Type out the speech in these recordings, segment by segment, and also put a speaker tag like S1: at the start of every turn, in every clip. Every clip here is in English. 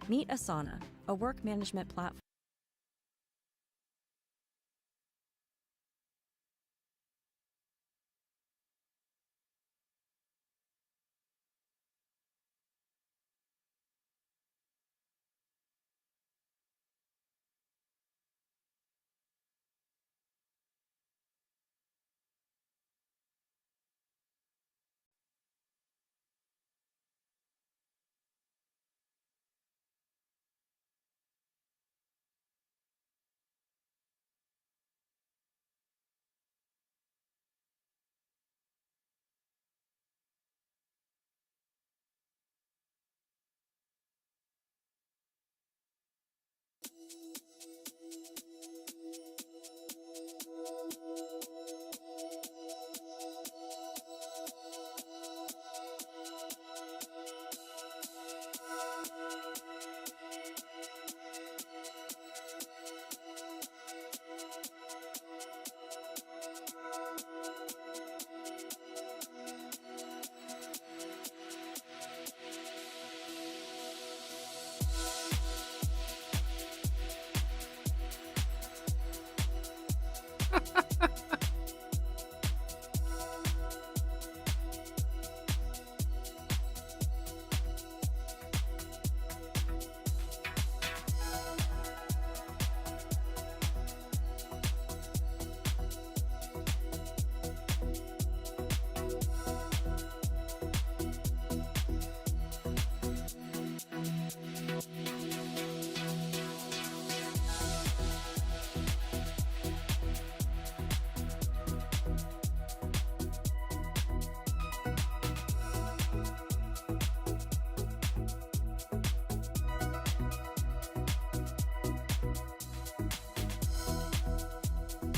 S1: Meet Asana, a work management platform.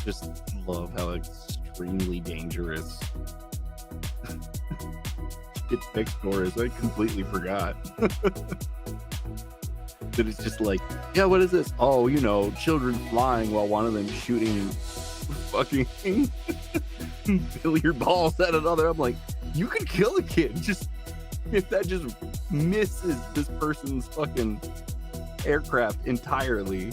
S2: Just love how extremely dangerous its next door is. I completely forgot. That it's just like, yeah, what is this? Oh, you know, children flying while one of them shooting fucking billiard balls at another. I'm like, you could kill a kid just if that just misses this person's fucking aircraft entirely.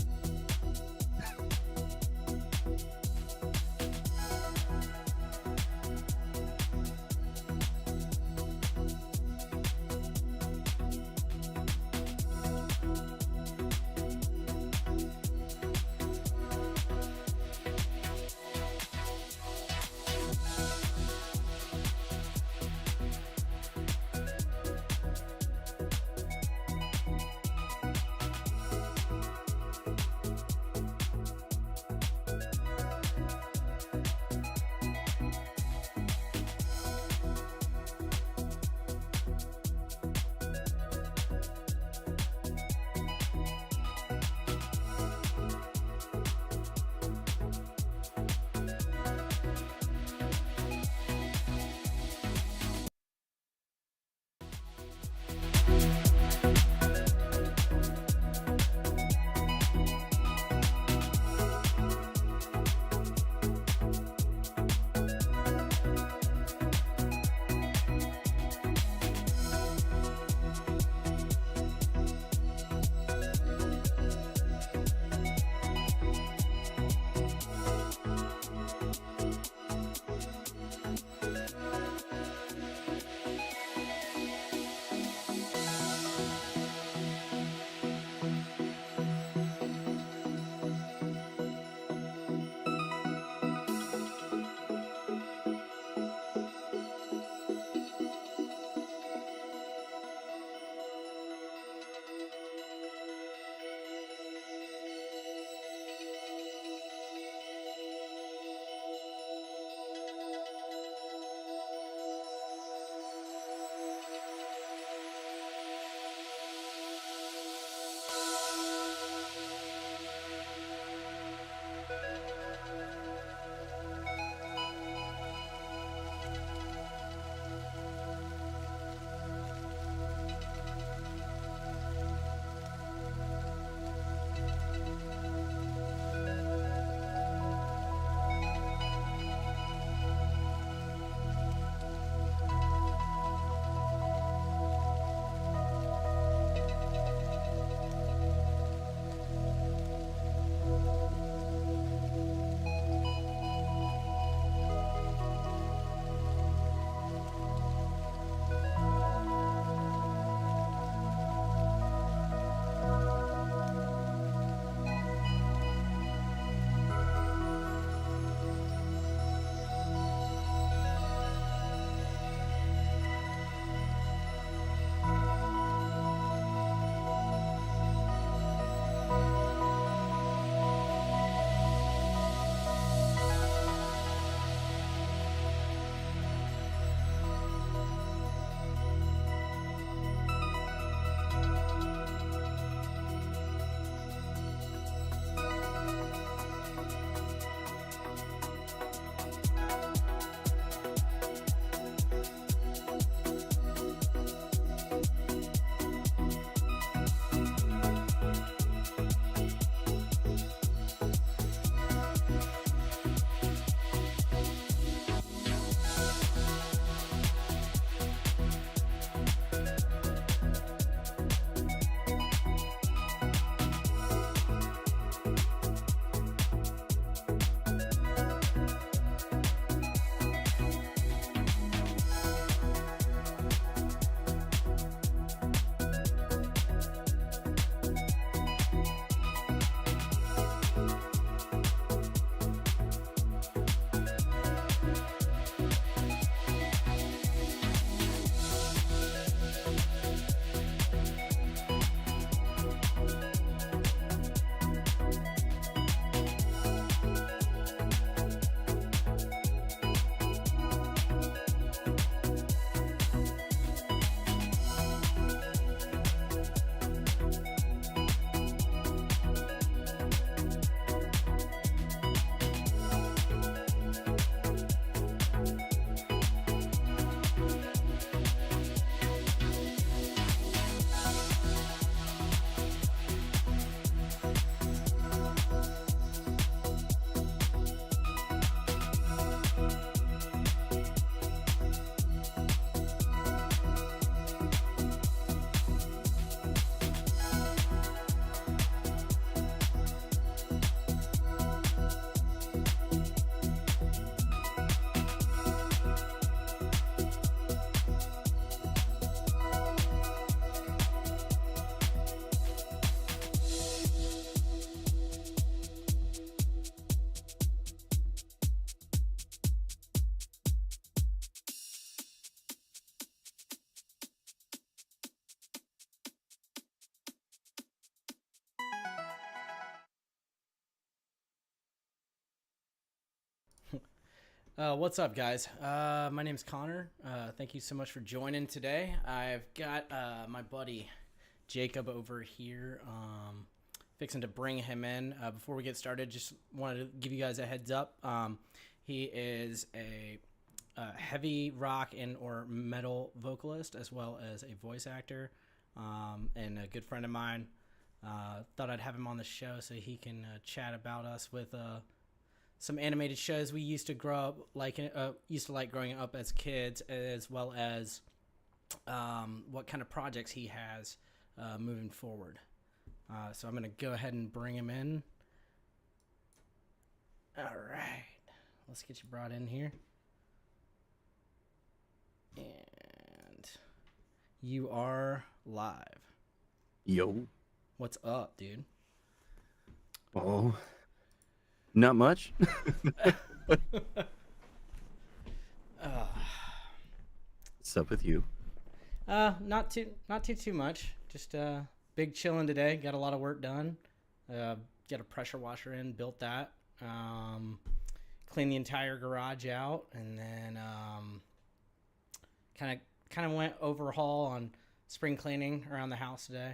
S3: What's up, guys? My name's Connor. Thank you so much for joining today. I've got my buddy Jacob over here, fixing to bring him in. Before we get started, just wanted to give you guys a heads up. He is a heavy rock and or metal vocalist, as well as a voice actor, and a good friend of mine. Thought I'd have him on the show so he can chat about us with some animated shows we used to like growing up as kids, as well as what kind of projects he has moving forward. So I'm going to go ahead and bring him in. All right. Let's get you brought in here. And you are live.
S2: Yo.
S3: What's up, dude?
S2: Oh, not much. What's up with you?
S3: Not too much. Just big chilling today. Got a lot of work done. Got a pressure washer in, built that. Cleaned the entire garage out, and then kind of went overhaul on spring cleaning around the house today.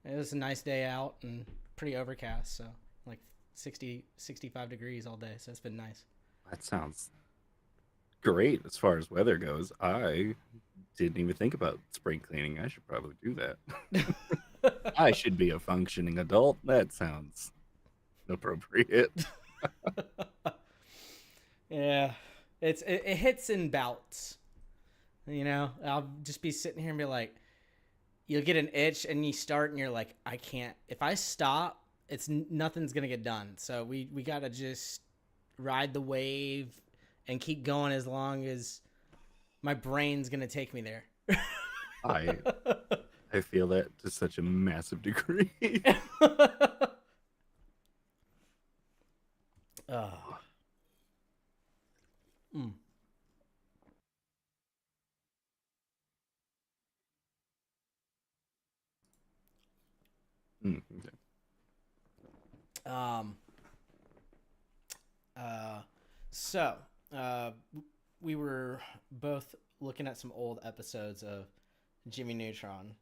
S3: It was a nice day out and pretty overcast, so like 60, 65 degrees all day, so it's been nice.
S2: That sounds great as far as weather goes. I didn't even think about spring cleaning. I should probably do that. I should be a functioning adult. That sounds appropriate.
S3: Yeah, it hits in bouts. You know, I'll just be sitting here and be like, you'll get an itch and you start and you're like, I can't. If I stop, nothing's gonna get done. So we gotta just ride the wave and keep going as long as my brain's gonna take me there.
S2: I feel that to such a massive degree. Okay.
S3: So we were both looking at some old episodes of Jimmy Neutron,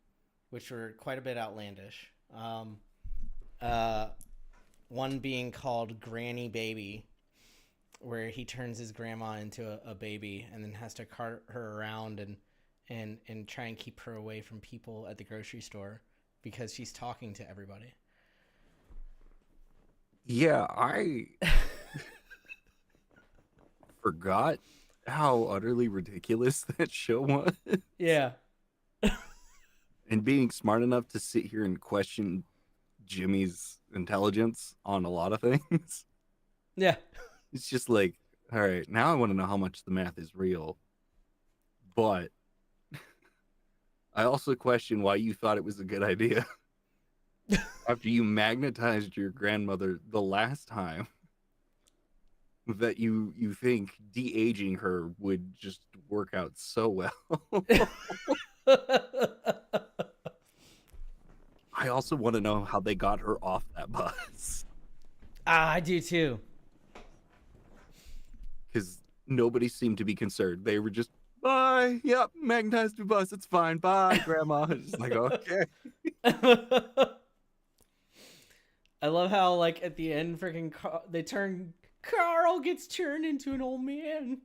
S3: which were quite a bit outlandish. One being called Granny Baby, where he turns his grandma into a baby and then has to cart her around and try and keep her away from people at the grocery store because she's talking to everybody.
S2: Yeah, I forgot how utterly ridiculous that show was.
S3: Yeah.
S2: And being smart enough to sit here and question Jimmy's intelligence on a lot of things.
S3: Yeah.
S2: It's just like, all right, now I want to know how much the math is real. But I also question why you thought it was a good idea. After you magnetized your grandmother the last time, that you think de-aging her would just work out so well. I also want to know how they got her off that bus.
S3: I do too.
S2: Because nobody seemed to be concerned. They were just, bye, yep, magnetized the bus, it's fine, bye, grandma. It's like, okay.
S3: I love how, like, at the end, freaking Carl gets turned into an old man.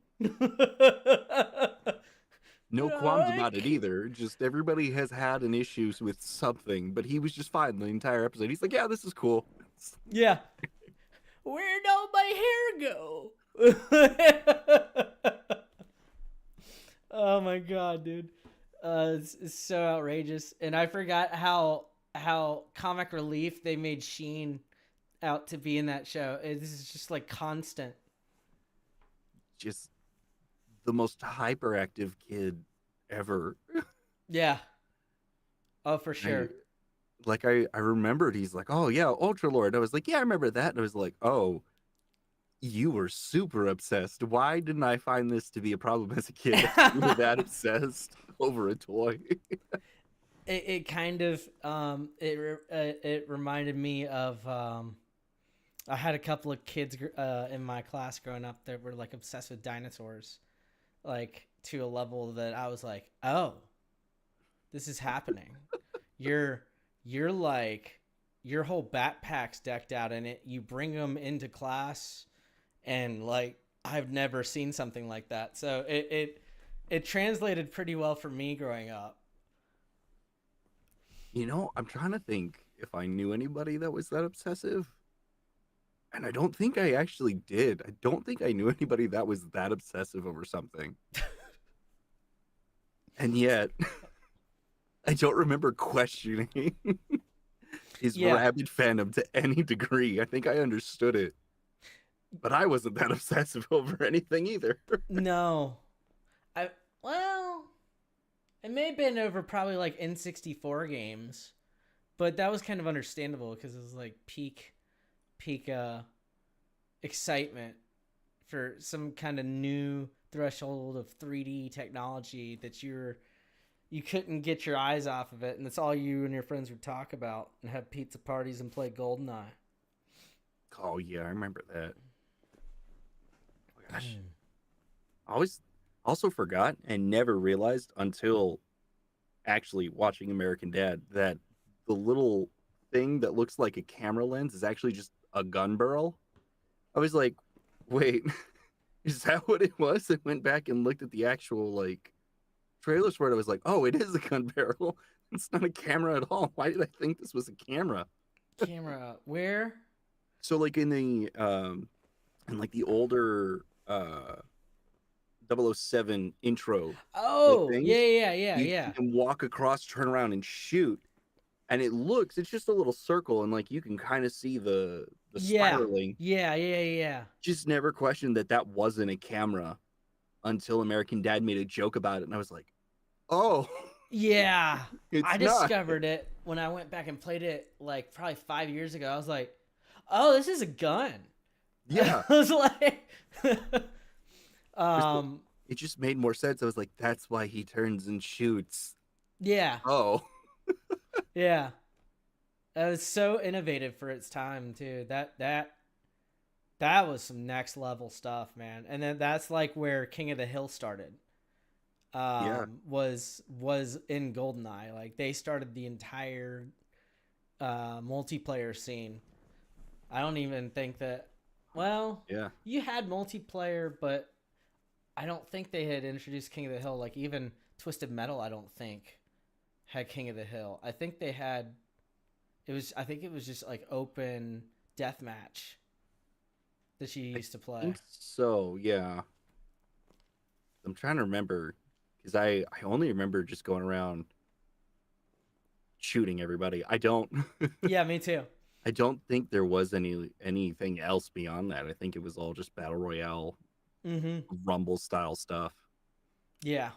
S2: No qualms about it either. Just everybody has had an issues with something, but he was just fine the entire episode. He's like, yeah, this is cool.
S3: Yeah. Where'd all my hair go? Oh my god, dude. It's so outrageous. And I forgot how comic relief they made Sheen out to be in that show. This is just like constant.
S2: Just the most hyperactive kid ever.
S3: Yeah. Oh, for sure.
S2: I remembered he's like, oh yeah, Ultra Lord. I was like, yeah, I remember that. And I was like, oh, you were super obsessed. Why didn't I find this to be a problem as a kid? You were that obsessed over a toy.
S3: It kind of it reminded me of I had a couple of kids in my class growing up that were like obsessed with dinosaurs, like to a level that I was like, oh, this is happening. You're like, your whole backpack's decked out in it. You bring them into class, and like, I've never seen something like that. So it translated pretty well for me growing up.
S2: You know, I'm trying to think if I knew anybody that was that obsessive. And I don't think I actually did. I don't think I knew anybody that was that obsessive over something. And yet, I don't remember questioning his rabid fandom to any degree. I think I understood it. But I wasn't that obsessive over anything either.
S3: No. Well, it may have been over probably like N64 games, but that was kind of understandable because it was like peak excitement for some kind of new threshold of 3D technology that you couldn't get your eyes off of it, and that's all you and your friends would talk about and have pizza parties and play GoldenEye.
S2: Oh yeah, I remember that. Oh, gosh. I always also forgot and never realized until actually watching American Dad that the little thing that looks like a camera lens is actually just a gun barrel. I was like, wait, is that what it was? I went back and looked at the actual like trailers for it. I was like, oh, it is a gun barrel. It's not a camera at all. Why did I think this was a camera?
S3: Camera where?
S2: So like in the older 007 intro.
S3: Oh,
S2: things,
S3: yeah.
S2: You can walk across, turn around, and shoot. And it's just a little circle, and like you can kind of see the spiraling.
S3: Yeah.
S2: Just never questioned that wasn't a camera until American Dad made a joke about it, and I was like, oh.
S3: Yeah. I discovered
S2: not.
S3: it when I went back and played it like probably 5 years ago. I was like, oh, this is a gun.
S2: Yeah.
S3: I was like
S2: it just made more sense. I was like, that's why he turns and shoots.
S3: Yeah.
S2: Oh.
S3: Yeah. That was so innovative for its time too. That was some next level stuff, man. And then that's like where King of the Hill started. Was in GoldenEye. Like they started the entire multiplayer scene. I don't even think that. Well, yeah, you had multiplayer, but I don't think they had introduced King of the Hill. Like even Twisted Metal, I don't think had King of the Hill. I think they had. I think it was just like open deathmatch that she used to play.
S2: So yeah, I'm trying to remember because I only remember just going around shooting everybody. I don't.
S3: Yeah, me too.
S2: I don't think there was anything else beyond that. I think it was all just battle royale, Rumble style stuff.
S3: Yeah,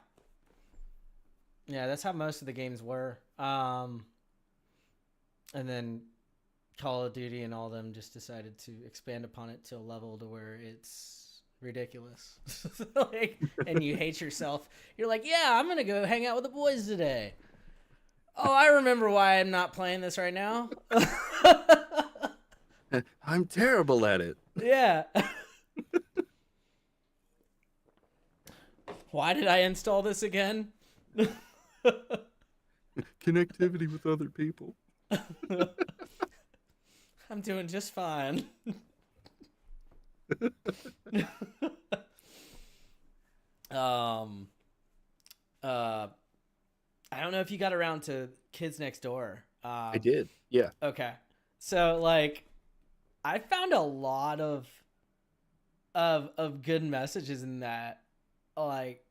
S3: that's how most of the games were. And then Call of Duty and all of them just decided to expand upon it to a level to where it's ridiculous. And you hate yourself. You're like, yeah, I'm gonna go hang out with the boys today. Oh, I remember why I'm not playing this right now.
S2: I'm terrible at it.
S3: Yeah. Why did I install this again?
S2: Connectivity with other people.
S3: I'm doing just fine. I don't know if you got around to Kids Next Door.
S2: I did. Yeah.
S3: Okay. So like I found a lot of good messages in that. Like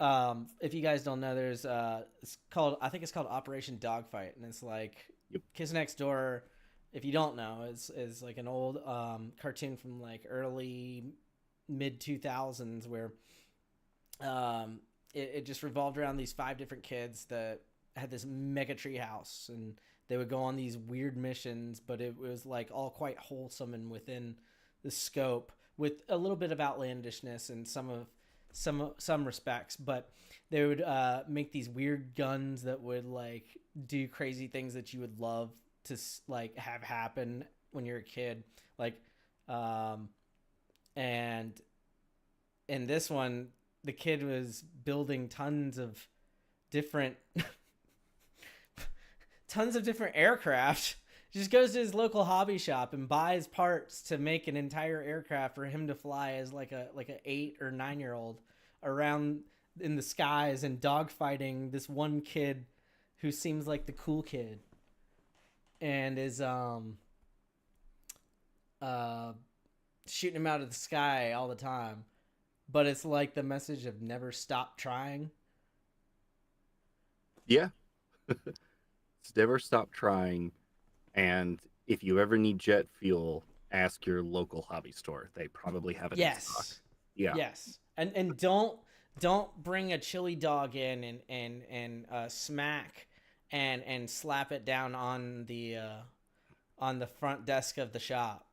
S3: if you guys don't know, there's I think it's called Operation Dogfight, and it's like Kids Next Door, if you don't know, is like an old cartoon from like early mid 2000s where it just revolved around these 5 different kids that had this mega tree house, and they would go on these weird missions, but it was like all quite wholesome and within the scope with a little bit of outlandishness in some respects, but they would make these weird guns that would like do crazy things that you would love to like have happen when you're a kid. Like, and in this one, the kid was building tons of different aircraft. He just goes to his local hobby shop and buys parts to make an entire aircraft for him to fly as like a 8 or 9-year-old around in the skies and dogfighting this one kid who seems like the cool kid and is shooting him out of the sky all the time. But it's like the message of never stop trying.
S2: Yeah. It's never stop trying. And if you ever need jet fuel, ask your local hobby store. They probably have it in stock. Yeah.
S3: Yes. And don't bring a chili dog in and smack and slap it down on the front desk of the shop.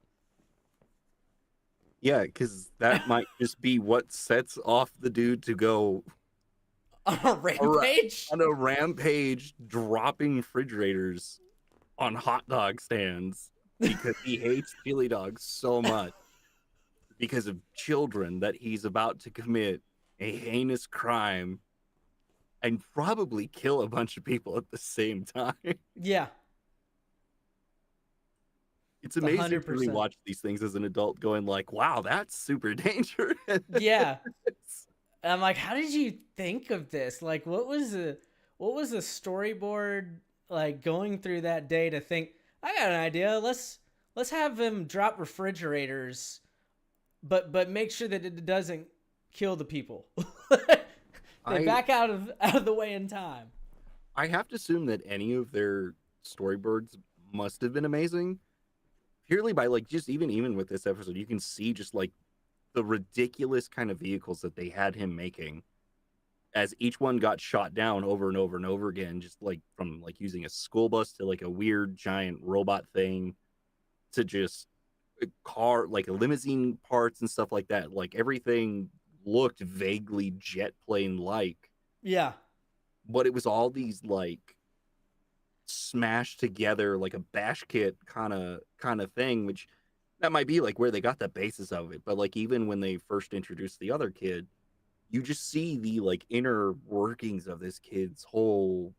S2: Yeah, because that might just be what sets off the dude to go
S3: on a rampage?
S2: On a rampage, dropping refrigerators on hot dog stands because he hates chili dogs so much because of children that he's about to commit a heinous crime and probably kill a bunch of people at the same time.
S3: Yeah.
S2: It's amazing to really watch these things as an adult going like, wow, that's super dangerous.
S3: Yeah. And I'm like, how did you think of this? Like, what was the storyboard like going through that day to think, I got an idea. Let's have him drop refrigerators, but make sure that it doesn't kill the people. They back out of the way in time.
S2: I have to assume that any of their storyboards must have been amazing. Purely by like just even with this episode, you can see just like the ridiculous kind of vehicles that they had him making as each one got shot down over and over and over again, just like from like using a school bus to like a weird giant robot thing to just a car, like a limousine parts and stuff like that. Like everything looked vaguely jet plane like.
S3: Yeah.
S2: But it was all these like smashed together like a bash kit kind of thing, which that might be like where they got the basis of it. But like even when they first introduced the other kid, you just see the like inner workings of this kid's whole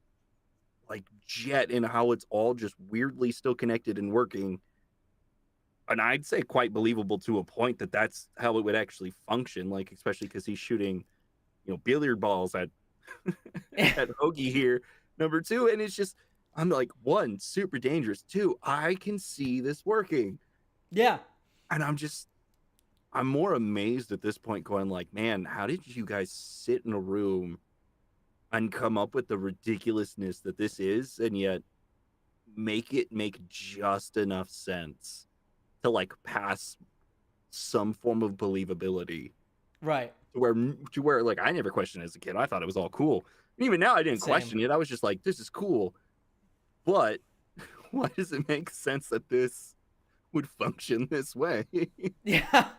S2: like jet and how it's all just weirdly still connected and working. And I'd say quite believable to a point that that's how it would actually function, like especially because he's shooting, billiard balls at at Hoagie here, number 2, and it's just I'm like, 1, super dangerous. 2, I can see this working.
S3: Yeah.
S2: And I'm more amazed at this point going like, man, how did you guys sit in a room and come up with the ridiculousness that this is and yet make it make just enough sense to like pass some form of believability.
S3: Right.
S2: To where like I never questioned it as a kid. I thought it was all cool. And even now I didn't question it. I was just like, this is cool. But why does it make sense that this would function this way?
S3: Yeah.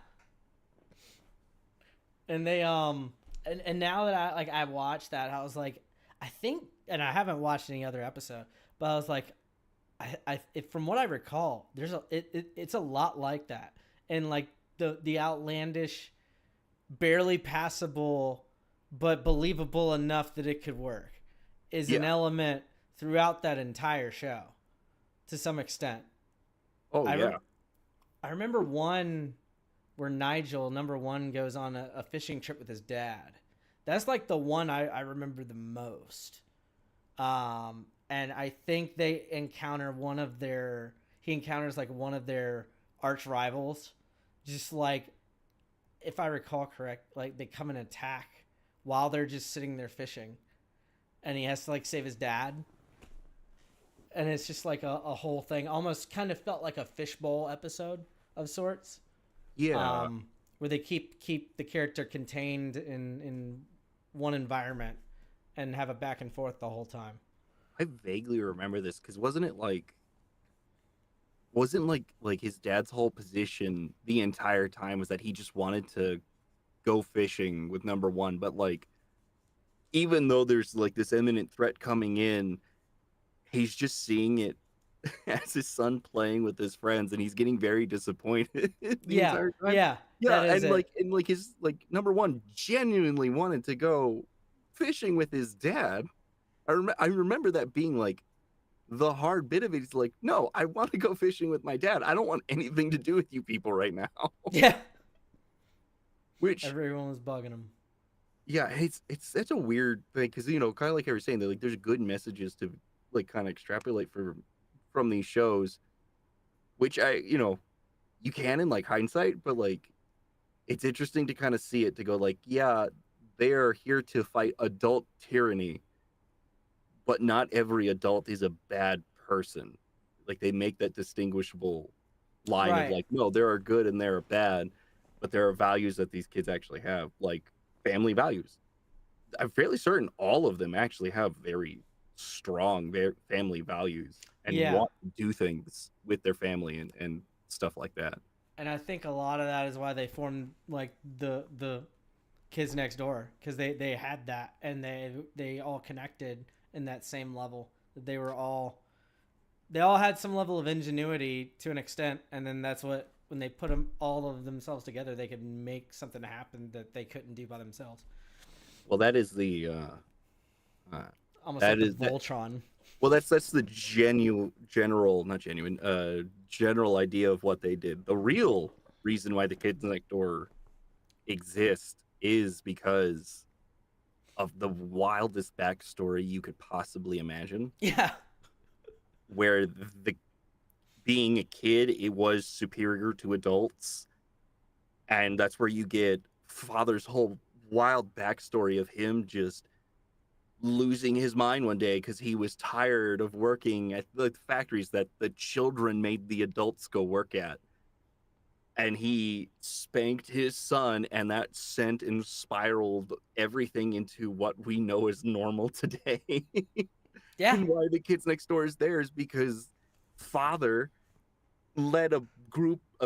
S3: And they and now that I watched that, I was like, I think, and I haven't watched any other episode, but I was like, from what I recall, it's a lot like that, and like the outlandish, barely passable, but believable enough that it could work, is an element throughout that entire show, to some extent.
S2: Oh yeah.
S3: I remember one where Nigel, number 1, goes on a fishing trip with his dad. That's like the one I remember the most. And I think they encounter he encounters like one of their arch rivals. Just like, if I recall correct, like they come and attack while they're just sitting there fishing. And he has to like save his dad. And it's just like a whole thing. Almost kind of felt like a fishbowl episode of sorts.
S2: Yeah.
S3: Where they keep the character contained in one environment and have a back and forth the whole time.
S2: I vaguely remember this because wasn't like his dad's whole position the entire time was that he just wanted to go fishing with number 1, but like even though there's like this imminent threat coming in, he's just seeing it as his son playing with his friends, and he's getting very disappointed the
S3: Yeah,
S2: entire time.
S3: yeah,
S2: Yeah,
S3: that is it.
S2: and like his like number one genuinely wanted to go fishing with his dad. I remember that being like the hard bit of it. He's like, no, I want to go fishing with my dad. I don't want anything to do with you people right now.
S3: Yeah,
S2: Which
S3: everyone was bugging him.
S2: yeah, it's such a weird thing because kind of like I was saying that like there's good messages to like kind of extrapolate from these shows, which you can in like hindsight, but like it's interesting to kind of see it to go like, yeah, they are here to fight adult tyranny, but not every adult is a bad person. Like they make that distinguishable line of
S3: Right.
S2: like, no, there are good and there are bad, but there are values that these kids actually have, like family values. I'm fairly certain all of them actually have very strong family values and
S3: Yeah.
S2: want to do things with their family and stuff like that.
S3: And I think a lot of that is why they formed like the kids next door, because they had that, and they all connected in that same level. They all had some level of ingenuity to an extent, and then that's what, when they put all of themselves together, they could make something happen that they couldn't do by themselves.
S2: Well, that is the
S3: Almost
S2: that
S3: like
S2: is
S3: the Voltron.
S2: well, that's the general idea of what they did. The real reason why the kids next door exist is because of the wildest backstory you could possibly imagine.
S3: Yeah.
S2: Where being a kid, it was superior to adults, and that's where you get father's whole wild backstory of him just losing his mind one day because he was tired of working at the factories that the children made the adults go work at, and he spanked his son, and that sent and spiraled everything into what we know as normal today.
S3: Yeah.
S2: And why the kids next door is there is because father led a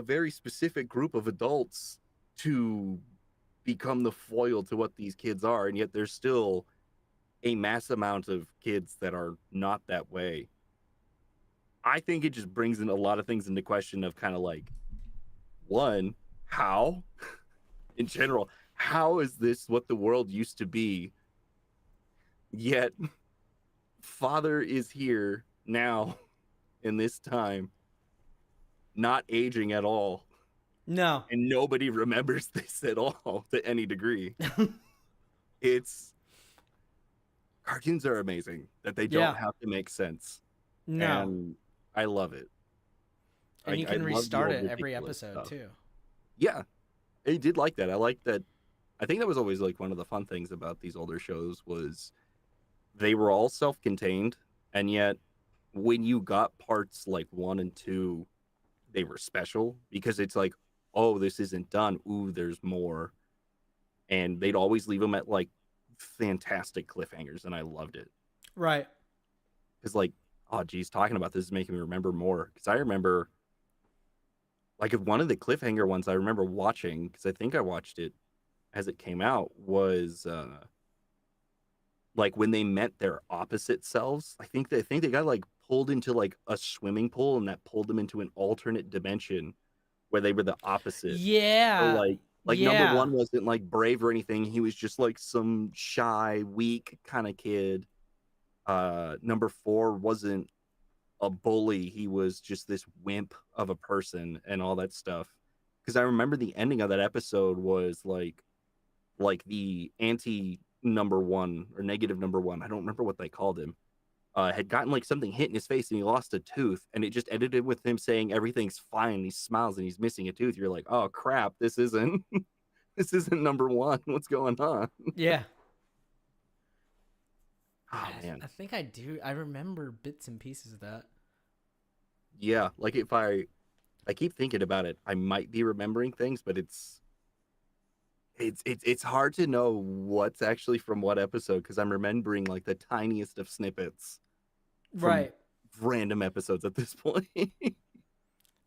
S2: very specific group of adults to become the foil to what these kids are, and yet there's still a mass amount of kids that are not that way. I think it just brings in a lot of things into question of kind of like, one, how in general, how is this what the world used to be, yet father is here now in this time, not aging at all,
S3: No.
S2: and nobody remembers this at all to any degree. Cartoons are amazing that they don't have to make sense.
S3: No.
S2: And I love it.
S3: And you can
S2: I love the
S3: restart
S2: old
S3: it every
S2: ridiculous
S3: episode
S2: stuff.
S3: too.
S2: Yeah, I did like that. I like that. I think that was always like one of the fun things about these older shows was they were all self-contained, and yet when you got parts like 1 and 2, they were special because it's like, oh, this isn't done. Ooh, there's more. And they'd always leave them at like fantastic cliffhangers, and I loved it.
S3: Right.
S2: Because like, oh geez, talking about this is making me remember more. Because I remember like one of the cliffhanger ones I remember watching, because I think I watched it as it came out, was like when they met their opposite selves. I think they got like pulled into like a swimming pool, and that pulled them into an alternate dimension where they were the opposite.
S3: Yeah.
S2: So like number one wasn't like brave or anything. He was just like some shy, weak kind of kid. Number 4 wasn't a bully. He was just this wimp of a person and all that stuff. Because I remember the ending of that episode was like the anti number 1 or negative number 1. I don't remember what they called him. Had gotten like something hit in his face and he lost a tooth, and it just ended with him saying everything's fine. He smiles and he's missing a tooth. You're like, oh crap, this isn't number 1. What's going on?
S3: Yeah.
S2: Oh man.
S3: I think I do. I remember bits and pieces of that.
S2: Yeah, like if I keep thinking about it, I might be remembering things, but it's hard to know what's actually from what episode because I'm remembering like the tiniest of snippets from
S3: Right.
S2: random episodes at this point.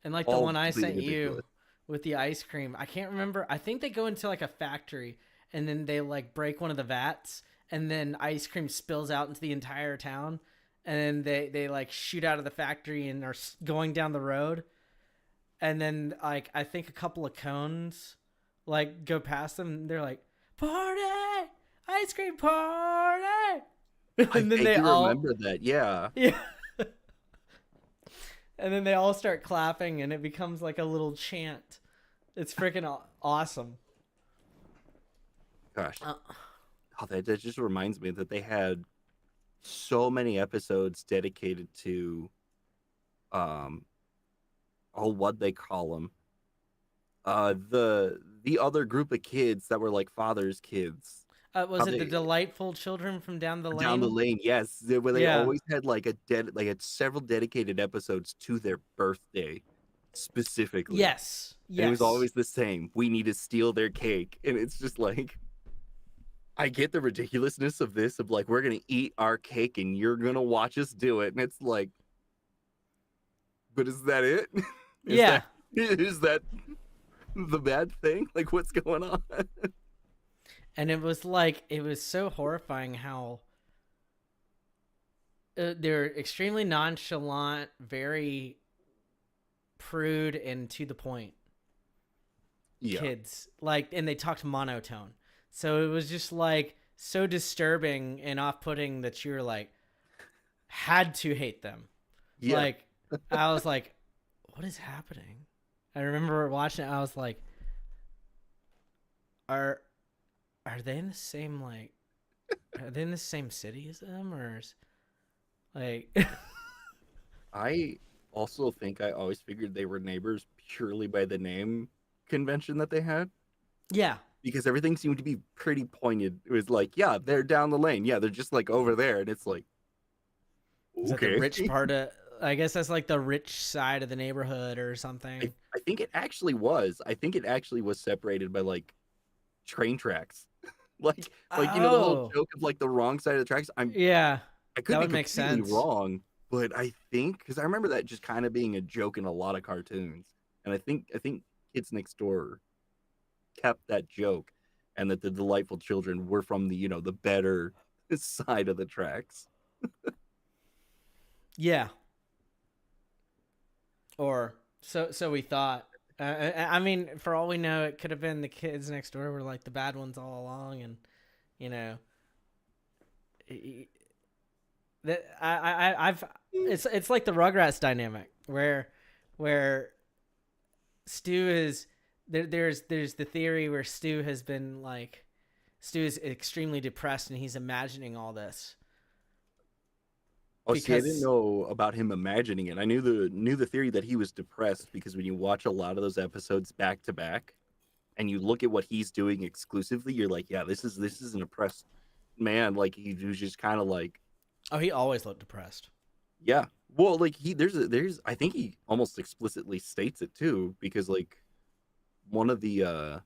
S3: And like the
S2: All
S3: one I sent
S2: completely
S3: you
S2: ridiculous.
S3: with the ice cream, I can't remember. I think they go into like a factory and then they like break one of the vats, and then ice cream spills out into the entire town. and then they like shoot out of the factory and are going down the road, and then like I think a couple of cones like go past them, and they're like, "Party, ice cream party,"
S2: I
S3: and then
S2: vaguely
S3: they all
S2: remember that. Yeah.
S3: yeah. And then they all start clapping, and it becomes like a little chant. It's freaking awesome.
S2: Gosh. Oh, that just reminds me that they had so many episodes dedicated to, what they call them, the other group of kids that were like father's kids.
S3: Was it the delightful children from down the lane?
S2: Down the lane, yes. Where they
S3: Yeah.
S2: always had like several dedicated episodes to their birthday specifically.
S3: Yes.
S2: And it was always the same. We need to steal their cake. And it's just like, I get the ridiculousness of this, of like, we're going to eat our cake and you're going to watch us do it. And it's like, but is that it?
S3: Yeah.
S2: Is that the bad thing? Like, what's going on?
S3: And it was like, it was so horrifying how they're extremely nonchalant, very prude and to the point kids. Like, and they talked monotone. So it was just like so disturbing and off-putting that you're like, had to hate them.
S2: Yeah.
S3: Like, I was like, what is happening? I remember watching it. I was like, are they in the same, like, are they in the same city as them, or like?
S2: I also think I always figured they were neighbors purely by the name convention that they had.
S3: Yeah.
S2: Because everything seemed to be pretty pointed. It was like, yeah, they're down the lane. Yeah, they're just like over there. And it's like,
S3: Is that the rich part of, I guess that's like the rich side of the neighborhood or something.
S2: I think it actually was. I think it actually was separated by like train tracks. like you know, the whole joke of like the wrong side of the tracks. I could
S3: that
S2: be
S3: would make
S2: completely
S3: sense.
S2: wrong, but I think, because I remember that just kind of being a joke in a lot of cartoons, and I think Kids Next Door kept that joke, and that the delightful children were from the, you know, the better side of the tracks.
S3: Yeah. Or so we thought. I mean, for all we know, it could have been the kids next door were like the bad ones all along, and you know, that I've it's like the Rugrats dynamic where Stu is there's the theory where Stu is extremely depressed and he's imagining all this.
S2: Oh, see, I didn't know about him imagining it. I knew the theory that he was depressed because when you watch a lot of those episodes back to back, and you look at what he's doing exclusively, you're like, yeah, this is an oppressed man. Like, he was just kind of like,
S3: oh, he always looked depressed.
S2: Yeah, well, like there's I think he almost explicitly states it too, because like one of the I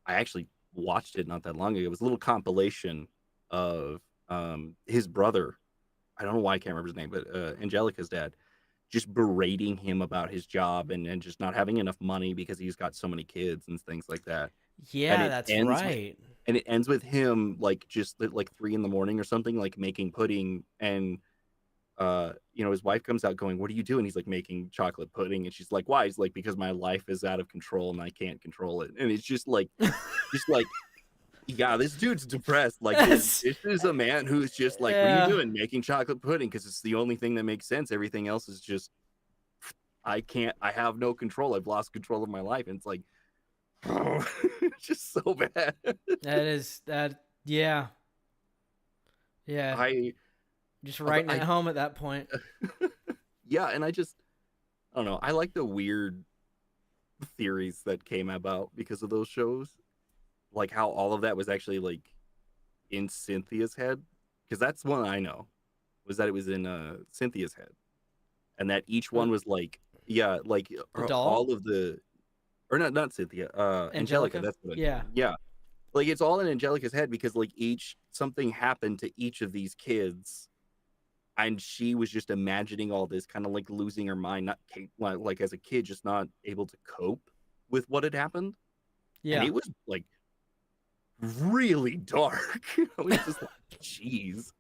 S2: actually watched it not that long ago. It was a little compilation of his brother. I don't know why I can't remember his name, but Angelica's dad, just berating him about his job and just not having enough money because he's got so many kids and things like that.
S3: Yeah, that's right.
S2: And it ends with him like just at like 3 a.m. or something, like making pudding, and you know, his wife comes out going, "What are you doing?" He's like, "Making chocolate pudding." And she's like, "Why?" He's like, "Because my life is out of control and I can't control it." And it's just like yeah, this dude's depressed. Like, this is a man who's just like, what are you doing? Making chocolate pudding, because it's the only thing that makes sense. Everything else is just, I have no control. I've lost control of my life. And it's like, oh, it's just so bad.
S3: Yeah.
S2: I
S3: just writing it home at that point.
S2: Yeah, and I don't know. I like the weird theories that came about because of those shows. Like how all of that was actually like in Cynthia's head, because that's one I know, was that it was in Cynthia's head, and that each one was like, yeah, like all of the, or not Cynthia, Angelica. That's what yeah, like it's all in Angelica's head, because like something happened to each of these kids, and she was just imagining all this, kind of like losing her mind, not like as a kid, just not able to cope with what had happened. Yeah, and it was like really dark. I was just like, jeez.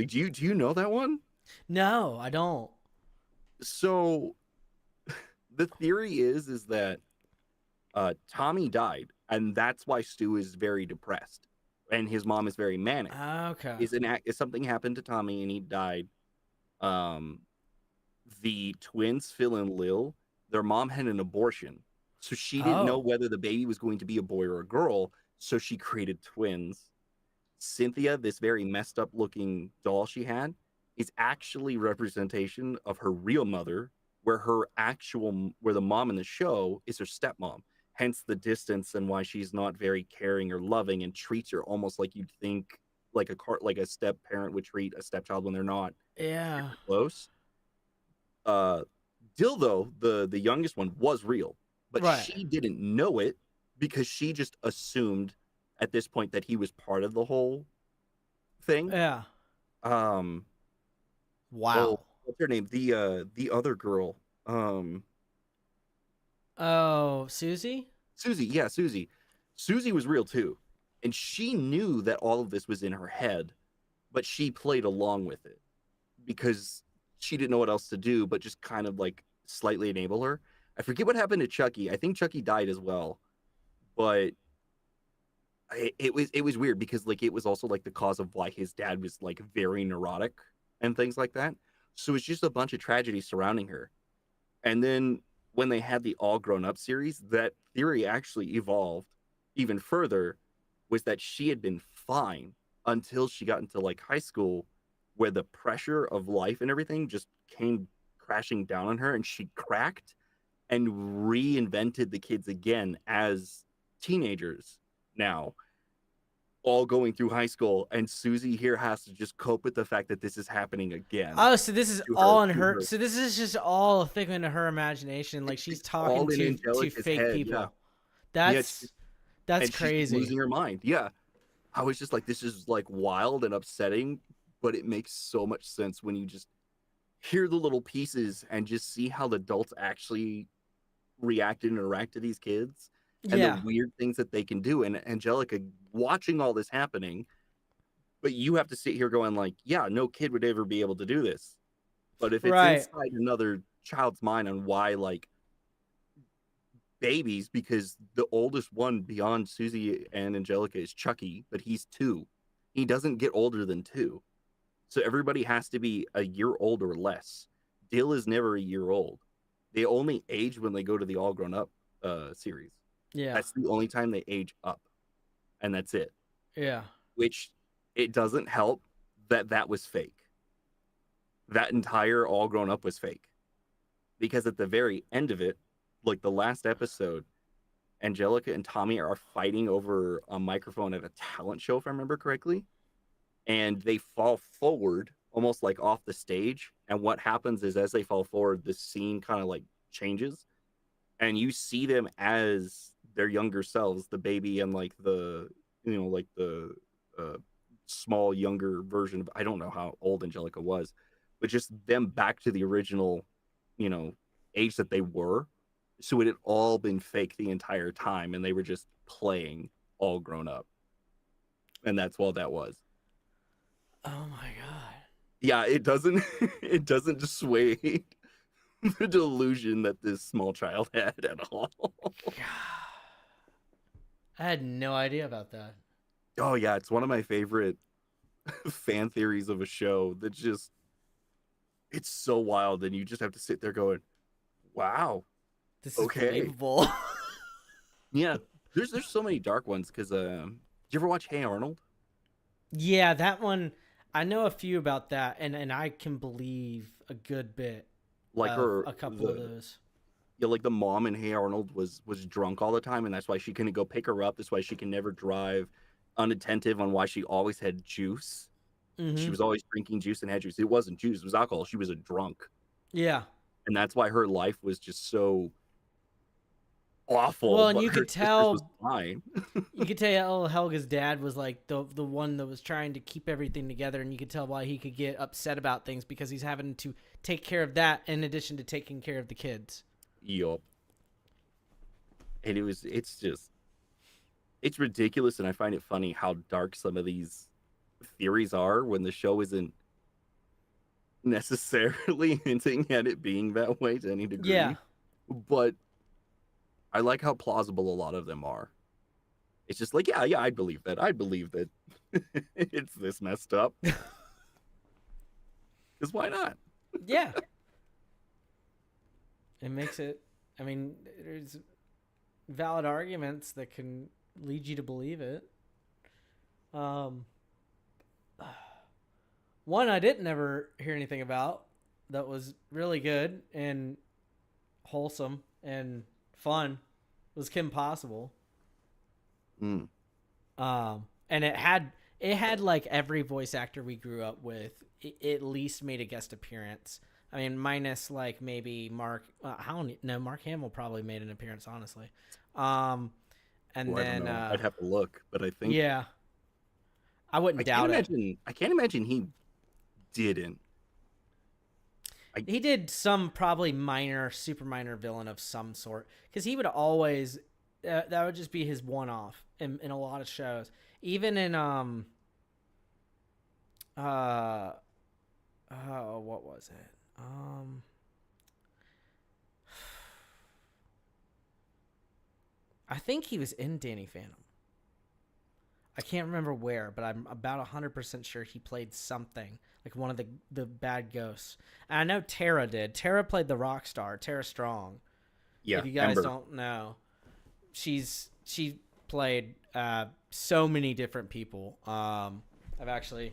S2: Like, do you know that one?
S3: No, I don't.
S2: So the theory is that Tommy died, and that's why Stu is very depressed, and his mom is very manic.
S3: Okay.
S2: Is something happened to Tommy and he died? Um, the twins, Phil and Lil, their mom had an abortion, so she didn't know
S3: Oh.
S2: whether the baby was going to be a boy or a girl. So she created twins. Cynthia, this very messed up looking doll she had, is actually representation of her real mother, where where the mom in the show is her stepmom. Hence the distance and why she's not very caring or loving and treats her almost like you'd think like a step parent would treat a stepchild when they're not
S3: Yeah.
S2: super close. Uh, Dildo, the youngest one, was real, but
S3: Right.
S2: she didn't know it because she just assumed at this point that he was part of the whole thing.
S3: Yeah.
S2: Um,
S3: Wow.
S2: what's her name? The other girl.
S3: Oh, Susie?
S2: Susie. Yeah, Susie. Susie was real too, and she knew that all of this was in her head, but she played along with it because she didn't know what else to do, but just kind of like slightly enable her. I forget what happened to Chucky. I think Chucky died as well, but it was weird because like it was also like the cause of why his dad was like very neurotic and things like that. So it's just a bunch of tragedy surrounding her. And then when they had the All Grown Up series, that theory actually evolved even further, was that she had been fine until she got into like high school, where the pressure of life and everything just came crashing down on her and she cracked and reinvented the kids again as teenagers now, all going through high school, and Susie here has to just cope with the fact that this is happening again.
S3: Oh, so this is
S2: To
S3: all
S2: her-
S3: in
S2: to
S3: her.
S2: her.
S3: So this is just all a figment of her imagination. Like she's
S2: It's all
S3: talking
S2: in
S3: to
S2: Angelica's
S3: fake
S2: head,
S3: people.
S2: yeah.
S3: That's
S2: And she's just
S3: crazy.
S2: losing her mind. Yeah. I was just like, this is like wild and upsetting, but it makes so much sense when you just hear the little pieces and just see how the adults actually react and interact to these kids and
S3: Yeah.
S2: the weird things that they can do. And Angelica watching all this happening, but you have to sit here going like, yeah, no kid would ever be able to do this. But if it's
S3: Right.
S2: inside another child's mind on why like babies, because the oldest one beyond Susie and Angelica is Chucky, but he's 2. He doesn't get older than 2. So everybody has to be a year old or less. Dill is never a year old. They only age when they go to the All Grown Up series.
S3: Yeah.
S2: That's the only time they age up. And that's it.
S3: Yeah.
S2: Which it doesn't help that was fake. That entire All Grown Up was fake. Because at the very end of it, like the last episode, Angelica and Tommy are fighting over a microphone at a talent show, if I remember correctly. And they fall forward almost like off the stage. And what happens is as they fall forward, the scene kind of like changes. And you see them as their younger selves, the baby and like the, you know, like the small younger version of, I don't know how old Angelica was, but just them back to the original, you know, age that they were. So it had all been fake the entire time, and they were just playing all grown up. And that's all that was.
S3: Oh my god.
S2: Yeah, it doesn't it doesn't dissuade the delusion that this small child had at all.
S3: I had no idea about that.
S2: Oh yeah, it's one of my favorite fan theories of a show that just, it's so wild, and you just have to sit there going, wow.
S3: This is
S2: Okay.
S3: believable.
S2: Yeah, there's so many dark ones because did you ever watch Hey Arnold?
S3: Yeah, that one. I know a few about that, and I can believe a good bit.
S2: Like her,
S3: a couple of those.
S2: Yeah, like the mom in Hey Arnold was drunk all the time, and that's why she couldn't go pick her up. That's why she can never drive. Unattentive on why she always had juice.
S3: Mhm.
S2: She was always drinking juice and had juice. It wasn't juice; it was alcohol. She was a drunk,
S3: Yeah.
S2: and that's why her life was just so awful.
S3: Well, and
S2: but
S3: you
S2: her
S3: could
S2: sister's
S3: tell-
S2: was fine.
S3: You could tell Helga's dad was like the one that was trying to keep everything together, and you could tell why he could get upset about things because he's having to take care of that in addition to taking care of the kids.
S2: Yup. And it's ridiculous, and I find it funny how dark some of these theories are when the show isn't necessarily hinting at it being that way to any degree.
S3: Yeah.
S2: But I like how plausible a lot of them are. It's just like, yeah, I'd believe that. I'd believe that it's this messed up. Because why not?
S3: Yeah. It makes it, I mean, there's valid arguments that can lead you to believe it. One I didn't ever hear anything about that was really good and wholesome and fun was Kim Possible.
S2: Mm.
S3: And it had like every voice actor we grew up with at least made a guest appearance. I mean, minus like maybe Mark. Mark Hamill probably made an appearance, honestly. And
S2: Well, I
S3: then
S2: don't know. I'd have to look, but I think
S3: yeah, I wouldn't doubt it.
S2: I can't imagine he didn't.
S3: He did some probably super minor villain of some sort, because he would always that would just be his one-off in a lot of shows, even in what was it? I think he was in Danny Phantom. I can't remember where, but I'm about 100% sure he played something, like one of the bad ghosts. And I know Tara did. Tara played the rock star, Tara Strong.
S2: Yeah,
S3: if you guys
S2: Ember.
S3: don't know, she played so many different people. I've actually,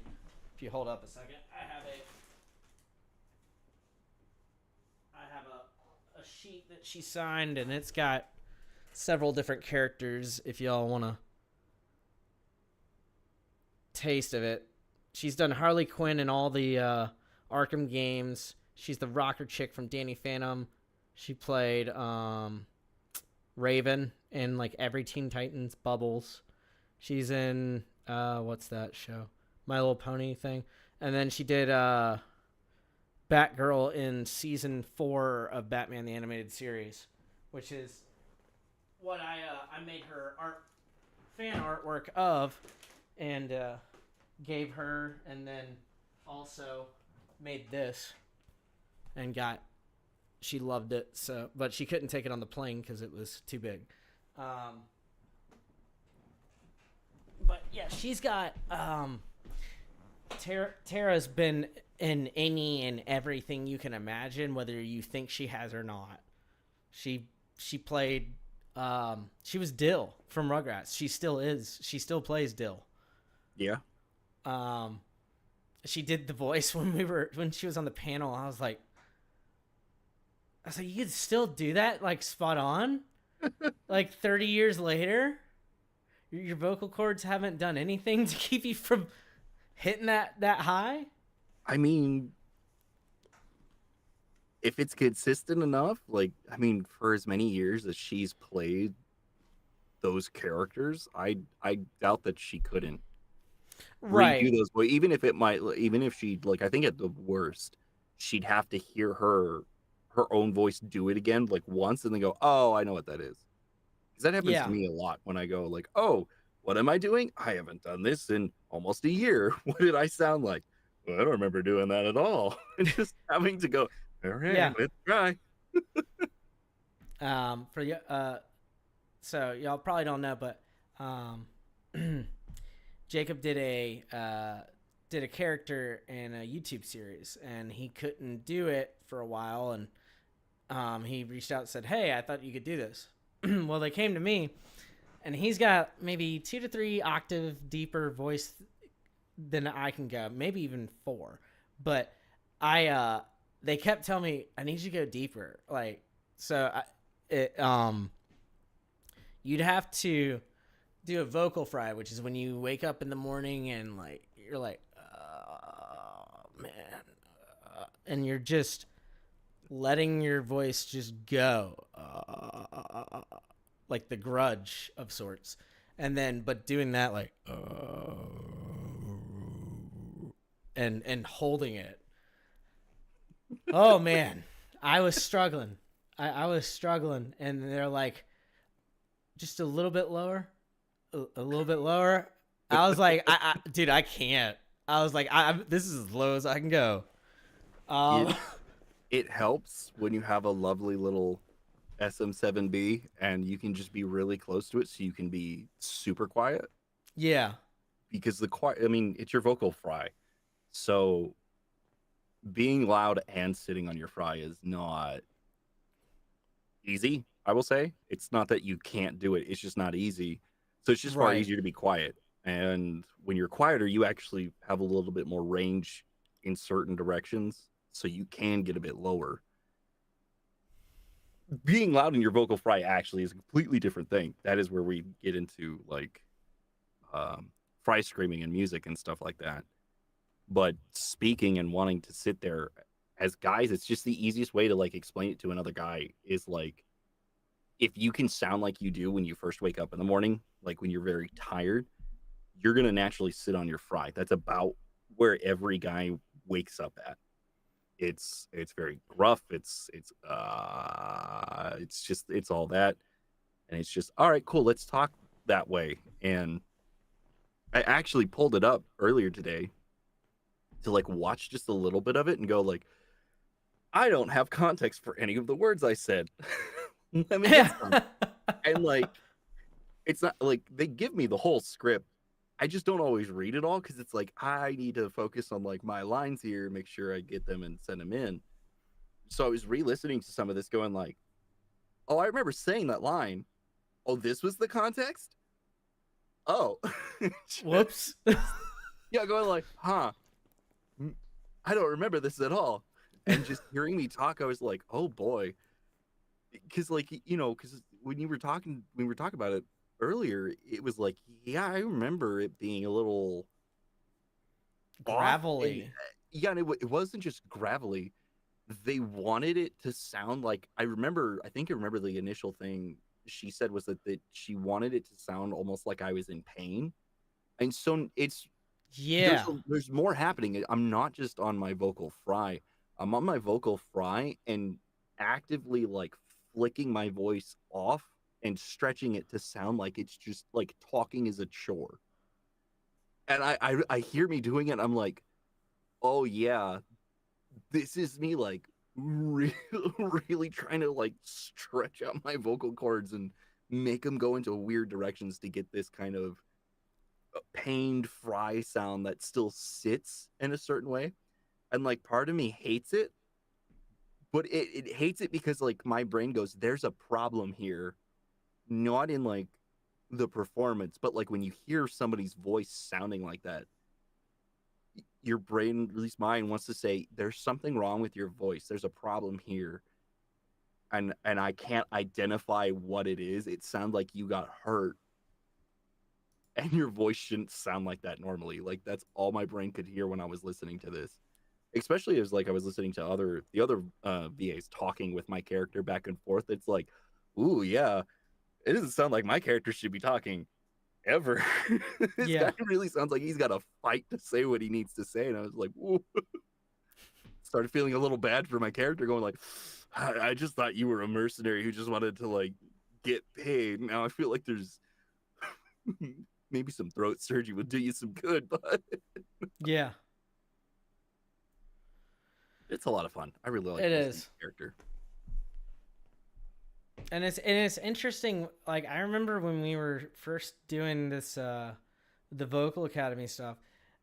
S3: if you hold up a second, I have a sheet that she signed, and it's got several different characters. If y'all want to taste of it, she's done Harley Quinn in all the Arkham games. She's the rocker chick from Danny Phantom. She played Raven in like every Teen Titans Bubbles. She's in what's that show? My Little Pony thing. And then she did Batgirl in season 4 of Batman the Animated Series, which is what I made her fan artwork of, and gave her, and then also made this, and she loved it. So, but she couldn't take it on the plane because it was too big. But yeah, she's got Tara's been in any and everything you can imagine, whether you think she has or not. She played. She was Dill from Rugrats. She still is. She still plays Dill.
S2: Yeah.
S3: She did the voice when she was on the panel. I was like, you could still do that, like spot on, like 30 years later. Your vocal cords haven't done anything to keep you from hitting that high.
S2: I mean, if it's consistent enough, like, I mean, for as many years as she's played those characters, I doubt that she couldn't redo those. But even if she, like, I think at the worst, she'd have to hear her own voice do it again, like once, and then go, oh, I know what that is. Because that happens to me a lot when I go, like, oh, what am I doing? I haven't done this in almost a year. What did I sound like? Well, I don't remember doing that at all. And just having to go, all right, let's try.
S3: For you, so y'all probably don't know, but Jacob did a character in a YouTube series, and he couldn't do it for a while, and he reached out and said, hey, I thought you could do this. Well, they came to me, and he's got maybe 2 to 3 octave deeper voice than I can go, maybe even 4. But they kept telling me, I need you to go deeper. Like, so you'd have to do a vocal fry, which is when you wake up in the morning and like you're like, oh man, and you're just letting your voice just go, like the grudge of sorts, and then but doing that like and holding it. Oh man, I was struggling. I was struggling, and they're like, just a little bit lower, a little bit lower. I was like, dude, I can't. I was like, this is as low as I can go. Um,
S2: It helps when you have a lovely little SM7B and you can just be really close to it so you can be super quiet,
S3: yeah,
S2: because I mean, it's your vocal fry. So being loud and sitting on your fry is not easy, I will say. It's not that you can't do it, it's just not easy. So it's just far
S3: right.
S2: easier to be quiet. And when you're quieter, you actually have a little bit more range in certain directions, so you can get a bit lower. Being loud in your vocal fry actually is a completely different thing. That is where we get into like fry screaming and music and stuff like that. But speaking and wanting to sit there as guys, it's just the easiest way to like explain it to another guy is like, if you can sound like you do when you first wake up in the morning, like when you're very tired, you're gonna naturally sit on your fry. That's about where every guy wakes up at. It's very gruff. It's all that, and it's just all right, cool. Let's talk that way. And I actually pulled it up earlier today to like watch just a little bit of it and go like, I don't have context for any of the words I said. Let me get some. And like, it's not like they give me the whole script. I just don't always read it all because it's like I need to focus on like my lines here, make sure I get them and send them in. So I was re-listening to some of this, going like, "Oh, I remember saying that line. Oh, this was the context. Oh,
S3: Whoops.
S2: yeah." Going like, "Huh? I don't remember this at all." And just hearing me talk, I was like, "Oh boy," because like because when we were talking about it earlier, it was like, yeah, I remember it being a little
S3: Gravelly.
S2: And, yeah, and it wasn't just gravelly. They wanted it to sound like I think I remember the initial thing she said was that she wanted it to sound almost like I was in pain. And so
S3: Yeah.
S2: there's more happening. I'm not just on my vocal fry. I'm on my vocal fry and actively like flicking my voice off and stretching it to sound like it's just like talking is a chore. And I hear me doing it. I'm like, oh yeah, this is me like really, really trying to like stretch out my vocal cords and make them go into weird directions to get this kind of pained fry sound that still sits in a certain way. And like part of me hates it, but it hates it because like my brain goes, there's a problem here, not in like the performance, but like when you hear somebody's voice sounding like that, your brain, at least mine, wants to say there's something wrong with your voice, there's a problem here, and I can't identify what it is. It sounds like you got hurt and your voice shouldn't sound like that normally. Like that's all my brain could hear when I was listening to this, especially as like I was listening to the other VAs talking with my character back and forth. It's like, ooh yeah, it doesn't sound like my character should be talking ever. This
S3: Yeah.
S2: guy really sounds like he's got to fight to say what he needs to say. And I was like, ooh. Started feeling a little bad for my character, going like, I just thought you were a mercenary who just wanted to like get paid. Now I feel like there's maybe some throat surgery would do you some good, but
S3: Yeah.
S2: it's a lot of fun. I really like
S3: It
S2: this
S3: is.
S2: character.
S3: And it's interesting. Like I remember when we were first doing this, the vocal academy stuff,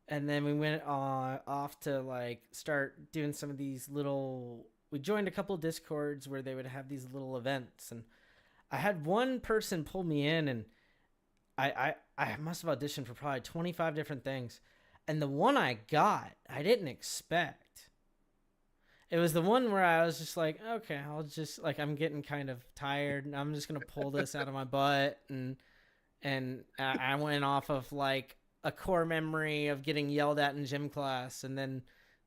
S3: and then we went off to like start doing some of these little. We joined a couple of Discords where they would have these little events, and I had one person pull me in, and I must have auditioned for probably 25 different things, and the one I got, I didn't expect. It was the one where I was just like, okay, I'll just like I'm getting kind of tired, and I'm just gonna pull this out of my butt, and I went off of like a core memory of getting yelled at in gym class, and then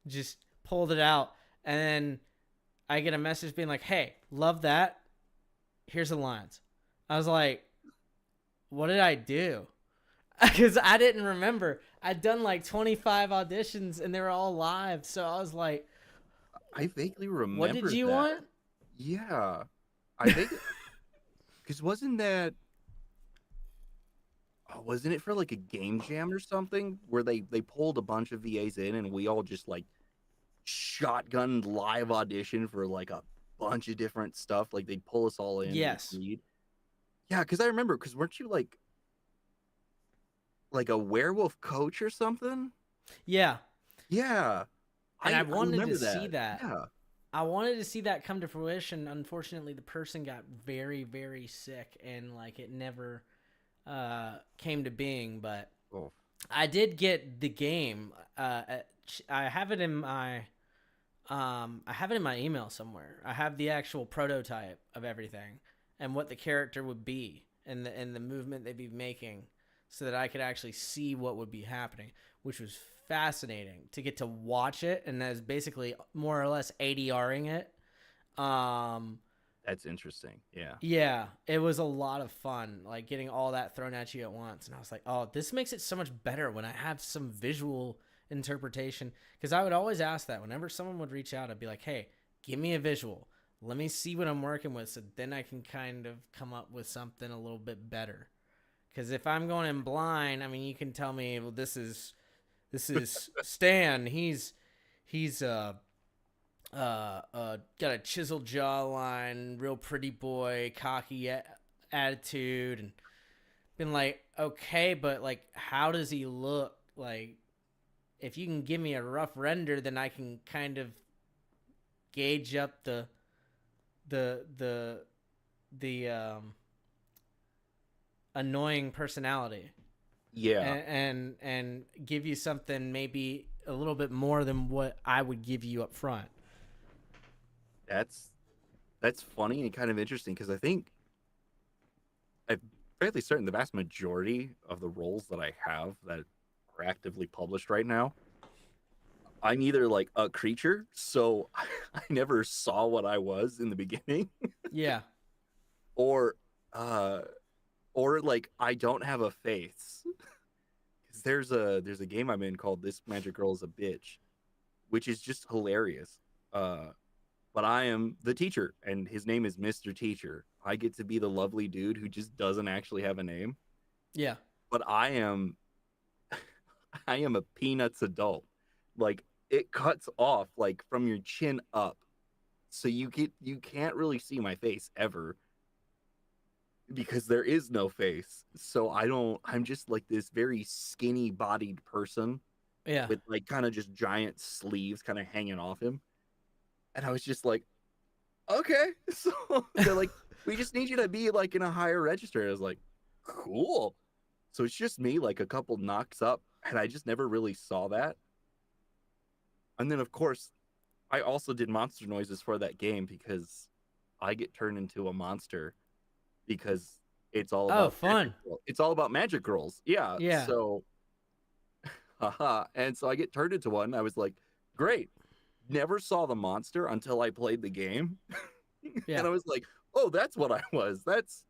S3: just pulled it out, and then I get a message being like, hey, love that. Here's the lines. I was like, what did I do? Because I didn't remember. I'd done like 25 auditions, and they were all live, so I was like,
S2: I vaguely remember.
S3: what did you want?
S2: Yeah, I think because wasn't it for like a game jam or something where they pulled a bunch of VAs in and we all just like shotgun live audition for like a bunch of different stuff. Like they'd pull us all in.
S3: Yes.
S2: Read. Yeah, because I remember. Because weren't you like a werewolf coach or something?
S3: Yeah.
S2: Yeah,
S3: And I wanted
S2: remember
S3: to see that.
S2: Yeah,
S3: I wanted to see that come to fruition. Unfortunately, the person got very, very sick, and like it never came to being. But
S2: oh.
S3: I did get the game. I have it in my email somewhere. I have the actual prototype of everything and what the character would be and the movement they'd be making, so that I could actually see what would be happening, which was fascinating to get to watch it, and as basically more or less ADRing it.
S2: That's interesting. Yeah.
S3: Yeah, it was a lot of fun, like getting all that thrown at you at once. And I was like, oh, this makes it so much better when I have some visual interpretation. Because I would always ask that whenever someone would reach out, I'd be like, hey, give me a visual. Let me see what I'm working with, so then I can kind of come up with something a little bit better. Because if I'm going in blind, I mean, you can tell me, well, this is Stan. He's got a chiseled jawline, real pretty boy, cocky attitude, and been like, okay, but like, how does he look? Like, if you can give me a rough render, then I can kind of gauge up the annoying personality.
S2: Yeah.
S3: And give you something maybe a little bit more than what I would give you up front.
S2: That's funny and kind of interesting, because I think I'm fairly certain the vast majority of the roles that I have that are actively published right now, I'm either like a creature, so I never saw what I was in the beginning.
S3: Yeah.
S2: Or like I don't have a face. Because there's a game I'm in called This Magic Girl is a Bitch, which is just hilarious. But I am the teacher, and his name is Mr. Teacher. I get to be the lovely dude who just doesn't actually have a name.
S3: Yeah.
S2: But I am a Peanuts adult. Like, it cuts off like from your chin up, so you can't really see my face ever, because there is no face. So I'm just like this very skinny bodied person.
S3: Yeah.
S2: With like kind of just giant sleeves kind of hanging off him. And I was just like, okay. So they're like, we just need you to be like in a higher register. I was like, cool. So it's just me, like a couple knocks up, and I just never really saw that. And then, of course, I also did monster noises for that game, because I get turned into a monster, because it's all about
S3: fun.
S2: It's all about magic girls. Yeah.
S3: Yeah.
S2: So, and so I get turned into one. I was like, great. Never saw the monster until I played the game.
S3: Yeah.
S2: And I was like, oh, that's what I was. That's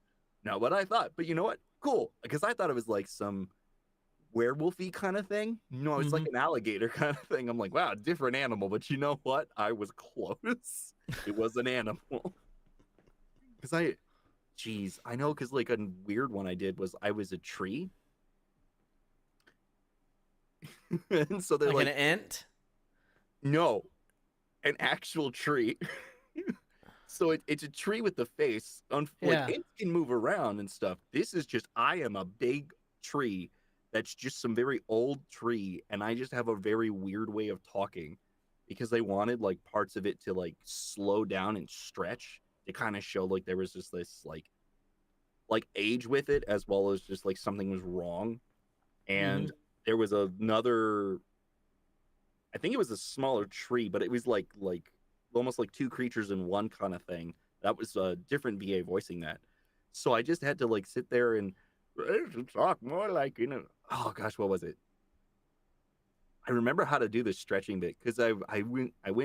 S2: not what I thought. But you know what? Cool. Because I thought it was like some werewolfy kind of thing. No, it's like an alligator kind of thing. I'm like, wow, different animal. But you know what? I was close. It was an animal. Because I know, because like a weird one I did was I was a tree. And so they're like
S3: an ant?
S2: No, an actual tree. So it's a tree with the face. It can move around and stuff. This is just, I am a big tree that's just some very old tree, and I just have a very weird way of talking, because they wanted like parts of it to like slow down and stretch to kind of show like there was just this like age with it, as well as just like something was wrong. And there was another, I think it was a smaller tree, but it was like almost like two creatures in one kind of thing. That was a different VA voicing that. So I just had to like sit there and talk more like, oh gosh, what was it? I remember how to do the stretching bit, because I went like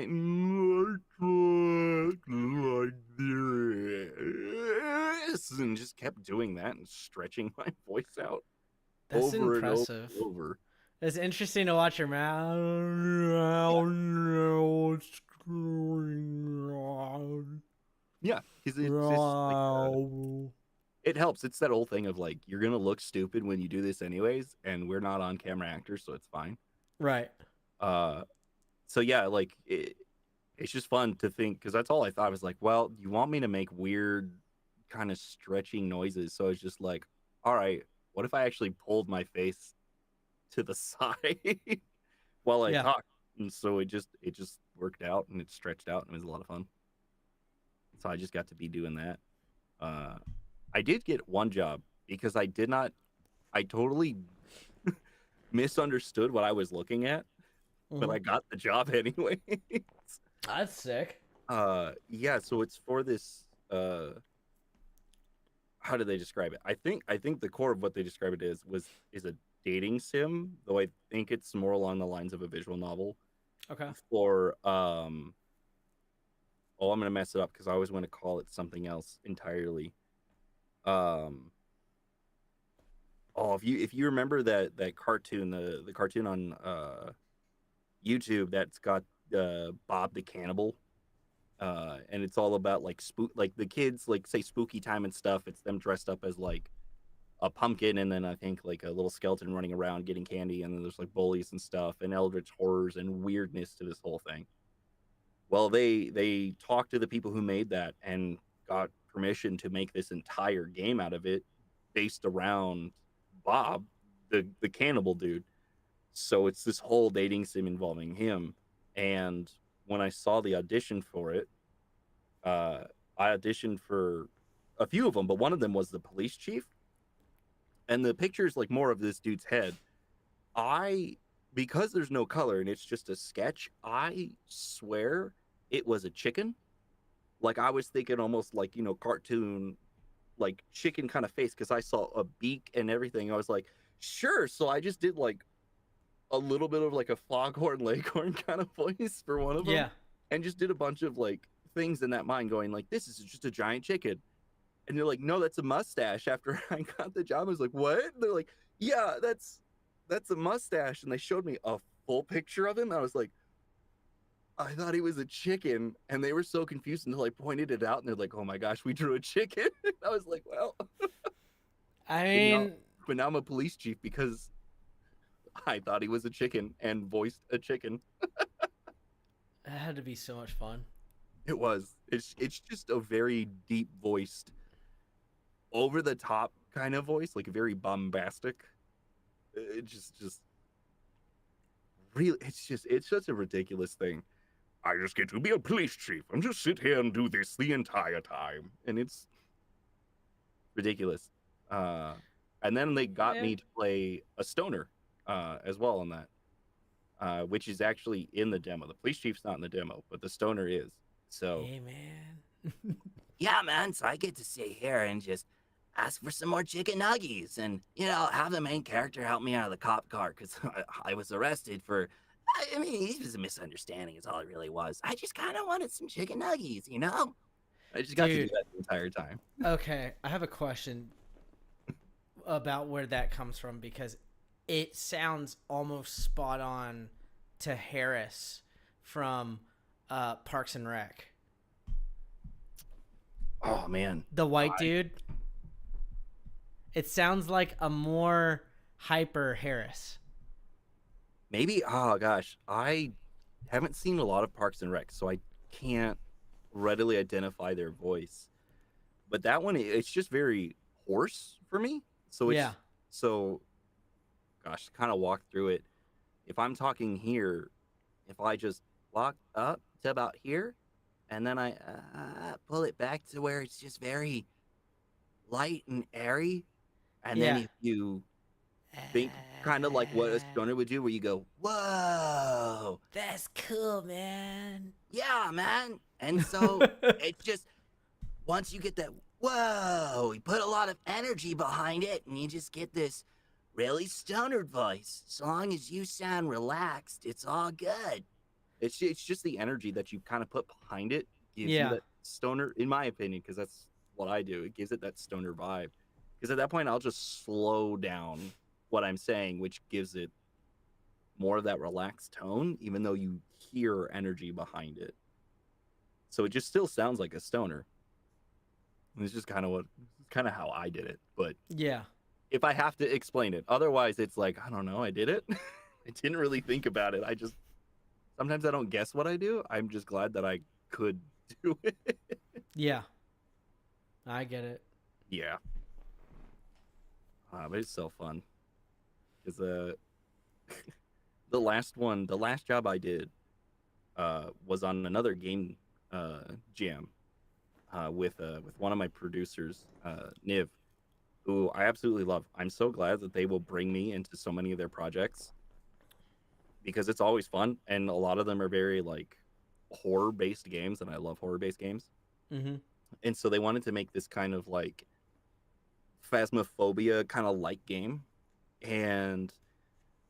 S2: this, and just kept doing that and stretching my voice out.
S3: That's
S2: over
S3: impressive.
S2: And over.
S3: It's interesting to watch your mouth.
S2: Yeah, because it's just like, it helps. It's that old thing of like, you're gonna look stupid when you do this anyways, and we're not on camera actors, so it's fine.
S3: Right.
S2: So yeah, like it's just fun to think because that's all I thought. I was like, well, you want me to make weird kind of stretching noises? So it's just like, all right, what if I actually pulled my face to the side while I
S3: Yeah.
S2: talked? And so it just worked out and it stretched out and it was a lot of fun. So I just got to be doing that. Uh, I did get one job because I did not. I totally misunderstood what I was looking at, but I got the job anyway.
S3: That's sick.
S2: Yeah, so it's for this how do they describe it? I think the core of what they describe it is a dating sim, though I think it's more along the lines of a visual novel
S3: Okay.
S2: for oh, I'm gonna mess it up because I always want to call it something else entirely. Um oh, if you remember that cartoon, the cartoon on YouTube that's got Bob the Cannibal, and it's all about like like the kids like say spooky time and stuff. It's them dressed up as like a pumpkin, and then I think like a little skeleton running around getting candy, and then there's like bullies and stuff, and eldritch horrors and weirdness to this whole thing. Well, they talked to the people who made that and got permission to make this entire game out of it, based around Bob, the cannibal dude. So it's this whole dating sim involving him. And when I saw the audition for it, I auditioned for a few of them, but one of them was the police chief. And the picture is like more of this dude's head. Because there's no color and it's just a sketch, I swear it was a chicken. Like I was thinking almost like, cartoon, like chicken kind of face because I saw a beak and everything. I was like, sure. So I just did like a little bit of like a foghorn leghorn kind of voice for one of them.
S3: Yeah.
S2: And just did a bunch of like things in that mind going like, this is just a giant chicken. And they're like, no, that's a mustache. After I got the job, I was like, what? And they're like, yeah, that's a mustache. And they showed me a full picture of him. I was like, I thought he was a chicken. And they were so confused until I pointed it out. And they're like, oh my gosh, we drew a chicken. I was like, well,
S3: I mean,
S2: but now I'm a police chief because I thought he was a chicken and voiced a chicken.
S3: that had to be so much fun.
S2: It was. It's just a very deep voiced, over the top kind of voice, like very bombastic. It just really, it's such a ridiculous thing. I just get to be a police chief. I'm just sit here and do this the entire time, and it's ridiculous. And then they got me to play a stoner as well on that, which is actually in the demo. The police chief's not in the demo, but the stoner is. So
S3: Hey, man.
S4: Yeah, man. So I get to sit here and just ask for some more chicken nuggies and, have the main character help me out of the cop car because I was arrested for, I mean, it was a misunderstanding is all it really was. I just kind of wanted some chicken nuggies,
S2: I just got to do
S3: Dude.
S2: that the entire time.
S3: Okay, I have a question about where that comes from because it sounds almost spot on to Harris from Parks and Rec.
S2: Oh man,
S3: The white dude. It sounds like a more hyper Harris.
S2: maybe. Oh gosh, I haven't seen a lot of Parks and Rec, so I can't readily identify their voice. But that one, it's just very hoarse for me. So it's,
S3: Yeah.
S2: So, gosh, kind of walk through it. If I'm talking here, if I just walk up to about here, and then I pull it back to where it's just very light and airy, and then
S3: Yeah.
S2: if you think kind of like what a stoner would do, where you go, whoa,
S3: That's cool, man.
S4: Yeah, man. And so it's just, once you get that, whoa, you put a lot of energy behind it and you just get this really stonered voice. So long as you sound relaxed, it's all good.
S2: it's just the energy that you kind of put behind it gives
S3: Yeah.
S2: you that stoner, in my opinion, because that's what I do. It gives it that stoner vibe. Because at that point, I'll just slow down what I'm saying, which gives it more of that relaxed tone, even though you hear energy behind it. So it just still sounds like a stoner. And it's just kind of how I did it. But
S3: Yeah.
S2: if I have to explain it, otherwise it's like, I don't know, I did it. I didn't really think about it. I just sometimes I don't guess what I do. I'm just glad that I could do it.
S3: Yeah. I get it.
S2: Yeah. But it's so fun. Because the last job I did was on another game jam with one of my producers, Niv, who I absolutely love. I'm so glad that they will bring me into so many of their projects because it's always fun, and a lot of them are very like horror-based games, and I love horror-based games.
S3: Mm-hmm.
S2: And so they wanted to make this kind of like phasmophobia kind of like game, and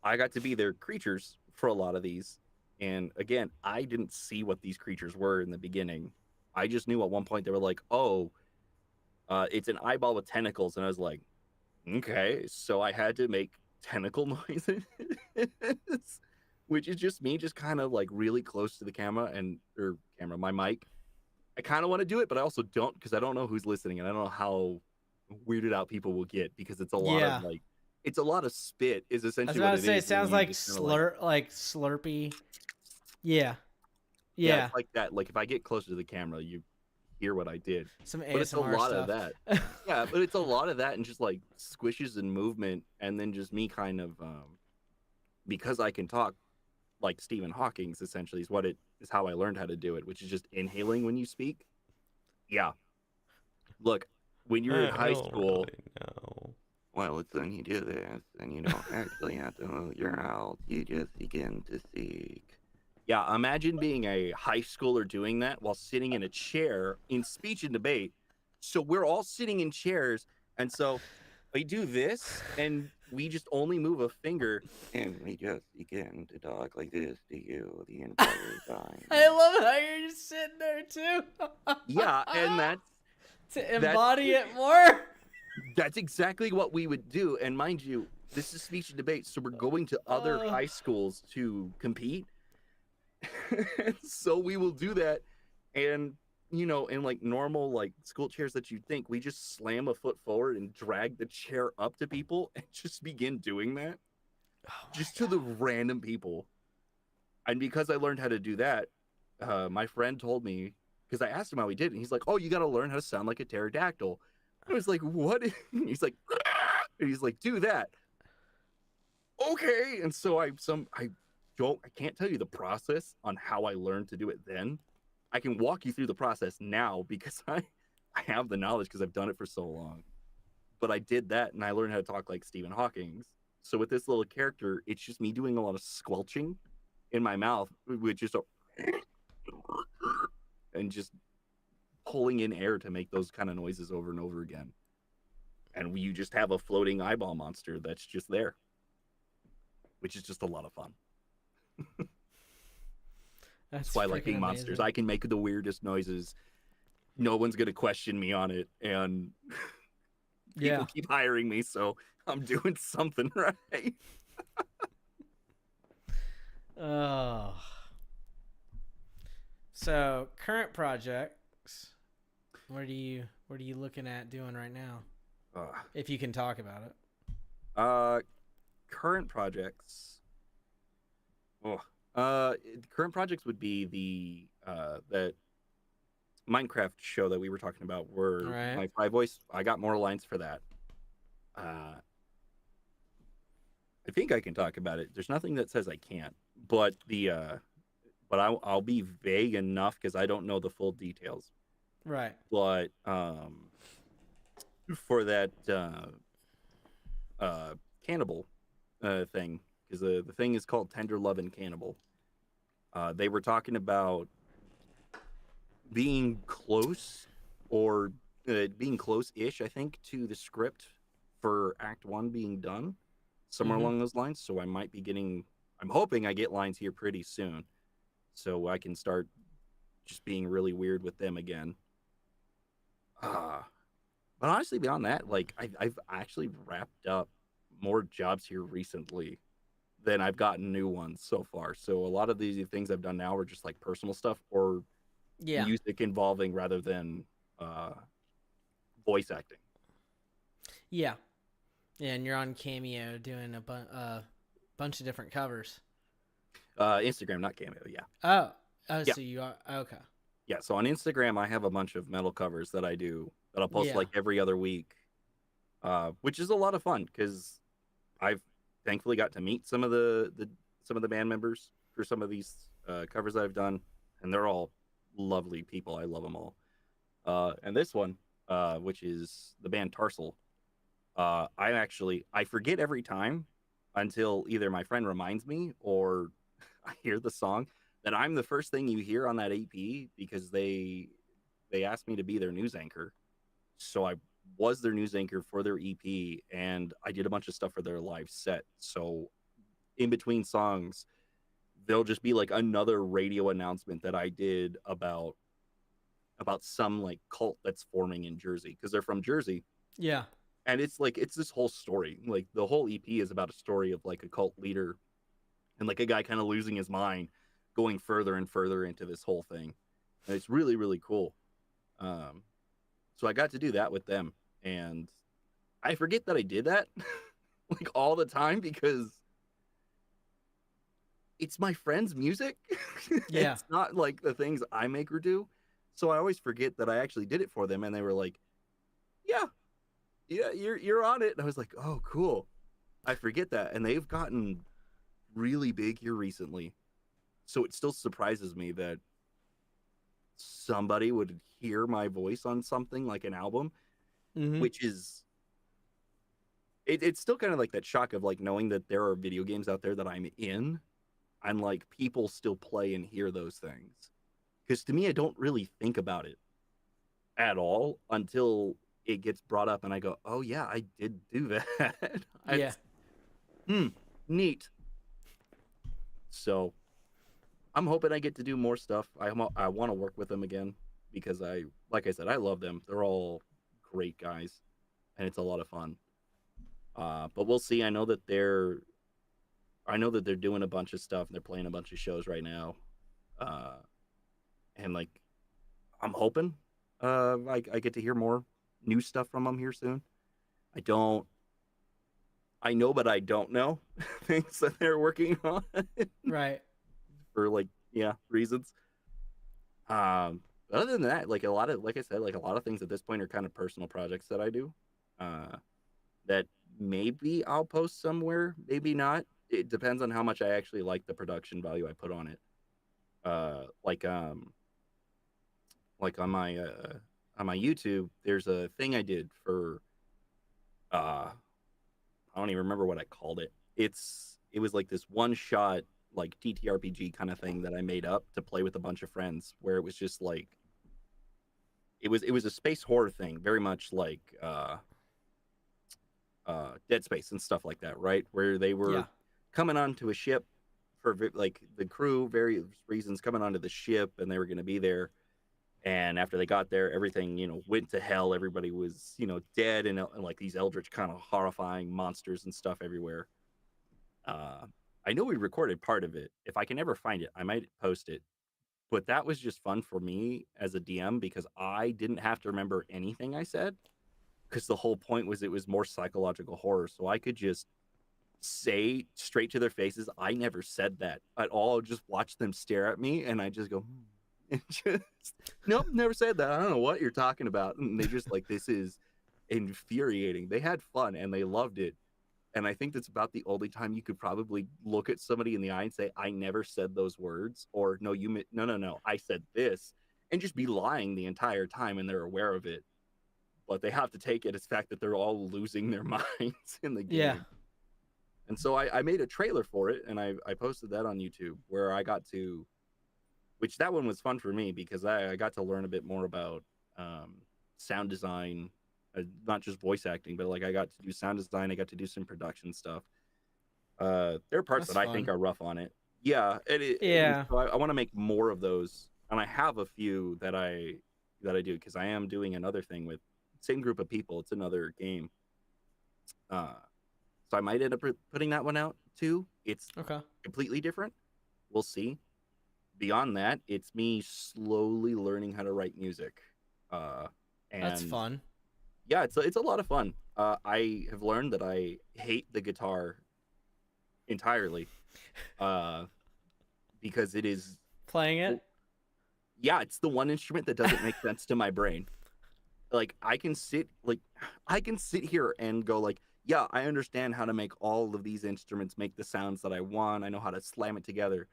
S2: I got to be their creatures for a lot of these. And again, I didn't see what these creatures were in the beginning. I just knew at one point they were like, "Oh, it's an eyeball with tentacles," and I was like, "Okay." So I had to make tentacle noises, which is just me, just kind of like really close to the camera my mic. I kind of want to do it, but I also don't because I don't know who's listening, and I don't know how weirded out people will get because it's a lot
S3: Yeah.
S2: of like, it's a lot of spit. Is
S3: I was
S2: essentially
S3: about
S2: what
S3: to
S2: it
S3: say,
S2: is.
S3: it sounds
S2: and you
S3: like
S2: just kinda,
S3: like slurpy. Yeah.
S2: yeah,
S3: Yeah.
S2: it's like that. Like if I get closer to the camera, you hear what I did.
S3: Some
S2: But it's a
S3: ASMR
S2: lot
S3: stuff.
S2: of that. Yeah, but it's a lot of that and just like squishes and movement, and then just me kind of because I can talk like Stephen Hawking's essentially is how I learned how to do it, which is just inhaling when you speak. Yeah. Look, when you're in high school,
S5: really know.
S6: Well, it's when you do this, and you don't actually have to move your mouth. You just begin to speak.
S2: yeah, imagine being a high schooler doing that while sitting in a chair in speech and debate. So we're all sitting in chairs, and so we do this, and we just only move a finger.
S6: And we just begin to talk like this to you the entire time.
S3: I love how you're just sitting there too.
S2: Yeah, and
S3: to embody it more.
S2: that's exactly what we would do. And mind you, this is speech and debate, so we're going to other high schools to compete. So we will do that, and in like normal like school chairs that you'd think, we just slam a foot forward and drag the chair up to people and just begin doing that just to the random people. And because I learned how to do that, my friend told me, because I asked him how he did it, and he's like, "Oh, you got to learn how to sound like a pterodactyl." I was like, "What?" He's like, and he's like, "Do that." Okay. And so I can't tell you the process on how I learned to do it then. I can walk you through the process now because I have the knowledge because I've done it for so long. But I did that and I learned how to talk like Stephen Hawking's. So with this little character, it's just me doing a lot of squelching in my mouth, which is and just pulling in air to make those kind of noises over and over again. And you just have a floating eyeball monster that's just there, which is just a lot of fun. That's why I like being monsters. I can make the weirdest noises. No one's going to question me on it. And people keep hiring me, so I'm doing something right.
S3: Oh. So, current projects. What are you looking at doing right now? If you can talk about it.
S2: Current projects. Current projects would be the that Minecraft show that we were talking about, where my Fry voice, I got more lines for that. I think I can talk about it. There's nothing that says I can't, but I'll be vague enough because I don't know the full details.
S3: Right.
S2: But for that cannibal thing, because the thing is called Tender Love and Cannibal. They were talking about being close or being close-ish, I think, to the script for Act 1 being done, somewhere along those lines. So I might be I'm hoping I get lines here pretty soon so I can start just being really weird with them again. But honestly, beyond that, like I've actually wrapped up more jobs here recently than I've gotten new ones so far. So a lot of these things I've done now are just like personal stuff or music involving rather than voice acting.
S3: Yeah, and you're on Cameo doing a bunch of different covers.
S2: Instagram, not Cameo. Yeah.
S3: Oh,
S2: Yeah.
S3: so you are okay.
S2: Yeah. So on Instagram, I have a bunch of metal covers that I do that I'll post
S3: Yeah.
S2: like every other week, which is a lot of fun because I've thankfully got to meet some of the band members for some of these covers that I've done, and they're all lovely people. I love them all. And this one, which is the band Tarsal, I forget every time until either my friend reminds me or I hear the song that I'm the first thing you hear on that EP because they asked me to be their news anchor. So I was their news anchor for their EP, and I did a bunch of stuff for their live set. So in between songs, there'll just be like another radio announcement that I did about some like cult that's forming in Jersey because they're from Jersey.
S3: Yeah.
S2: And it's like it's this whole story. Like the whole EP is about a story of like a cult leader and like a guy kind of losing his mind, going further and further into this whole thing. And it's really, really cool. So I got to do that with them, and I forget that I did that like all the time because it's my friend's music.
S3: Yeah.
S2: It's not like the things I make or do. So I always forget that I actually did it for them, and they were like, yeah, you're on it. And I was like, oh, cool. I forget that. And they've gotten really big here recently. So it still surprises me that somebody would hear my voice on something like an album, which is, it's still kind of like that shock of like knowing that there are video games out there that I'm in, and like people still play and hear those things. Because to me, I don't really think about it at all until it gets brought up and I go, oh yeah, I did do that.
S3: Yeah.
S2: Neat. So I'm hoping I get to do more stuff. I want to work with them again because like I said, I love them. They're all great guys and it's a lot of fun. But we'll see. I know that they're doing a bunch of stuff and they're playing a bunch of shows right now. And like, I'm hoping I get to hear more new stuff from them here soon. I know, but I don't know things that they're working on.
S3: Right.
S2: For like, yeah, reasons. But other than that, like like I said, like a lot of things at this point are kind of personal projects that I do. That maybe I'll post somewhere, maybe not. It depends on how much I actually like the production value I put on it. Like on my YouTube, there's a thing I did for I don't even remember what I called it. It was like this one shot like TTRPG kind of thing that I made up to play with a bunch of friends, where it was just like it was a space horror thing, very much like Dead Space and stuff like that, right? Where they were coming onto a ship for like the crew, various reasons coming onto the ship, and they were going to be there. And after they got there, everything, went to hell. Everybody was, dead, and like these eldritch kind of horrifying monsters and stuff everywhere. I know we recorded part of it. If I can ever find it, I might post it. But that was just fun for me as a DM because I didn't have to remember anything I said, because the whole point was it was more psychological horror. So I could just say straight to their faces, I never said that at all. Just watch them stare at me, and I just go, and just, nope, never said that. I don't know what you're talking about. And they just like, this is infuriating. They had fun and they loved it. And I think that's about the only time you could probably look at somebody in the eye and say, I never said those words, or no, no, I said this, and just be lying the entire time, and they're aware of it. But they have to take it as fact that they're all losing their minds in the game.
S3: Yeah.
S2: And so I made a trailer for it, and I posted that on YouTube, where I got to, which that one was fun for me because I got to learn a bit more about sound design, not just voice acting, but like I got to do sound design. I got to do some production stuff. There are parts
S3: That's
S2: that
S3: fun.
S2: I think are rough on it. Yeah. So I want to make more of those. And I have a few that I do because I am doing another thing with same group of people. It's another game. So I might end up putting that one out too. It's completely different. We'll see. Beyond that, it's me slowly learning how to write music. And
S3: That's fun.
S2: Yeah, it's a lot of fun. I have learned that I hate the guitar entirely. because it is,
S3: Playing it?
S2: yeah, it's the one instrument that doesn't make sense to my brain. Like I can sit here and go like, yeah, I understand how to make all of these instruments make the sounds that I want. I know how to slam it together.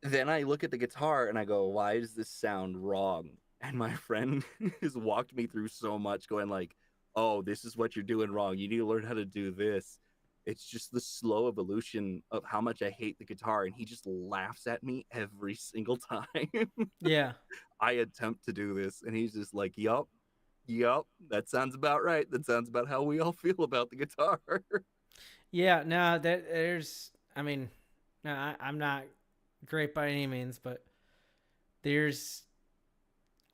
S2: Then I look at the guitar and I go, why does this sound wrong? And my friend has walked me through so much going like, oh, this is what you're doing wrong. You need to learn how to do this. It's just the slow evolution of how much I hate the guitar. And he just laughs at me every single time
S3: Yeah.
S2: I attempt to do this. And he's just like, yup, that sounds about right. That sounds about how we all feel about the guitar.
S3: Yeah, no, I mean, no, I'm not great by any means, but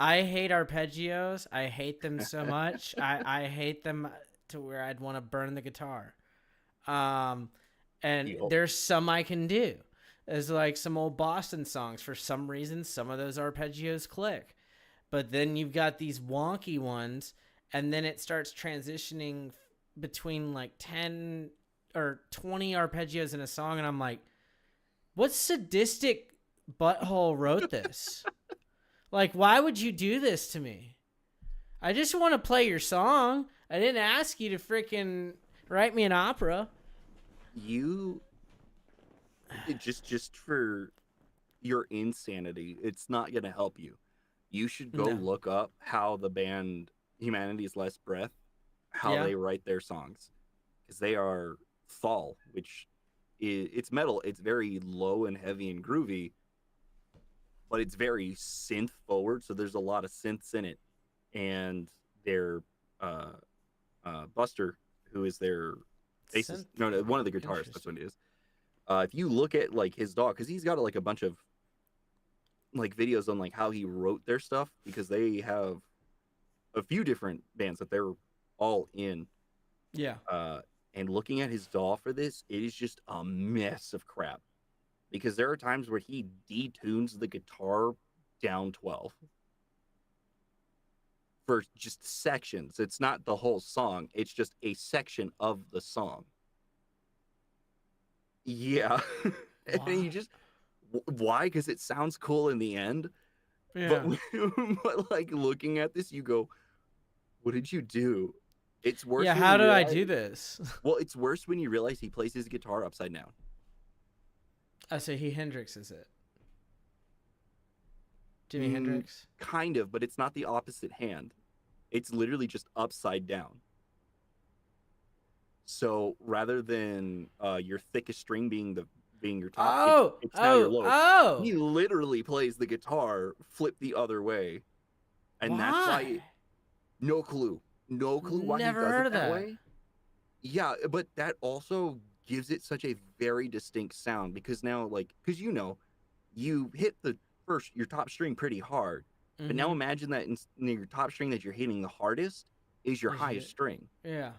S3: I hate arpeggios. I hate them so much. I hate them to where I'd want to burn the guitar. And there's some I can do. There's like some old Boston songs. For some reason, some of those arpeggios click. But then you've got these wonky ones, and then it starts transitioning between like 10 or 20 arpeggios in a song, and I'm like, what sadistic butthole wrote this? Like, why would you do this to me? I just want to play your song. I didn't ask you to freaking write me an opera.
S2: Just for your insanity, it's not going to help you. You should go look up how the band Humanity's Last Breath, how they write their songs. Because they are fall, which it's metal. It's very low and heavy and groovy, but it's very synth forward. So there's a lot of synths in it. And their Buster, who is their bassist, no, one of the guitarists, that's what it is. If you look at like his dog, because he's got like a bunch of like videos on like how he wrote their stuff, because they have a few different bands that they're all in.
S3: Yeah.
S2: And looking at his DAW for this, it is just a mess of crap. Because there are times where he detunes the guitar down 12 for just sections. It's not the whole song. It's just a section of the song. Yeah. And you just, why? Because it sounds cool in the end.
S3: Yeah.
S2: But like looking at this, you go, what did you do? It's worse.
S3: Yeah, how did I do this?
S2: Well, it's worse when you realize he plays his guitar upside down.
S3: I say he Hendrixes it. Jimi Hendrix?
S2: Kind of, but it's not the opposite hand. It's literally just upside down. So rather than your thickest string being your top, it's now your lowest. He literally plays the guitar flipped the other way, and that's why. No clue why
S3: Never
S2: he does
S3: heard
S2: it
S3: of that
S2: way. Yeah, but that also gives it such a very distinct sound, because now, like, because you hit your top string pretty hard, but now imagine that in your top string that you're hitting the hardest is your highest string.
S3: Yeah.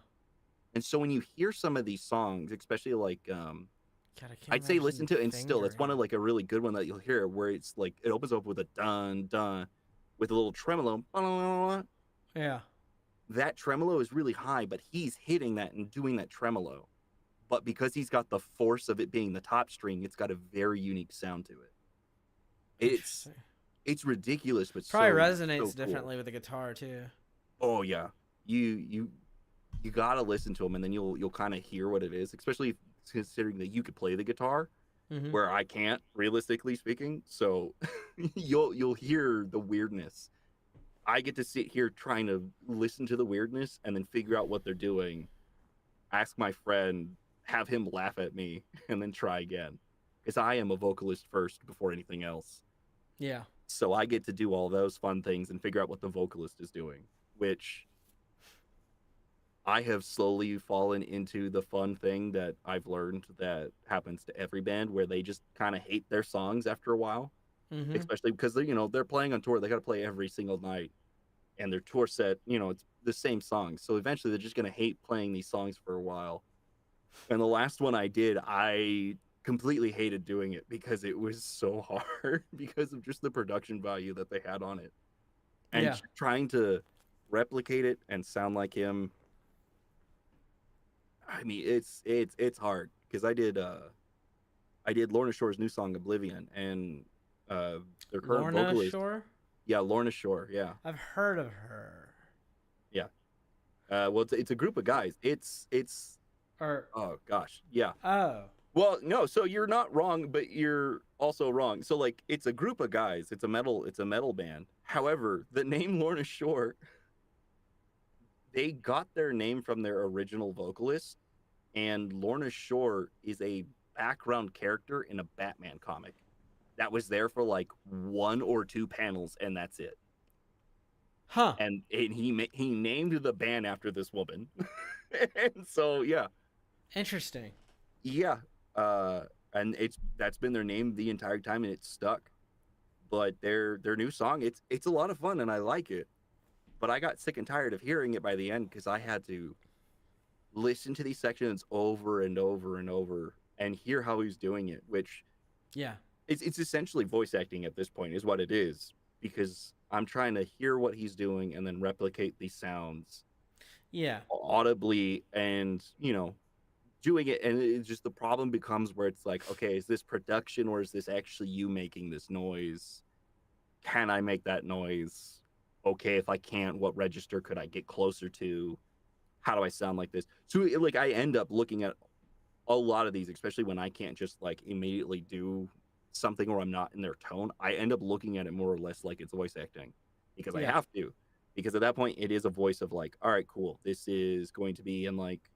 S2: And so when you hear some of these songs, especially like I'd say listen to it, and still it's one of like a really good one that you'll hear where it's like it opens up with a dun dun with a little tremolo.
S3: Yeah.
S2: That tremolo is really high, but he's hitting that and doing that tremolo. But because he's got the force of it being the top string, it's got a very unique sound to it. It's ridiculous, but
S3: probably
S2: so
S3: resonates
S2: cool.
S3: differently with the guitar too.
S2: Oh yeah, you gotta listen to them, and then you'll kind of hear what it is, especially considering that you could play the guitar, where I can't, realistically speaking. So you'll hear the weirdness. I get to sit here trying to listen to the weirdness and then figure out what they're doing, ask my friend, have him laugh at me, and then try again. Because I am a vocalist first before anything else.
S3: Yeah.
S2: So I get to do all those fun things and figure out what the vocalist is doing, which I have slowly fallen into the fun thing that I've learned that happens to every band, where they just kind of hate their songs after a while. Especially because they're playing on tour. They got to play every single night, and their tour set, it's the same songs. So eventually they're just going to hate playing these songs for a while. And the last one I did, I completely hated doing it because it was so hard because of just the production value that they had on it. And trying to replicate it and sound like him. I mean, it's hard because I I did Lorna Shore's new song Oblivion, and their current
S3: Lorna
S2: vocalist.
S3: Shore?
S2: Yeah, Lorna Shore. Yeah,
S3: I've heard of her.
S2: yeah. Well, it's a group of guys. It's
S3: Or
S2: oh gosh, yeah.
S3: oh,
S2: Well, no, so you're not wrong, but you're also wrong. So like it's a group of guys. It's a metal band. However, the name Lorna Shore, they got their name from their original vocalist, and Lorna Shore is a background character in a Batman comic that was there for like 1 or 2 panels, and that's it.
S3: huh?
S2: And he named the band after this woman. And so yeah.
S3: Interesting.
S2: Yeah, and that's been their name the entire time, and it's stuck. But their new song, it's a lot of fun, and I like it. But I got sick and tired of hearing it by the end because I had to listen to these sections over and over and over and hear how he's doing it, which
S3: Yeah.
S2: it's essentially voice acting at this point, is what it is. Because I'm trying to hear what he's doing and then replicate these sounds
S3: Yeah.
S2: audibly, and doing it, and it's just the problem becomes where it's like, okay, is this production or is this actually you making this noise? Can I make that noise? Okay, if I can't, what register could I get closer to? How do I sound like this? So like I end up looking at a lot of these, especially when I can't just like immediately do something or I'm not in their tone. I end up looking at it more or less like it's voice acting, because I
S3: Yeah.
S2: have to, because at that point it is a voice of like, all right, cool, this is going to be in like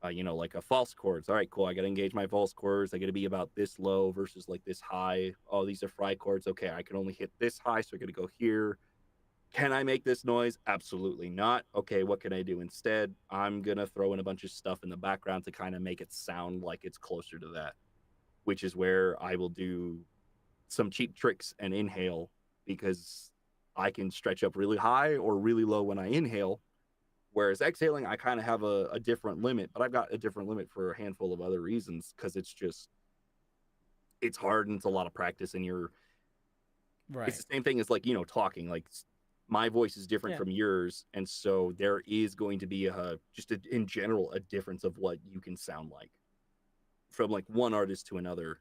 S2: like a false chords. All right, cool. I got to engage my false chords. I got to be about this low versus like this high. Oh, these are fry chords. Okay, I can only hit this high, so I got to go here. Can I make this noise? Absolutely not. Okay, what can I do instead? I'm going to throw in a bunch of stuff in the background to kind of make it sound like it's closer to that, which is where I will do some cheap tricks and inhale, because I can stretch up really high or really low when I inhale. Whereas exhaling, I kind of have a different limit, but I've got a different limit for a handful of other reasons, because it's hard and it's a lot of practice, and
S3: Right.
S2: it's the same thing as like, talking, like my voice is different
S3: Yeah.
S2: from yours. And so there is going to be in general, a difference of what you can sound like from like one artist to another.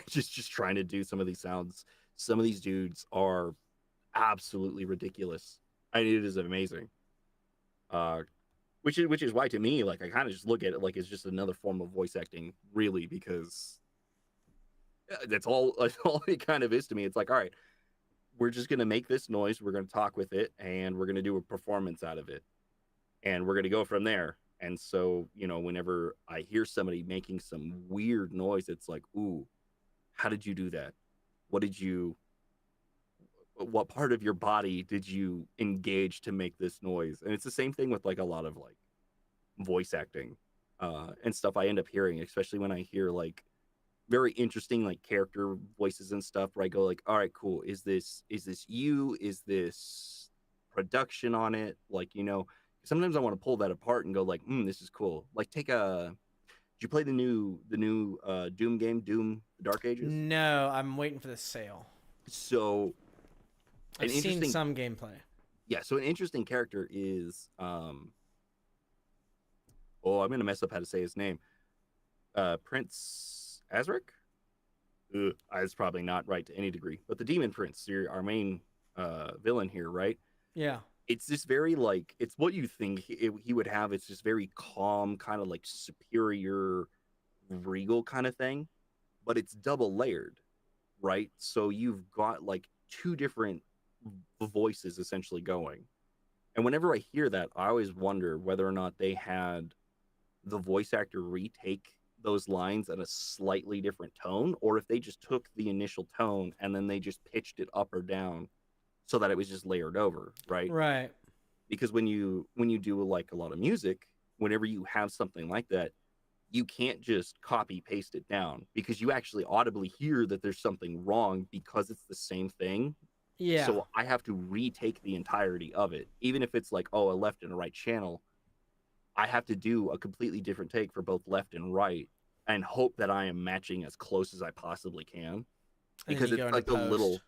S2: Just trying to do some of these sounds. Some of these dudes are absolutely ridiculous. I mean, it is amazing. Which is why, to me, like I kind of just look at it like it's just another form of voice acting, really, because that's all it kind of is to me. It's like, all right, we're just gonna make this noise, we're gonna talk with it, and we're gonna do a performance out of it, and we're gonna go from there. And so, whenever I hear somebody making some weird noise, it's like, ooh, how did you do that? What part of your body did you engage to make this noise? And it's the same thing with like a lot of like voice acting and stuff I end up hearing, especially when I hear like very interesting like character voices and stuff, where I go like, all right, cool, is this you? Is this production on it? Like, sometimes I want to pull that apart and go like, this is cool. Like did you play the new Doom game, Doom the Dark Ages?
S3: No, I'm waiting for the sale.
S2: So
S3: I've seen some gameplay.
S2: Yeah, so an interesting character is I'm gonna mess up how to say his name. Prince Azric? It's probably not right to any degree. But the Demon Prince, our main villain here, right?
S3: Yeah.
S2: It's this very like, it's what you think he would have. It's just very calm, kind of like superior, regal kind of thing, but it's double layered, right? So you've got like 2 different voices essentially going. And whenever I hear that, I always wonder whether or not they had the voice actor retake those lines at a slightly different tone, or if they just took the initial tone and then they just pitched it up or down so that it was just layered over, right?
S3: Right.
S2: Because when you do like a lot of music, whenever you have something like that, you can't just copy paste it down, because you actually audibly hear that there's something wrong because it's the same thing.
S3: Yeah.
S2: So I have to retake the entirety of it, even if it's like, a left and a right channel. I have to do a completely different take for both left and right, and hope that I am matching as close as I possibly can. Because it's like the little,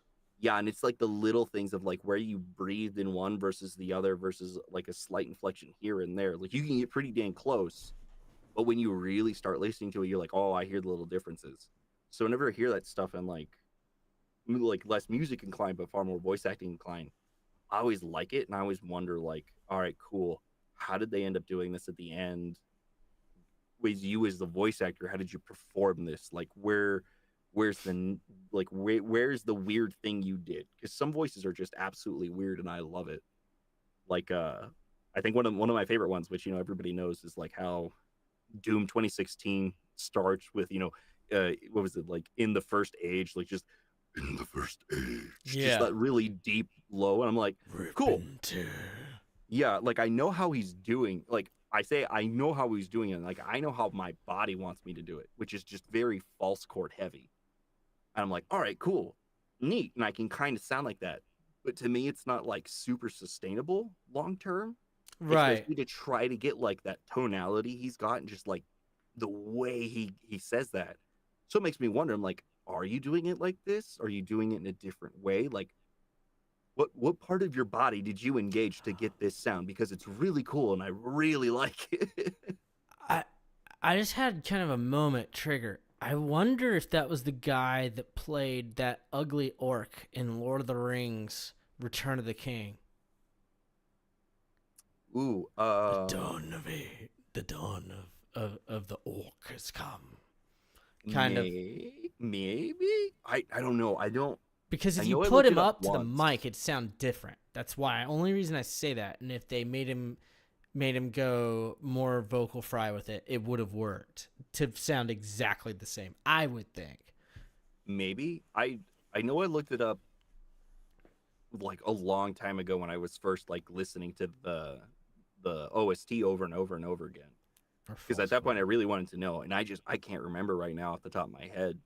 S2: and it's like the little things of like where you breathed in one versus the other, versus like a slight inflection here and there. Like you can get pretty dang close, But when you really start listening to it, you're like, oh, I hear the little differences. So whenever I hear that stuff and like less music inclined, but far more voice acting inclined, I always like it, and I always wonder, like, all right, cool. How did they end up doing this at the end? Was you as the voice actor? How did you perform this? Like, where's the where's the weird thing you did? Because some voices are just absolutely weird, and I love it. Like, I think one of my favorite ones, which everybody knows, is like how Doom 2016 starts with what was it, like, in the first age, like just in the first age, just that really deep low, and I'm like, cool. Yeah, like I know how he's doing. Like I know how he's doing it. And like I know how my body wants me to do it, which is just very false chord heavy. And I'm like, all right, cool, neat, and I can kind of sound like that. But to me, it's not like super sustainable long term.
S3: Right.
S2: Especially to try to get like that tonality he's got, and just like the way he says that. So it makes me wonder. I'm like, are you doing it like this? Are you doing it in a different way? Like, what part of your body did you engage to get this sound? Because it's really cool and I really like it.
S3: I just had kind of a moment trigger. I wonder if that was the guy that played that ugly orc in Lord of the Rings: Return of the King.
S2: Ooh,
S3: The dawn of the orc has come. Kind of.
S2: Maybe. I don't know. I don't.
S3: Because if
S2: I
S3: you
S2: know I
S3: put
S2: looked
S3: him
S2: it
S3: up to the
S2: once.
S3: mic, it'd sound different. That's why. Only reason I say that. And if they made him go more vocal fry with it, it would have worked to sound exactly the same, I would think.
S2: Maybe. I know I looked it up like a long time ago when I was first like listening to the OST over and over and over again. Because at that point I really wanted to know, and I can't remember right now off the top of my head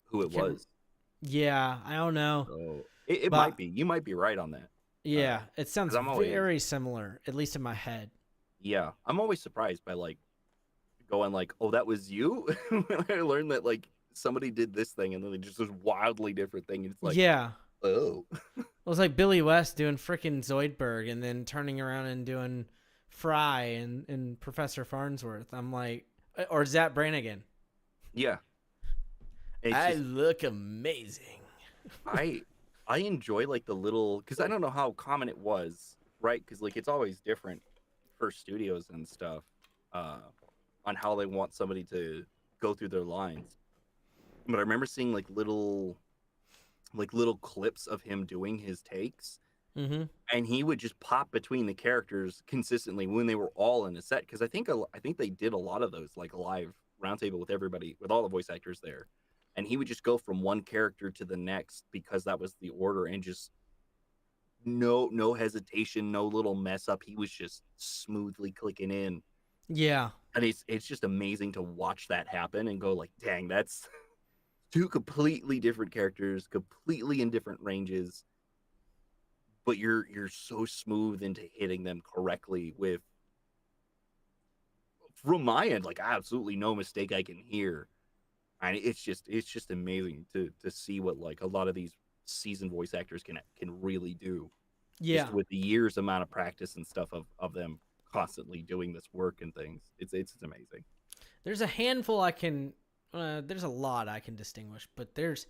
S2: who it was.
S3: Yeah, I don't know.
S2: So it might be. You might be right on that.
S3: Yeah, it sounds
S2: 'cause I'm always-
S3: very similar, at least in my head.
S2: Yeah, I'm always surprised by like going like, oh, that was you. When I learned that like somebody did this thing and then they just this wildly different thing. And it's like,
S3: Yeah.
S2: oh.
S3: It was like Billy West doing frickin' Zoidberg and then turning around and doing Fry and Professor Farnsworth. I'm like, or Zach Brannigan.
S2: Yeah. It's
S3: I
S2: just-
S3: look amazing.
S2: I enjoy like the little, because I don't know how common it was, right? Because like it's always different for studios and stuff on how they want somebody to go through their lines. But I remember seeing like little clips of him doing his takes,
S3: Mm-hmm.
S2: and he would just pop between the characters consistently when they were all in a set. Because I think they did a lot of those like live roundtable with everybody, with all the voice actors there. And he would just go from one character to the next because that was the order, and just no hesitation, no little mess up. He was just smoothly clicking in.
S3: Yeah.
S2: And it's just amazing to watch that happen and go like, dang, that's two completely different characters, completely in different ranges. But you're so smooth into hitting them correctly with, from my end, like absolutely no mistake I can hear. And it's just amazing to see what like a lot of these seasoned voice actors can really do.
S3: Yeah.
S2: Just with the years amount of practice and stuff of them constantly doing this work and things. It's amazing.
S3: There's a handful I can there's a lot I can distinguish, but there's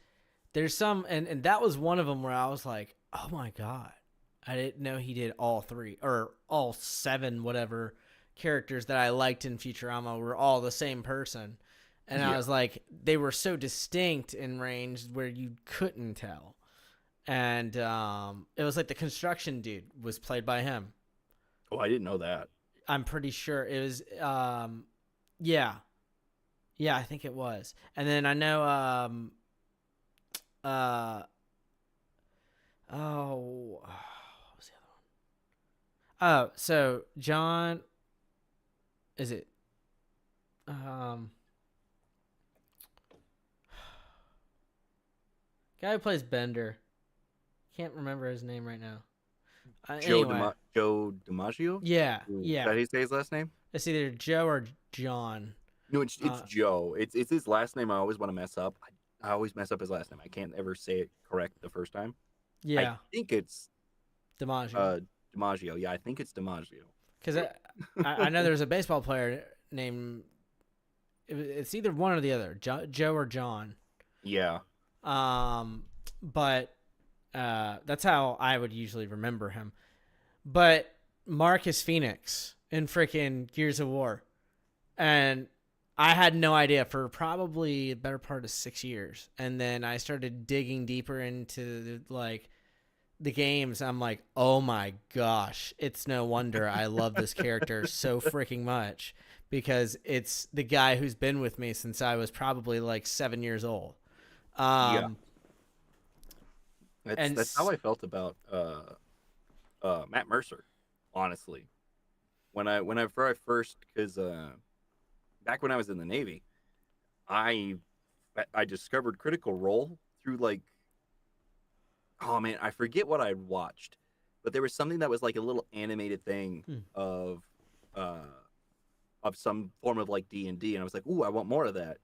S3: some, and that was one of them where I was like, oh my God, I didn't know he did all three or all seven, whatever characters that I liked in Futurama were all the same person. And I was like, they were so distinct in range where you couldn't tell. And it was like the construction dude was played by him.
S2: Oh, I didn't know that.
S3: I'm pretty sure it was, yeah, I think it was. And then I know, what was the other one? Oh, so John, is it, guy who plays Bender. Can't remember his name right now.
S2: Joe DiMaggio?
S3: Yeah,
S2: Is
S3: yeah.
S2: that how you say his last name?
S3: It's either Joe or John.
S2: No, it's Joe. It's his last name. I always want to mess up. I always mess up his last name. I can't ever say it correct the first time.
S3: Yeah,
S2: I think it's
S3: DiMaggio.
S2: DiMaggio. Yeah, I think it's DiMaggio.
S3: Because I know there's a baseball player named. It's either one or the other, Joe or John.
S2: Yeah.
S3: But that's how I would usually remember him. But Marcus Phoenix in freaking Gears of War, and I had no idea for probably a better part of 6 years, and then I started digging deeper into like the games. I'm like, oh my gosh, it's no wonder I love this character so freaking much, because it's the guy who's been with me since I was probably like 7 years old.
S2: Yeah. That's how I felt about Matt Mercer, honestly. Whenever I first, because back when I was in the Navy, I discovered Critical Role through like, oh man, I forget what I'd watched, but there was something that was like a little animated thing of some form of like D&D, and I was like, ooh, I want more of that.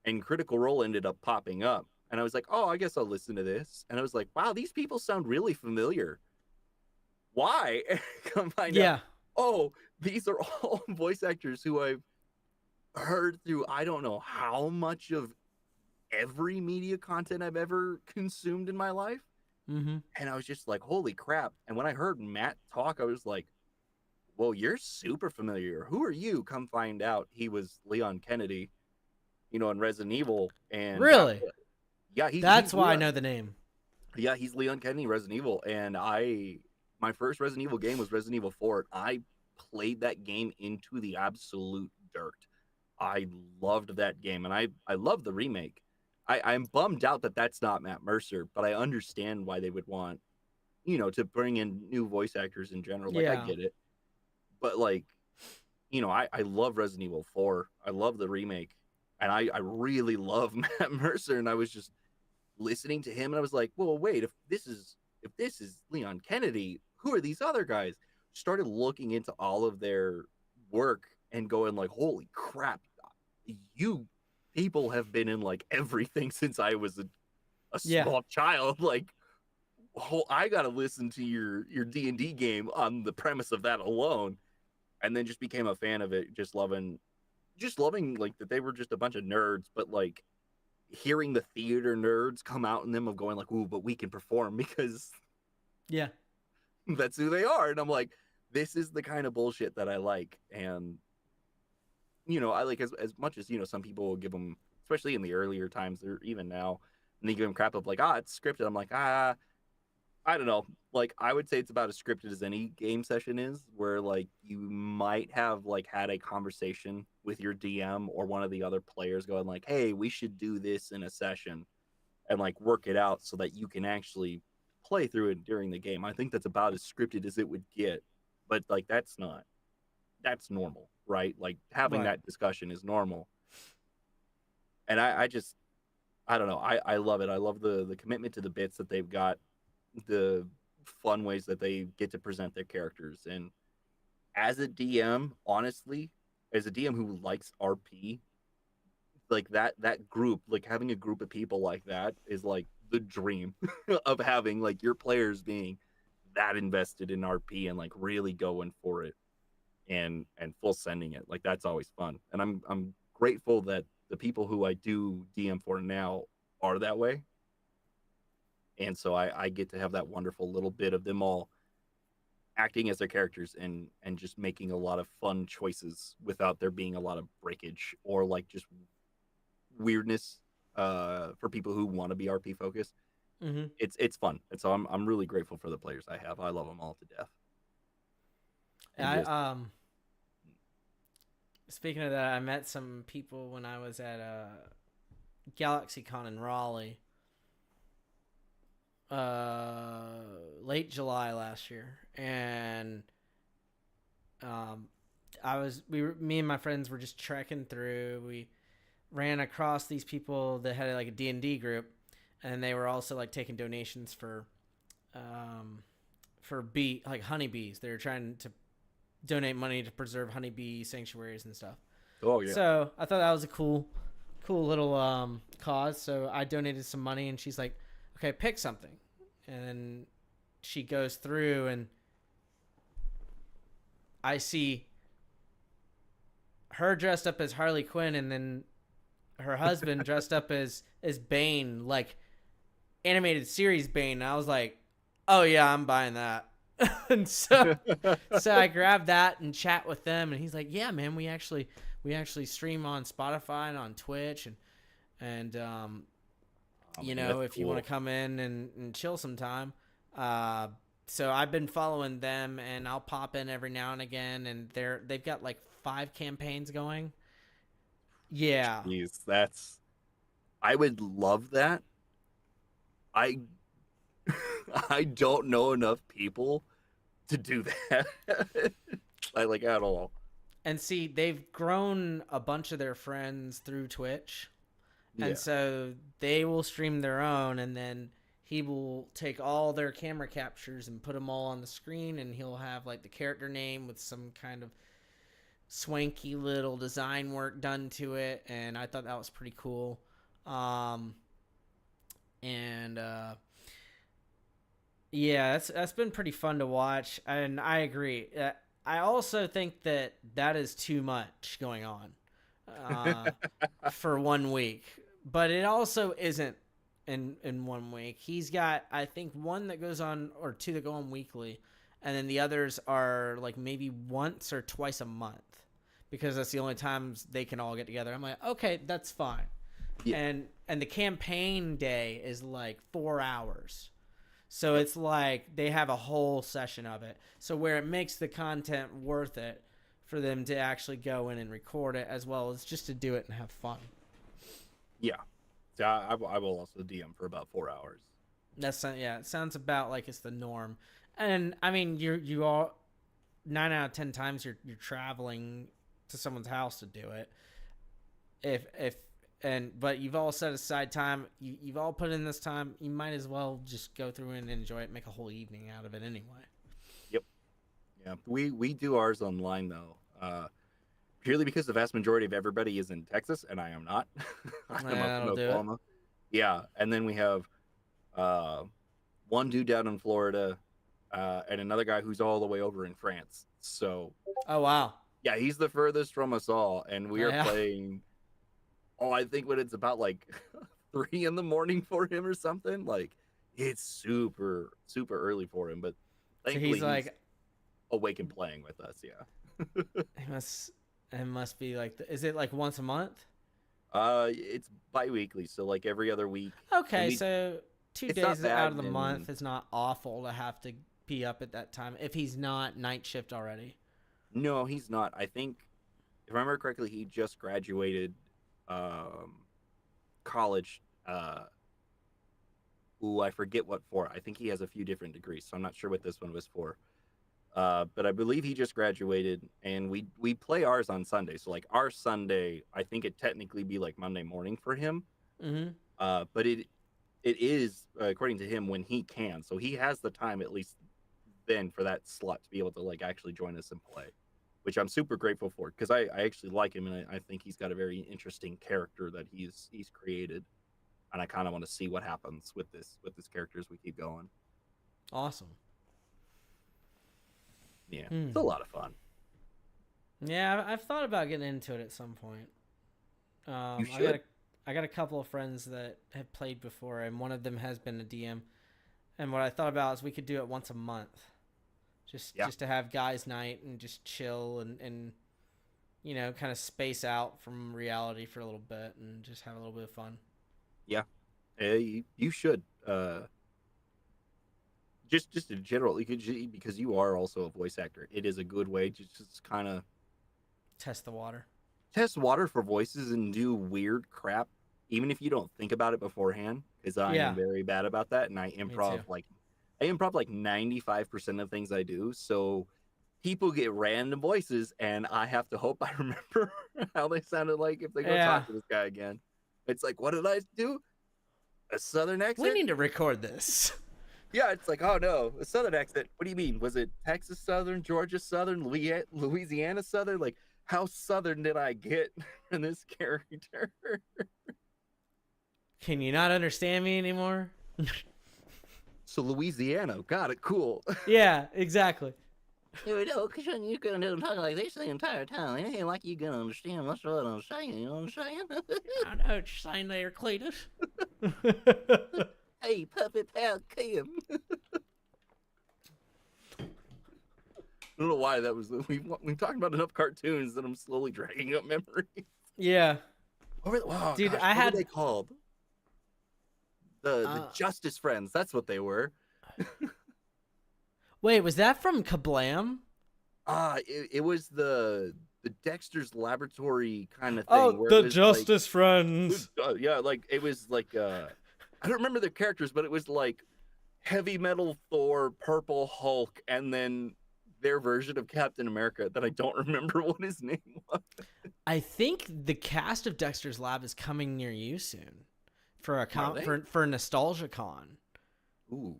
S2: And Critical Role ended up popping up, and I was like, oh, I guess I'll listen to this. And I was like, wow, these people sound really familiar. Why? Come find out, oh, these are all voice actors who I've heard through I don't know how much of every media content I've ever consumed in my life. And I was just like, holy crap. And when I heard Matt talk, I was like, well, you're super familiar. Who are you? Come find out he was Leon Kennedy, in Resident Evil. And
S3: really,
S2: yeah,
S3: that's
S2: he's
S3: why
S2: Leon.
S3: I know the name.
S2: Yeah, he's Leon Kennedy, Resident Evil. And my first Resident Evil game was Resident Evil 4. I played that game into the absolute dirt. I loved that game, and I love the remake. I'm bummed out that that's not Matt Mercer, but I understand why they would want, to bring in new voice actors in general. Like, I get it. But, like, I love Resident Evil 4. I love the remake, and I really love Matt Mercer, and I was just listening to him, and I was like, well, wait, if this is Leon Kennedy, who are these other guys? Started looking into all of their work and going like, holy crap, you people have been in like everything since I was a small child. Like, I gotta listen to your D&D game on the premise of that alone. And then just became a fan of it, just loving like that they were just a bunch of nerds, but like hearing the theater nerds come out in them of going like, ooh, but we can perform because that's who they are. And I'm like, this is the kind of bullshit that I like. And I like as much as, some people will give them, especially in the earlier times or even now, and they give them crap of like, it's scripted. I'm like, I don't know. Like, I would say it's about as scripted as any game session is, where like you might have like had a conversation with your DM or one of the other players going like, hey, we should do this in a session and like work it out so that you can actually play through it during the game. I think that's about as scripted as it would get, but like that's normal, right? Like having that discussion is normal. And I don't know. I love it. I love the commitment to the bits that they've got, the fun ways that they get to present their characters. And as a DM, honestly, as a DM who likes RP, like that group, like having a group of people like that is like the dream of having like your players being that invested in RP and like really going for it and full sending it. Like that's always fun. And I'm grateful that the people who I do DM for now are that way. And so I get to have that wonderful little bit of them all acting as their characters and just making a lot of fun choices without there being a lot of breakage or like just weirdness for people who want to be RP focused. It's fun. And so I'm really grateful for the players I have. I love them all to death.
S3: Speaking of that, I met some people when I was at GalaxyCon in Raleigh. Late July last year, and me and my friends were just trekking through. We ran across these people that had like a D&D group, and they were also like taking donations for honeybees. They were trying to donate money to preserve honeybee sanctuaries and stuff.
S2: Oh yeah.
S3: So I thought that was a cool little cause. So I donated some money, and she's like, okay, pick something. And then she goes through, and I see her dressed up as Harley Quinn, and then her husband dressed up as Bane, like animated series Bane. And I was like, oh yeah, I'm buying that. And so I grabbed that and chat with them, and he's like, yeah, man, we actually stream on Spotify and on Twitch, and you know, if you want to come in and chill sometime. So I've been following them, and I'll pop in every now and again, and they've got like 5 campaigns going. Yeah.
S2: Jeez, I would love that. I don't know enough people to do that. like at all.
S3: And see, they've grown a bunch of their friends through Twitch. And so they will stream their own, and then he will take all their camera captures and put them all on the screen, and he'll have like the character name with some kind of swanky little design work done to it, and I thought that was pretty cool. Yeah, that's been pretty fun to watch, and I agree. I also think that is too much going on for 1 week, but it also isn't in 1 week. He's got, I think, 1 that goes on, or 2 that go on weekly, and then the others are like maybe once or twice a month, because that's the only times they can all get together. I'm like, okay, that's fine. Yeah. And the campaign day is like 4 hours. So it's like they have a whole session of it. So where it makes the content worth it for them to actually go in and record it, as well as just to do it and have fun.
S2: Yeah. So I will also DM for about 4 hours.
S3: It sounds about like it's the norm. And I mean, you all 9 out of 10 times you're traveling to someone's house to do it. But you've all set aside time. You've all put in this time. You might as well just go through and enjoy it, make a whole evening out of it anyway.
S2: Yep. Yeah. We do ours online though, purely because the vast majority of everybody is in Texas, and I am not. I'm up in Oklahoma. Yeah, and then we have one dude down in Florida, and another guy who's all the way over in France. So.
S3: Oh wow.
S2: Yeah, he's the furthest from us all, and we are playing. Oh, I think when it's about like 3 a.m. for him or something, like it's super, super early for him. But thankfully, he's like awake and playing with us. Yeah.
S3: It must be like, is it like once a month?
S2: It's bi-weekly, so like every other week.
S3: Okay, so 2 days out of the month is not awful to have to be up at that time if he's not night shift already.
S2: No, he's not. I think, if I remember correctly, he just graduated college. I forget what for. I think he has a few different degrees, so I'm not sure what this one was for. But I believe he just graduated, and we play ours on Sunday. So like our Sunday, I think it technically be like Monday morning for him. Mm-hmm. But it is, according to him, when he can. So he has the time at least then for that slot to be able to like actually join us and play, which I'm super grateful for, because I actually like him, and I think he's got a very interesting character that he's created, and I kind of want to see what happens with this character as we keep going.
S3: Awesome.
S2: Yeah, It's a lot of fun.
S3: Yeah, I've thought about getting into it at some point.
S2: You should.
S3: I got a couple of friends that have played before, and one of them has been a DM. And what I thought about is we could do it once a month. Just to have guys' night and just chill and you know, kind of space out from reality for a little bit and just have a little bit of fun.
S2: Yeah, you should. Just in general, because you are also a voice actor, it is a good way to just kind of
S3: test the water.
S2: Test water for voices and do weird crap, even if you don't think about it beforehand. Because I am very bad about that, and I improv like 95% of things I do. So people get random voices, and I have to hope I remember how they sounded like if they go talk to this guy again. It's like, what did I do? A Southern accent?
S3: We need to record this.
S2: Yeah, it's like, oh no, a Southern accent. What do you mean? Was it Texas Southern, Georgia Southern, Louisiana Southern? Like, how Southern did I get in this character?
S3: Can you not understand me anymore?
S2: So Louisiana, got it, cool.
S3: Yeah, exactly.
S4: You know, because when you're going to talk like this the entire time, it ain't like you're going to understand what I'm saying, you know what I'm saying?
S3: I know what you're saying there, Cletus.
S4: Hey, puppet pal Kim.
S2: I don't know why that was. We've talked about enough cartoons that I'm slowly dragging up memories.
S3: Yeah.
S2: Wow,
S3: Dude,
S2: gosh,
S3: I
S2: what
S3: had-
S2: were they called? The Justice Friends. That's what they were.
S3: Wait, was that from Kablam?
S2: It was the Dexter's Laboratory kind of thing.
S3: Oh,
S2: where
S3: the
S2: it was
S3: Justice
S2: like,
S3: Friends.
S2: yeah, like it was like I don't remember their characters, but it was like Heavy Metal Thor, Purple Hulk, and then their version of Captain America that I don't remember what his name was.
S3: I think the cast of Dexter's Lab is coming near you soon for a
S2: they?
S3: for Nostalgia Con.
S2: Ooh.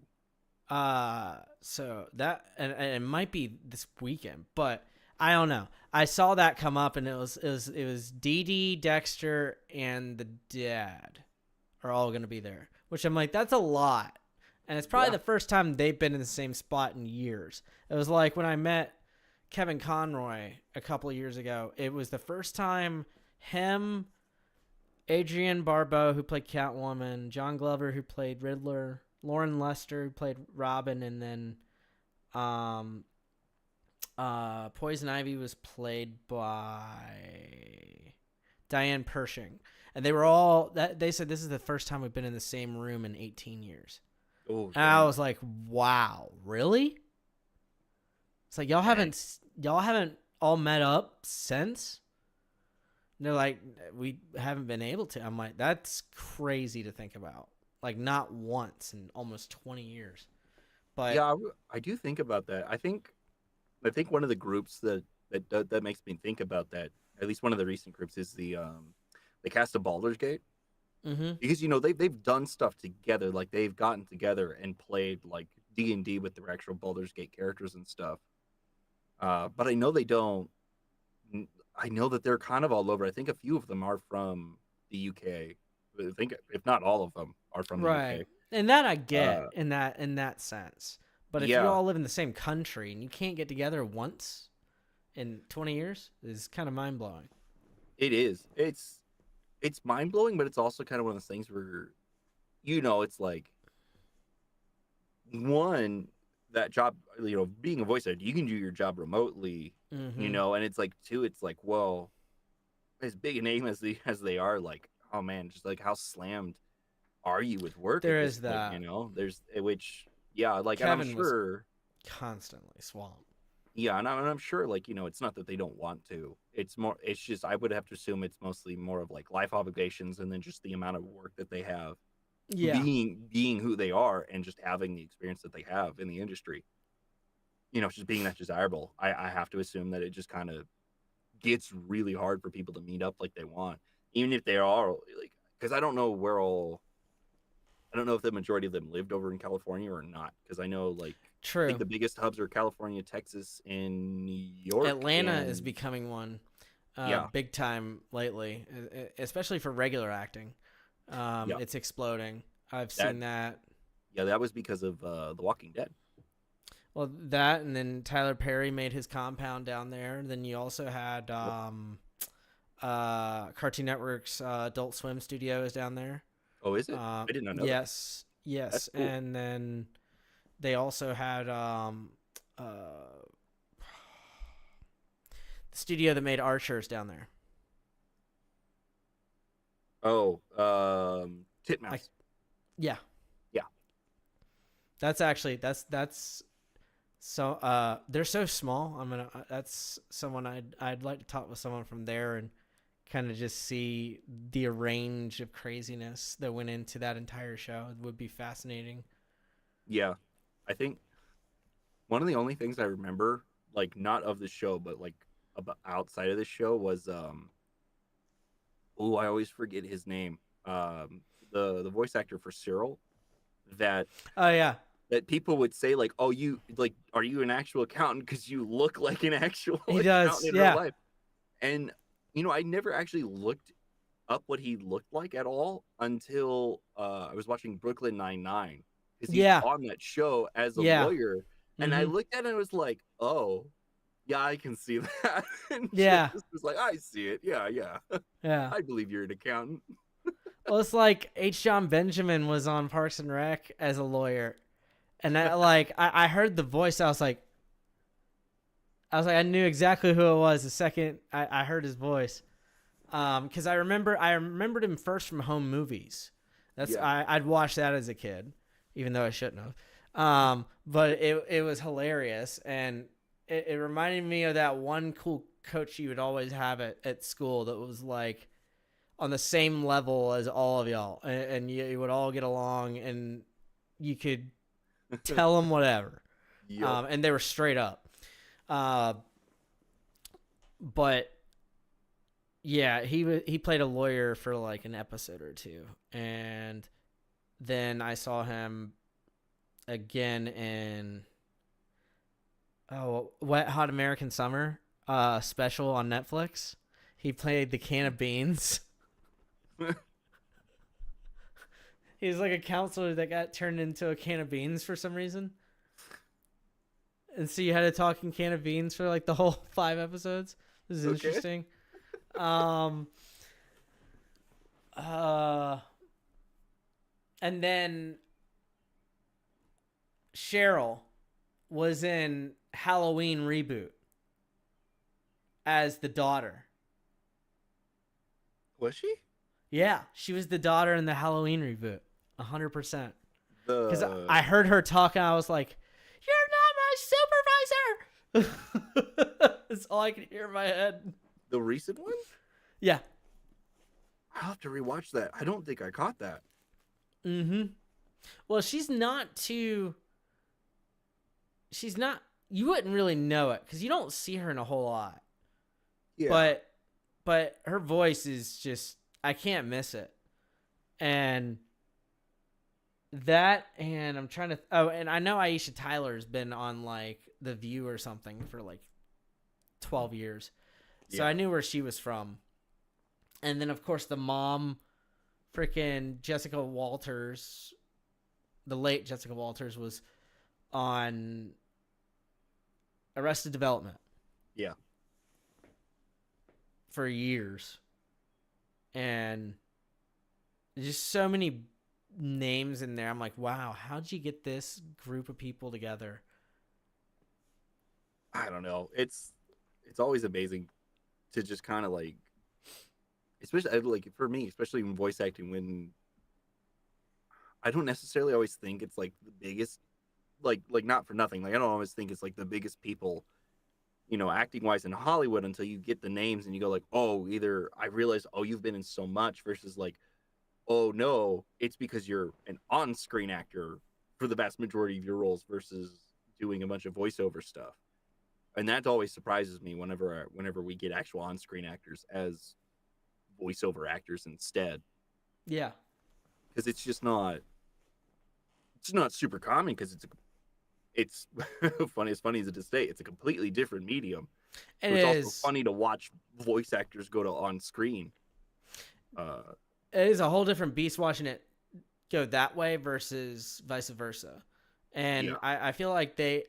S3: So that and it might be this weekend, but I don't know. I saw that come up, and it was Dee Dee, Dexter, and the dad are all going to be there, which I'm like, that's a lot, and it's probably the first time they've been in the same spot in years. It was like when I met Kevin Conroy a couple of years ago. It was the first time him, Adrienne Barbeau, who played Catwoman, John Glover, who played Riddler, Lauren Lester, who played Robin, and then Poison Ivy was played by Diane Pershing. And they were all they said this is the first time we've been in the same room in 18 years.
S2: Oh,
S3: and I was like, wow, really? It's like y'all haven't all met up since? And they're like, we haven't been able to. I'm like, that's crazy to think about. Like, not once in almost 20 years. But
S2: yeah, I do think about that. I think one of the groups that makes me think about that, at least one of the recent groups, is the cast of Baldur's Gate.
S3: Mm-hmm.
S2: Because they've done stuff together, like they've gotten together and played like D&D with their actual Baldur's Gate characters and stuff. But I know they don't. I know that they're kind of all over. I think a few of them are from the UK. I think if not all of them are from the UK.
S3: And that I get in that sense. But if you
S2: yeah.
S3: all live in the same country and you can't get together once in 20 years, is kind of mind blowing.
S2: It is. It's mind blowing, but it's also kind of one of those things where, it's like, one, that job, being a voice actor, you can do your job remotely,
S3: Mm-hmm.
S2: and it's like, two, it's like, well, as big a name as they are, like, oh man, just like how slammed are you with work?
S3: There
S2: at
S3: is
S2: this point,
S3: that.
S2: there's which, yeah, like,
S3: Kevin
S2: and I'm sure
S3: constantly swamped.
S2: Yeah, and I'm sure, like, it's not that they don't want to. It's just, I would have to assume it's mostly more of like life obligations and then just the amount of work that they have.
S3: Yeah.
S2: Being who they are and just having the experience that they have in the industry. Just being that desirable. I have to assume that it just kind of gets really hard for people to meet up like they want. Even if they are, like, because I don't know if the majority of them lived over in California or not. Because I know, like,
S3: True.
S2: I think the biggest hubs are California, Texas, and New York.
S3: Atlanta is becoming one big time lately, especially for regular acting. It's exploding. I've seen that.
S2: Yeah, that was because of The Walking Dead.
S3: Well, that, and then Tyler Perry made his compound down there. Then you also had Cartoon Network's Adult Swim studio is down there.
S2: Oh, is it? I did not know.
S3: Yes,
S2: that.
S3: yes.
S2: That's cool.
S3: And then they also had the studio that made Archers down there.
S2: Oh, Titmouse.
S3: Yeah.
S2: Yeah.
S3: That's actually that's so they're so small. That's someone I'd like to talk with someone from there and kind of just see the range of craziness that went into that entire show. It would be fascinating.
S2: Yeah, I think one of the only things I remember, like, not of the show, but like about outside of the show, was I always forget his name. The voice actor for Cyril. That people would say, like, oh, you, like, are you an actual accountant because you look like an actual accountant in real life? And I never actually looked up what he looked like at all until I was watching Brooklyn Nine-Nine, because he's on that show as a lawyer. And I
S3: Mhm.
S2: looked at it and was like, oh, yeah, I can see that. And
S3: Yeah.
S2: just was like, I see it. Yeah, yeah.
S3: Yeah.
S2: I believe you're an accountant.
S3: Well, it's like H. John Benjamin was on Parks and Rec as a lawyer, and I heard the voice. I knew exactly who it was the second I heard his voice. Because I remembered him first from Home Movies. I'd watched that as a kid, even though I shouldn't have. But it was hilarious, and it reminded me of that one cool coach you would always have at school that was like on the same level as all of y'all, and you would all get along, and you could tell them whatever.
S2: Yup.
S3: And they were straight up. But yeah, he played a lawyer for like an episode or two, and then I saw him again in Wet Hot American Summer special on Netflix. He played the can of beans. He's like a counselor that got turned into a can of beans for some reason. And so you had a talking can of beans for like the whole 5 episodes. This is interesting. And then Cheryl was in Halloween Reboot as the daughter.
S2: Was she?
S3: Yeah, she was the daughter in the Halloween Reboot. 100%. Because
S2: The
S3: I heard her talk and I was like, "You're not my supervisor." That's all I could hear in my head.
S2: the recent one?
S3: Yeah.
S2: I'll have to rewatch that. I don't think I caught that.
S3: Mm-hmm. Well, she's not. You wouldn't really know it because you don't see her in a whole lot.
S2: Yeah.
S3: But her voice is just, I can't miss it. And that, and I'm trying to, and I know Aisha Tyler's been on like The View or something for like 12 years. So
S2: Yeah.
S3: I knew where she was from. And then, of course, the mom, freaking Jessica Walters, the late Jessica Walters, was on Arrested Development.
S2: Yeah.
S3: For years. And just so many names in there. I'm like, wow, how'd you get this group of people together?
S2: I don't know. It's always amazing to just kind of like, especially like for me, especially in voice acting, when I don't necessarily always think it's like the biggest, like not for nothing. Like I don't always think it's like the biggest people, acting wise in Hollywood until you get the names and you go like, oh, either I realize, oh, you've been in so much versus like, oh no, it's because you're an on-screen actor for the vast majority of your roles versus doing a bunch of voiceover stuff. And that always surprises me whenever we get actual on-screen actors as voiceover actors instead,
S3: Yeah.
S2: because it's not super common, because it's funny as it is to say, it's a completely different medium. So it's also funny to watch voice actors go to on-screen.
S3: It is a whole different beast watching it go that way versus vice versa. And
S2: Yeah.
S3: I feel like they,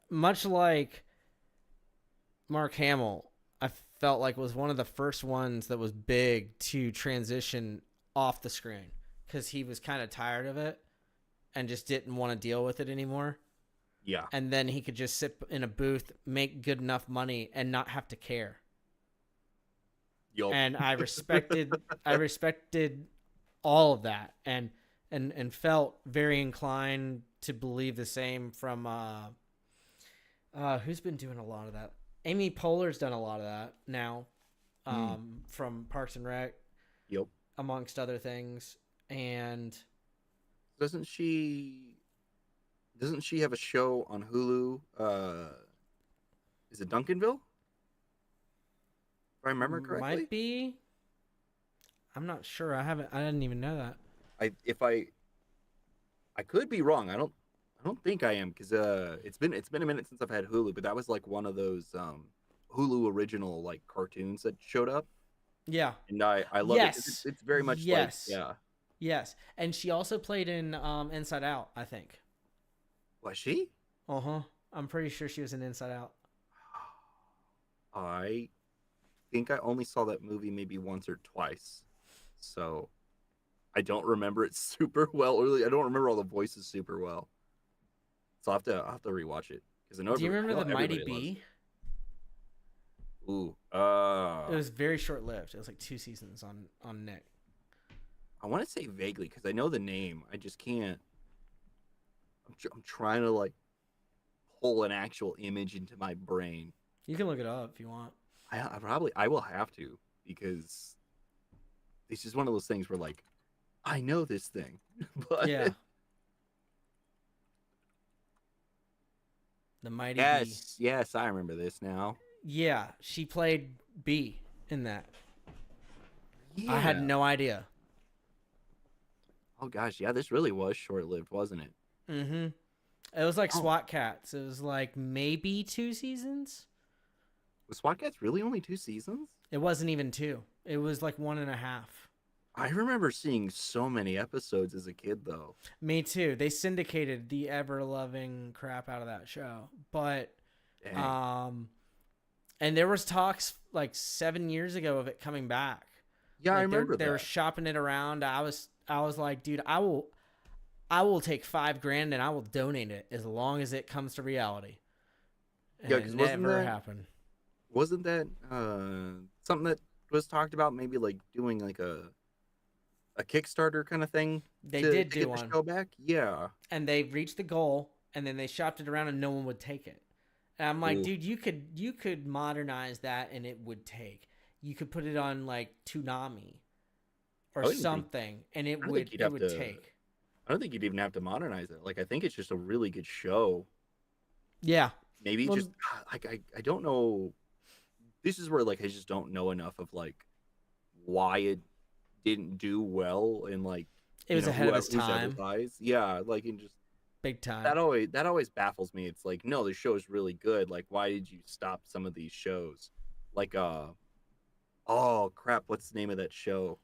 S3: much like Mark Hamill, I felt like was one of the first ones that was big to transition off the screen because he was kind of tired of it and just didn't want to deal with it anymore.
S2: Yeah.
S3: And then he could just sit in a booth, make good enough money, and not have to care.
S2: Yup.
S3: And I respected all of that, and felt very inclined to believe the same from who's been doing a lot of that. Amy Poehler's done a lot of that now, from Parks and Rec,
S2: Yep.
S3: amongst other things. And
S2: Doesn't she have a show on Hulu? Is it Duncanville? If I remember correctly.
S3: might be. I'm not sure. I didn't even know that.
S2: I could be wrong. I don't think I am, because it's been a minute since I've had Hulu, but that was like one of those Hulu original like cartoons that showed up,
S3: Yeah.
S2: and I love
S3: Yes.
S2: it. It's very much
S3: Yes.
S2: like, yeah.
S3: Yes. And she also played in Inside Out, I think.
S2: Was she?
S3: I'm pretty sure she was in Inside Out.
S2: I think I only saw that movie maybe once or twice, so I don't remember it super well. Really, I don't remember all the voices super well, so I'll have to rewatch it because I know.
S3: Do you remember
S2: I
S3: The
S2: know
S3: Mighty
S2: everybody loves
S3: Bee?
S2: it. Ooh,
S3: It was very short lived. It was like 2 seasons on Nick.
S2: I want to say vaguely because I know the name. I just can't. I'm trying to like pull an actual image into my brain.
S3: You can look it up if you want.
S2: I will have to because it's just one of those things where like I know this thing, but
S3: Yeah. The Mighty Bee.
S2: Yes, I remember this now.
S3: Yeah, she played Bee in that.
S2: Yeah.
S3: I had no idea.
S2: Oh gosh, yeah, this really was short-lived, wasn't it?
S3: Mm-hmm. It was like
S2: Oh.
S3: SWAT Cats. It was like maybe 2 seasons.
S2: Was SWAT Cats really only 2 seasons?
S3: It wasn't even 2. It was like 1.5.
S2: I remember seeing so many episodes as a kid, though.
S3: Me too. They syndicated the ever-loving crap out of that show. But,
S2: Dang.
S3: and there was talks like 7 years ago of it coming back.
S2: Yeah, I
S3: Like,
S2: remember
S3: they
S2: that.
S3: were shopping it around. I was like, dude, I will take $5,000 and I will donate it as long as it comes to reality. And
S2: Yeah,
S3: it
S2: 'cause wasn't
S3: never
S2: that-
S3: happened.
S2: Wasn't that something that was talked about? Maybe like doing like a Kickstarter kind of thing.
S3: They
S2: to
S3: did
S2: get
S3: do
S2: the
S3: one,
S2: show back. Yeah.
S3: and they reached the goal, and then they shopped it around, and no one would take it. And I'm like,
S2: Ooh.
S3: dude, you could modernize that, and it would take. You could put it on like Toonami or
S2: I wouldn't think-
S3: something, and it
S2: I don't
S3: would
S2: think you'd have to-
S3: take.
S2: I don't think you'd even have to modernize it. Like, I think it's just a really good show.
S3: Yeah,
S2: Maybe
S3: Well-
S2: just like I don't know. This is where like I just don't know enough of like why it didn't do well and like
S3: it was ahead of its
S2: whoever's
S3: time,
S2: advertised. Yeah, like and just
S3: big time.
S2: that always baffles me. It's like, no, the show's really good. Like, why did you stop some of these shows? Like oh crap, what's the name of that show?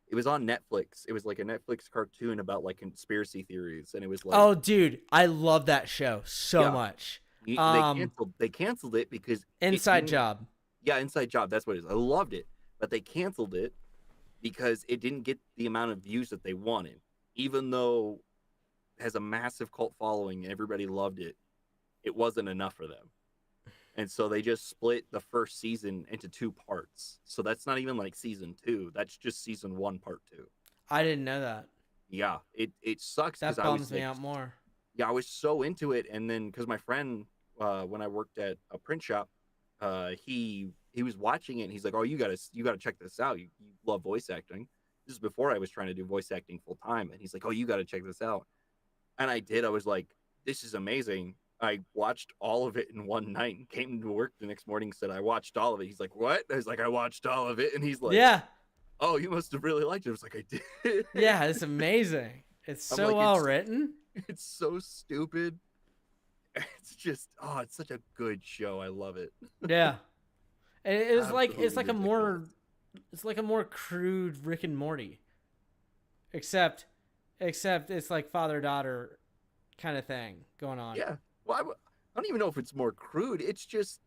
S2: It was on Netflix. It was like a Netflix cartoon about like conspiracy theories, and it was like,
S3: Oh, dude, I love that show so
S2: Yeah.
S3: much.
S2: they canceled it because it
S3: Inside
S2: didn't-
S3: Job.
S2: Yeah, Inside Job. That's what it is. I loved it, but they canceled it because it didn't get the amount of views that they wanted. Even though it has a massive cult following and everybody loved it, it wasn't enough for them. And so they just split the first season into 2 parts. So that's not even like season 2. That's just season 1, part 2.
S3: I didn't know that.
S2: Yeah, it sucks
S3: That
S2: because I was
S3: bums me
S2: like,
S3: out more.
S2: yeah, I was so into it, and then because my friend, when I worked at a print shop, he was watching it, and he's like, "Oh, you gotta check this out. You love voice acting." This is before I was trying to do voice acting full time, and he's like, "Oh, you gotta check this out," and I did. I was like, "This is amazing." I watched all of it in one night and came to work the next morning and said, "I watched all of it." He's like, "What?" I was like, "I watched all of it," and he's like,
S3: Yeah,
S2: "Oh, you must have really liked it." I was like, "I did."
S3: yeah, it's amazing. It's
S2: I'm
S3: so
S2: like,
S3: well
S2: it's-
S3: written.
S2: It's so stupid. It's just, it's such a good show. I love it.
S3: Yeah, and it's like
S2: Absolutely
S3: it's like a more crude Rick and Morty, except it's like father daughter kind of thing going on.
S2: Yeah. Well, I don't even know if it's more crude. It's just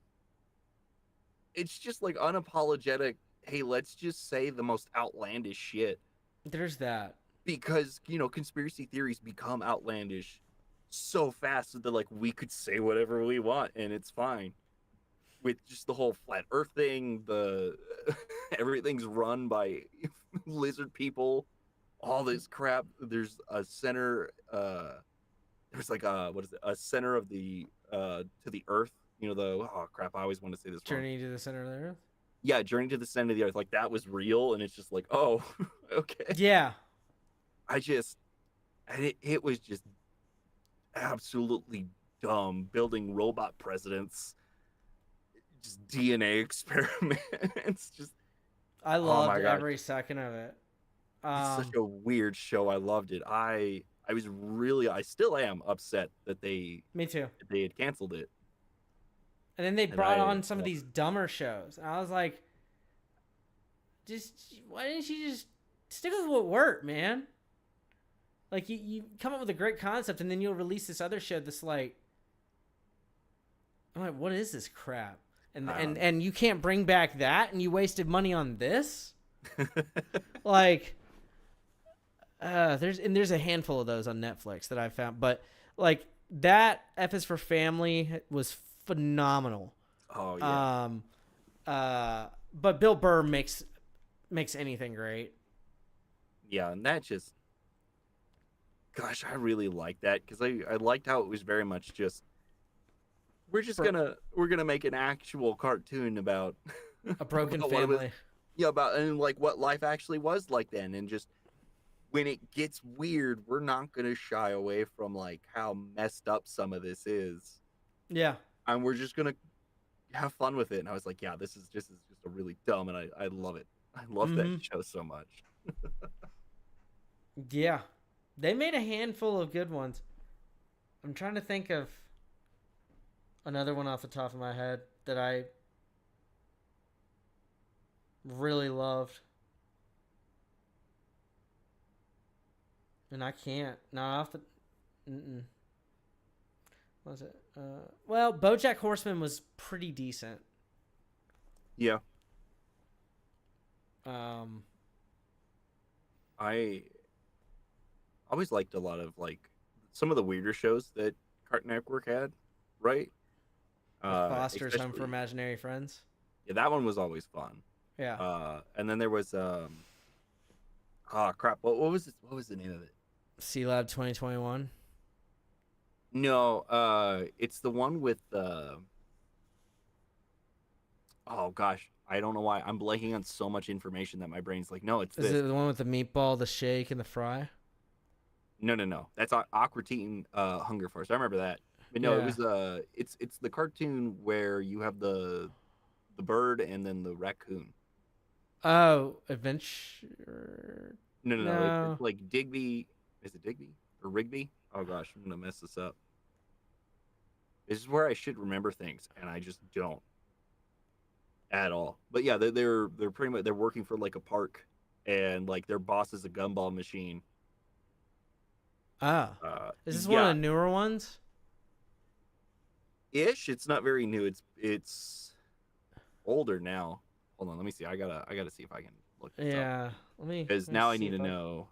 S2: like unapologetic. Hey, let's just say the most outlandish shit
S3: There's that.
S2: because conspiracy theories become outlandish so fast that like we could say whatever we want and it's fine. With just the whole flat Earth thing, the everything's run by lizard people, all this crap. There's a center. There's like a center of the to the Earth. Oh crap! I always want to say this. wrong.
S3: Journey to the Center of the Earth.
S2: Yeah, Journey to the Center of the Earth. Like that was real, and it's just like, oh, okay.
S3: Yeah,
S2: It was just absolutely dumb. Building robot presidents, just DNA experiments. Just
S3: I
S2: my
S3: loved
S2: God.
S3: every second of it.
S2: it's such a weird show. I loved it. I still am upset that they
S3: Me too.
S2: had canceled it.
S3: And then they
S2: And
S3: brought
S2: I-
S3: on some of these dumber shows. And I was like, why didn't you just stick with what worked, man? Like you come up with a great concept and then you'll release this other show that's like, I'm like, what is this crap? And you can't bring back that, and you wasted money on this. Like, there's a handful of those on Netflix that I found, but like that F is for Family was phenomenal.
S2: Oh yeah.
S3: But Bill Burr makes anything great.
S2: Yeah, and that just, gosh, I really like that because I liked how it was very much just, we're gonna make an actual cartoon about
S3: A broken
S2: about what it was-
S3: family.
S2: yeah, about and like what life actually was like then, and just when it gets weird, we're not gonna shy away from like how messed up some of this is,
S3: Yeah.
S2: and we're just gonna have fun with it. And I was like, yeah, this is just a really dumb, and I love it. I love that show so much.
S3: Yeah. They made a handful of good ones. I'm trying to think of another one off the top of my head that I really loved. And I can't. Not off the... What was it? Well, BoJack Horseman was pretty decent.
S2: Yeah,
S3: Um,
S2: I always liked a lot of like some of the weirder shows that Cartoon Network had, right?
S3: Foster's Home for
S2: especially-
S3: Imaginary Friends.
S2: Yeah, that one was always fun.
S3: Yeah.
S2: And then there was crap, what was it? What was the name of it?
S3: C Lab 2021.
S2: No, it's the one with oh gosh, I don't know why I'm blanking on so much information that my brain's like, no, it's
S3: Is
S2: this.
S3: it the one with the meatball, the shake, and the fry?
S2: No. That's Aqua Teen Hunger Force. I remember that. But no,
S3: Yeah.
S2: it was it's the cartoon where you have the bird and then the raccoon.
S3: Oh, Adventure.
S2: No.
S3: No.
S2: It's like Digby. Is it Digby or Rigby? Oh gosh, I'm gonna mess this up. This is where I should remember things, and I just don't at all. But yeah, they're pretty much they're working for like a park, and like their boss is a gumball machine.
S3: Ah. Is this one
S2: yeah,
S3: of the newer ones?
S2: ish. It's not very new. It's older now. Hold on, let me see. I gotta see if I can look this up.
S3: Yeah. Let me.
S2: Because
S3: let me
S2: now I
S3: see
S2: need to
S3: if
S2: know.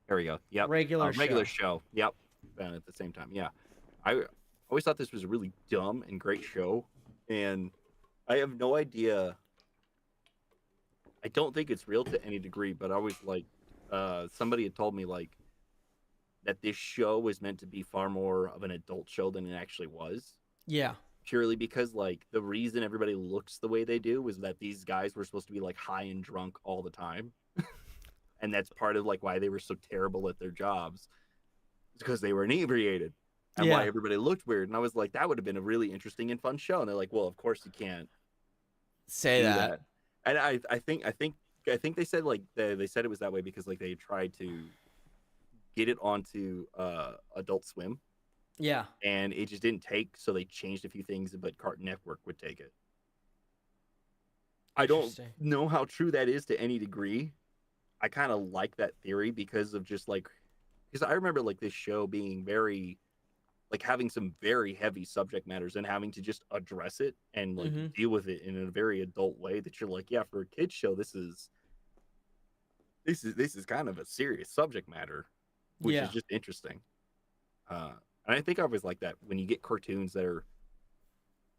S2: There we go. Yep.
S3: Regular
S2: regular
S3: show.
S2: show. Yep. And at the same time, yeah. I always thought this was a really dumb and great show, and I have no idea. I don't think it's real to any degree, but I always like somebody had told me like that this show was meant to be far more of an adult show than it actually was.
S3: Yeah.
S2: Purely because like the reason everybody looks the way they do was that these guys were supposed to be like high and drunk all the time. And that's part of like why they were so terrible at their jobs. It's because they were inebriated. And
S3: Yeah.
S2: why everybody looked weird. And I was like, that would have been a really interesting and fun show. And they're like, well, of course you can't
S3: Say
S2: do
S3: that.
S2: And I think they said like they said it was that way because like they tried to get it onto Adult Swim.
S3: Yeah.
S2: And it just didn't take, so they changed a few things, but Cartoon Network would take it. I don't
S3: Interesting.
S2: know how true that is to any degree. I kind of like that theory because of just like, because I remember like this show being very, like having some very heavy subject matters and having to just address it and like
S3: Mhm.
S2: deal with it in a very adult way that you're like, yeah, for a kid's show, this is kind of a serious subject matter, which
S3: Yeah.
S2: is just interesting. And I think I always like that when you get cartoons that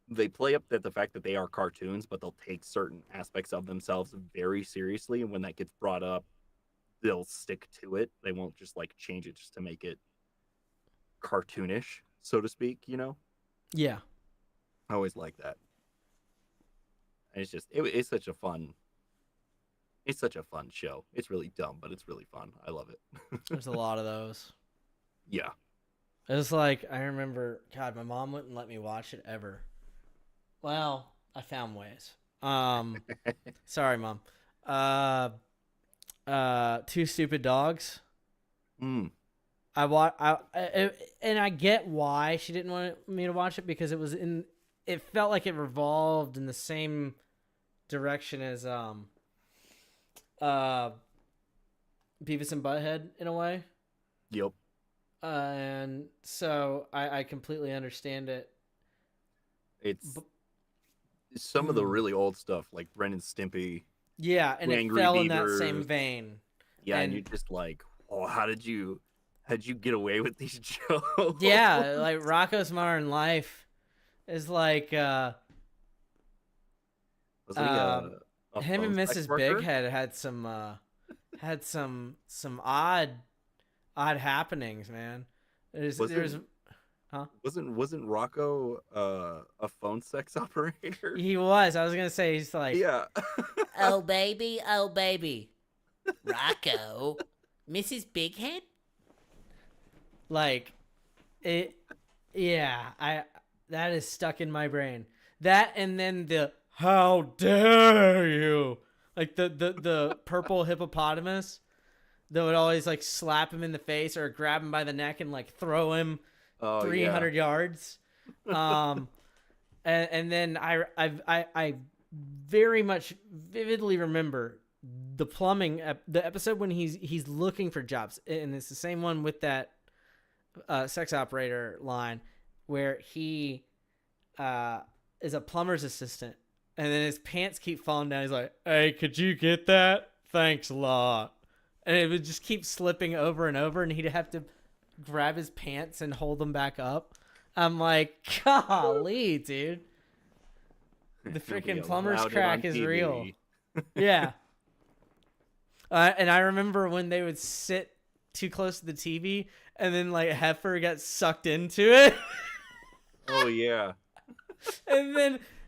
S2: they play up the fact that they are cartoons, but they'll take certain aspects of themselves very seriously. And when that gets brought up, they'll stick to it. They won't just like change it just to make it cartoonish, so to speak, you know?
S3: Yeah.
S2: I always like that. And it's just, it's such a fun show. It's really dumb, but it's really fun. I love it.
S3: There's a lot of those.
S2: Yeah.
S3: It was like, I remember, God, my mom wouldn't let me watch it ever. Well, I found ways. Sorry, Mom. Two Stupid Dogs.
S2: Mm.
S3: And I get why she didn't want me to watch it because it was in it felt like it revolved in the same direction as Beavis and Butthead in a way.
S2: Yep.
S3: And so I completely understand it.
S2: It's some of the really old stuff, like Ren and Stimpy.
S3: Yeah, and it
S2: Angry
S3: fell in that
S2: Beavers.
S3: same vein.
S2: Yeah, and
S3: And-
S2: you're just like, oh, how'd you get away with these jokes?
S3: Yeah, like Rocco's Modern Life is like
S2: Wasn't he a
S3: him and
S2: phone sex
S3: Mrs.
S2: worker?
S3: Bighead had some odd happenings, man.
S2: Wasn't Rocco a phone sex operator?
S3: He was. I was gonna say he's like,
S2: Yeah.
S4: Oh baby, Rocco, Mrs. Bighead.
S3: like it. Yeah, that is stuck in my brain. That and then the how dare you, like the purple hippopotamus that would always like slap him in the face or grab him by the neck and like throw him 300 yards. And then I very much vividly remember the plumbing the episode when he's looking for jobs, and it's the same one with that sex operator line where he is a plumber's assistant, and then his pants keep falling down. He's like, "Hey, could you get that? Thanks a lot." And it would just keep slipping over and over, and he'd have to grab his pants and hold them back up. I'm like, golly, dude. The freaking plumber's crack is real. Yeah. And I remember when they would sit too close to the TV, and then like Heifer got sucked into it.
S2: Oh yeah.
S3: and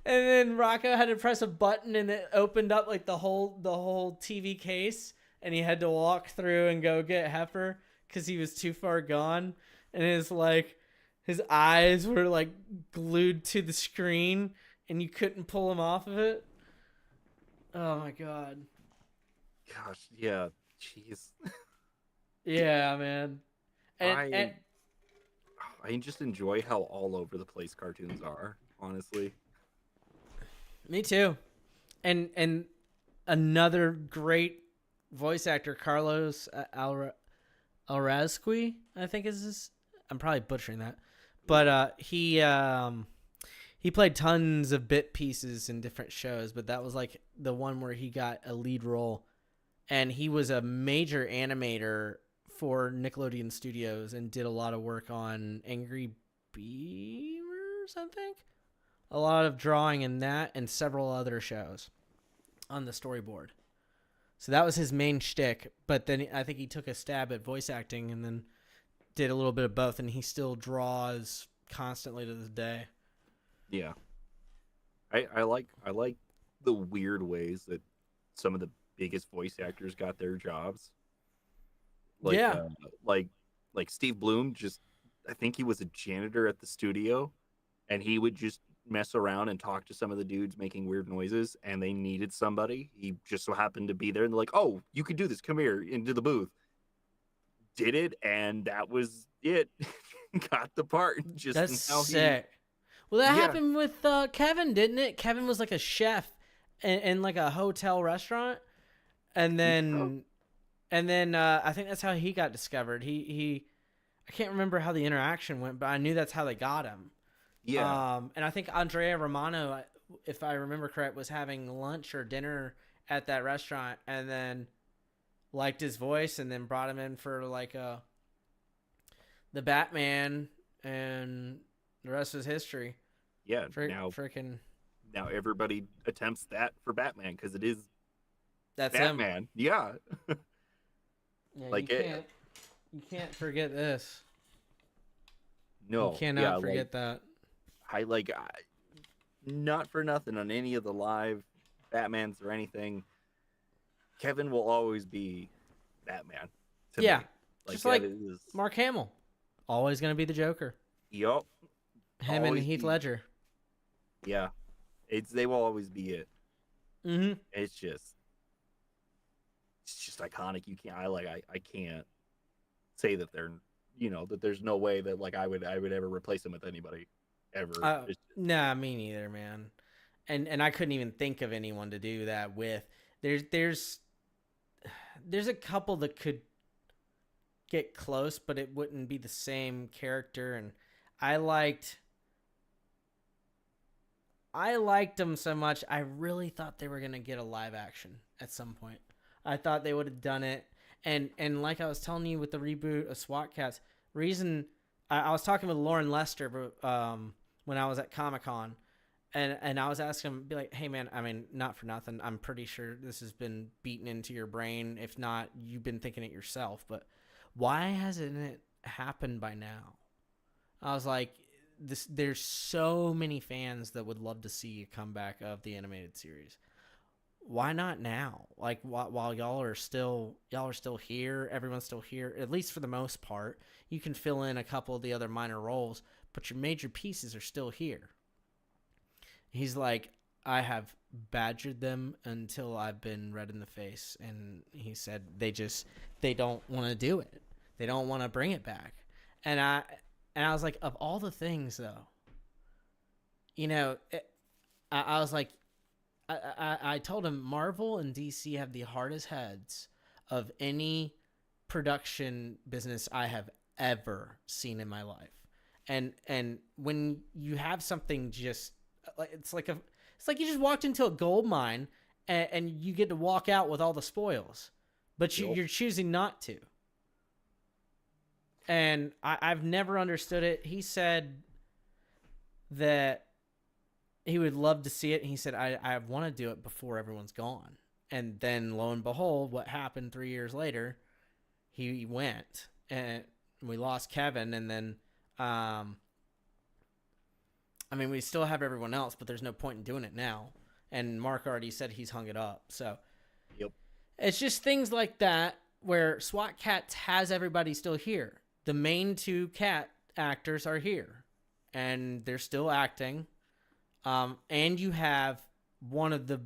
S3: then Rocco had to press a button, and it opened up like the whole TV case, and he had to walk through and go get Heifer because he was too far gone, and his eyes were like glued to the screen, and you couldn't pull him off of it. Oh my god.
S2: Gosh, yeah. Jeez.
S3: Yeah, man. And
S2: I just enjoy how all over the place cartoons are, honestly.
S3: me too. And another great voice actor, Carlos Alrazqui, I think is his. I'm probably butchering that, but he played tons of bit pieces in different shows, but that was like the one where he got a lead role, and he was a major animator for Nickelodeon Studios and did a lot of work on Angry Beavers, I think. A lot of drawing in that and several other shows on the storyboard. So that was his main shtick, but then I think he took a stab at voice acting and then did a little bit of both, and he still draws constantly to this day.
S2: Yeah. I like the weird ways that some of the biggest voice actors got their jobs. Like,
S3: Yeah.
S2: Like Steve Bloom, I think he was a janitor at the studio, and he would just mess around and talk to some of the dudes making weird noises, and they needed somebody. He just so happened to be there, and they're like, "Oh, you can do this. Come here into the booth." Did it, and that was it. Got the part.
S3: That's sick. Well, that
S2: Yeah.
S3: happened with Kevin, didn't it? Kevin was like a chef in like a hotel restaurant, and then I think that's how he got discovered. I can't remember how the interaction went, but I knew that's how they got him.
S2: Yeah.
S3: And I think Andrea Romano, if I remember correct, was having lunch or dinner at that restaurant, and then liked his voice, and then brought him in for like the Batman, and the rest was history.
S2: Yeah.
S3: Now
S2: everybody attempts that for Batman because it is
S3: that's him.
S2: Batman. Yeah.
S3: Yeah,
S2: Like
S3: you can't forget this.
S2: No.
S3: You cannot forget that.
S2: I not for nothing on any of the live Batmans or anything. Kevin will always be Batman. To
S3: Yeah,
S2: me.
S3: just
S2: that
S3: like
S2: is,
S3: Mark Hamill, always gonna be the Joker.
S2: yup.
S3: Him and
S2: Always
S3: Heath
S2: be.
S3: Ledger.
S2: Yeah, they will always be it.
S3: Mm-hmm.
S2: It's just iconic. You can't. I can't say that they're that there's no way that I would ever replace them with anybody. ever.
S3: Nah, me neither, man. And I couldn't even think of anyone to do that with. There's a couple that could get close, but it wouldn't be the same character. And I liked them so much. I really thought they were gonna get a live action at some point. I thought they would have done it. And like I was telling you with the reboot of SWAT Cats, reason I was talking with Lauren Lester when I was at Comic-Con, and I was asking him, be like, hey man, I mean, not for nothing, I'm pretty sure this has been beaten into your brain. If not, you've been thinking it yourself, but why hasn't it happened by now? I was like, there's so many fans that would love to see a comeback of the animated series. Why not now? Like while y'all are still here, everyone's still here, at least for the most part. You can fill in a couple of the other minor roles, but your major pieces are still here. He's like, I have badgered them until I've been red in the face, and he said they don't want to do it. They don't want to bring it back. And I was like, of all the things though, I was like, I told him Marvel and DC have the hardest heads of any production business I have ever seen in my life. And when you have something just it's like you just walked into a gold mine and you get to walk out with all the spoils, but you're choosing not to. And I've never understood it. He said that he would love to see it. He said, I want to do it before everyone's gone. And then lo and behold, what happened 3 years later, he went and we lost Kevin. And then, we still have everyone else, but there's no point in doing it now. And Mark already said he's hung it up. So
S2: Yep.
S3: It's just things like that where SWAT Cats has everybody still here. The main two cat actors are here and they're still acting. And you have one of the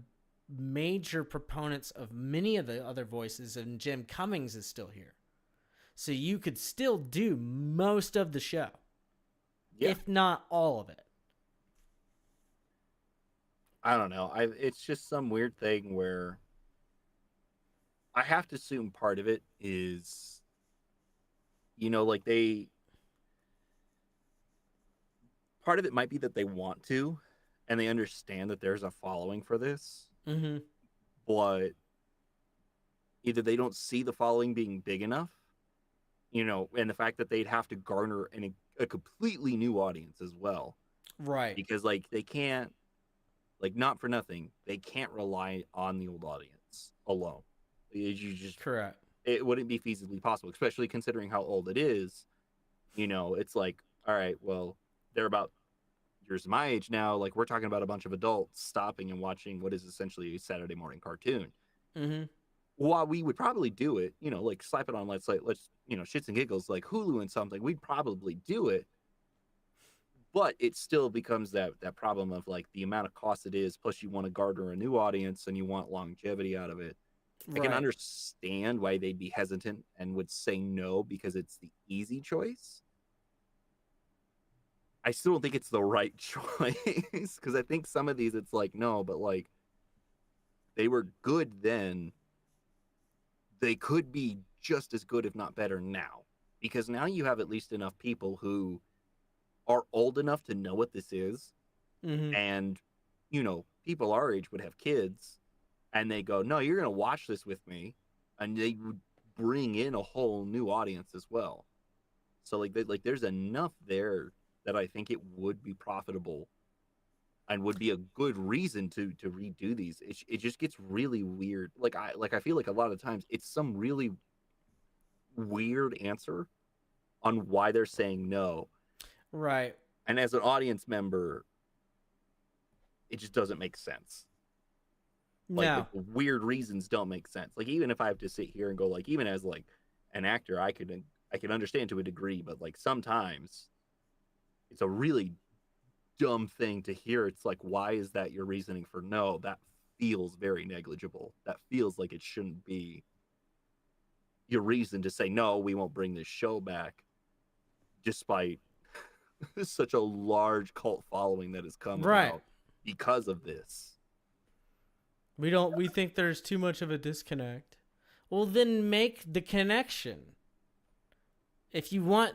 S3: major proponents of many of the other voices, and Jim Cummings is still here. So you could still do most of the show, if not all of it.
S2: I don't know. It's just some weird thing where I have to assume part of it is, part of it might be that they want to, and they understand that there's a following for this, but either they don't see the following being big enough, and the fact that they'd have to garner a completely new audience as well.
S3: Right.
S2: Because, they can't, not for nothing, they can't rely on the old audience alone. You just
S3: correct.
S2: It wouldn't be feasibly possible, especially considering how old it is. It's like, all right, well, they're about years my age now. We're talking about a bunch of adults stopping and watching what is essentially a Saturday morning cartoon. While we would probably do it, slap it on, let's shits and giggles, like Hulu and something, we'd probably do it. But it still becomes that problem of the amount of cost it is, plus you want to garner a new audience and you want longevity out of it. I can understand why they'd be hesitant and would say no because it's the easy choice. I still don't think it's the right choice because I think some of these it's no, but they were good then. They could be just as good, if not better now, because now you have at least enough people who are old enough to know what this is. And, people our age would have kids and they go, no, you're going to watch this with me. And they would bring in a whole new audience as well. So there's enough there that I think it would be profitable and would be a good reason to redo these. It just gets really weird. I feel like a lot of times it's some really weird answer on why they're saying no.
S3: Right.
S2: And as an audience member, it just doesn't make sense.
S3: No.
S2: The weird reasons don't make sense. Even if I have to sit here and go, even as an actor, I can understand to a degree, but sometimes it's a really dumb thing to hear. It's why is that your reasoning for no? That feels very negligible. That feels like it shouldn't be your reason to say no, we won't bring this show back, despite such a large cult following that has come
S3: Right.
S2: about because of this.
S3: We think there's too much of a disconnect. Well, then make the connection. If you want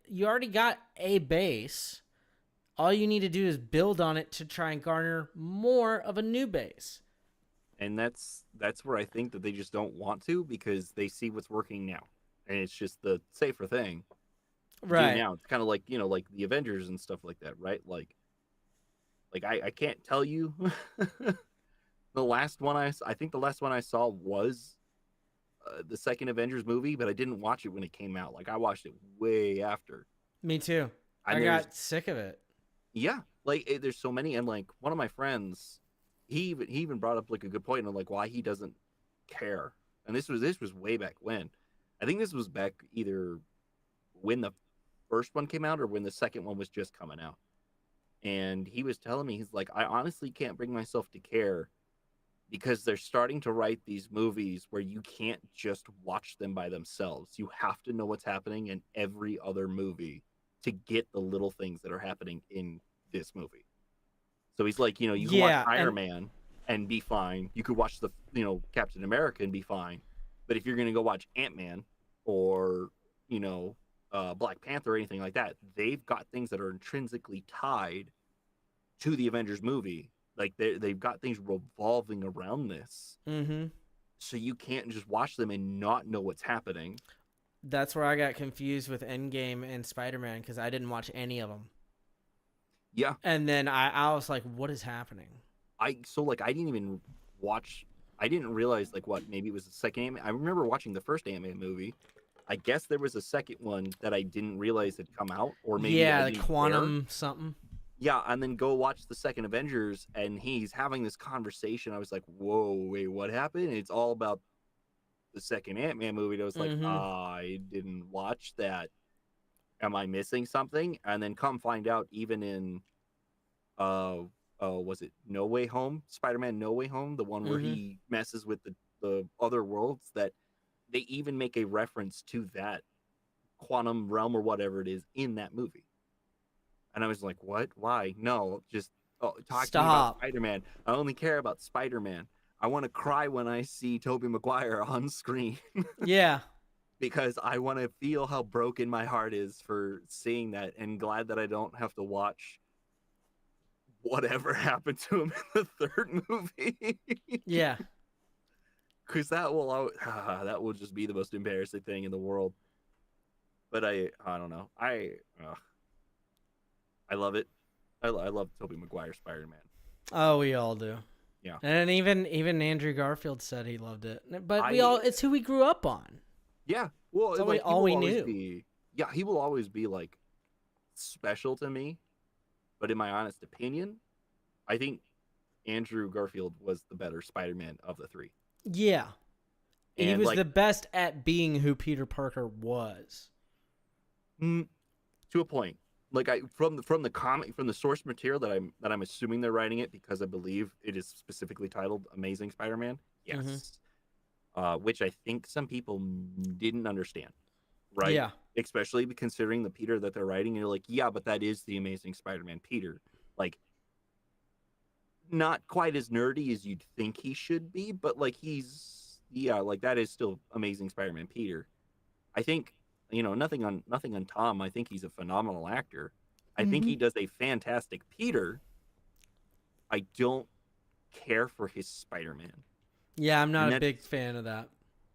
S3: you already got a base. All you need to do is build on it to try and garner more of a new base.
S2: And that's where I think that they just don't want to, because they see what's working now, and it's just the safer thing to do
S3: Right.
S2: now. It's kind of like, like the Avengers and stuff like that, right? Like I can't tell you the last one I think the last one I saw was the second Avengers movie, but I didn't watch it when it came out. Like, I watched it way after.
S3: Me too.
S2: And
S3: I got sick of it.
S2: Yeah, like there's so many, and like one of my friends, he even brought up like a good point on like why he doesn't care. And this was way back when. I think this was back either when the first one came out or when the second one was just coming out. And he was telling me, he's like, I honestly can't bring myself to care, because they're starting to write these movies where you can't just watch them by themselves. You have to know what's happening in every other movie to get the little things that are happening in this movie. So he's like, you can watch Iron Man and be fine. You could watch the, Captain America and be fine. But if you're going to go watch Ant-Man or, Black Panther or anything like that, they've got things that are intrinsically tied to the Avengers movie. Like they've got things revolving around this.
S3: Mm-hmm.
S2: So you can't just watch them and not know what's happening.
S3: That's where I got confused with Endgame and Spider-Man, because I didn't watch any of them.
S2: Yeah.
S3: And then I was like, what is happening?
S2: I didn't even watch. I didn't realize maybe it was the second Ant-Man. I remember watching the first Ant-Man movie. I guess there was a second one that I didn't realize had come out, or maybe
S3: the Quantum something.
S2: Yeah, and then go watch the second Avengers, and he's having this conversation. I was like, whoa, wait, what happened? And it's all about the second Ant-Man movie. And I was like, I didn't watch that. Am I missing something? And then come find out, even in, was it No Way Home? Spider-Man No Way Home? The one where he messes with the other worlds, that they even make a reference to that quantum realm or whatever it is in that movie. And I was like, what? Why? No, just talking about Spider-Man. I only care about Spider-Man. I want to cry when I see Tobey Maguire on screen.
S3: Yeah.
S2: Because I want to feel how broken my heart is for seeing that, and glad that I don't have to watch whatever happened to him in the third movie.
S3: Yeah.
S2: Because that will just be the most embarrassing thing in the world. But I don't know. I love it. I love Tobey Maguire Spider-Man.
S3: Oh, we all do.
S2: Yeah.
S3: And even Andrew Garfield said he loved it. But it's who we grew up on.
S2: Yeah. Well,
S3: it's all we knew.
S2: He will always be special to me. But in my honest opinion, I think Andrew Garfield was the better Spider-Man of the three.
S3: Yeah. And he was
S2: like,
S3: the best at being who Peter Parker was.
S2: To a point. Like from the comic, from the source material that I'm assuming they're writing it, because I believe it is specifically titled Amazing Spider-Man. Yes. Which I think some people didn't understand. Right?
S3: Yeah.
S2: Especially considering the Peter that they're writing, and you're like, yeah, but that is the Amazing Spider-Man Peter. Like, not quite as nerdy as you'd think he should be, but that is still Amazing Spider-Man Peter. I think, nothing on Tom. I think he's a phenomenal actor. I think he does a fantastic Peter. I don't care for his Spider-Man.
S3: Yeah, I'm not a big fan of that.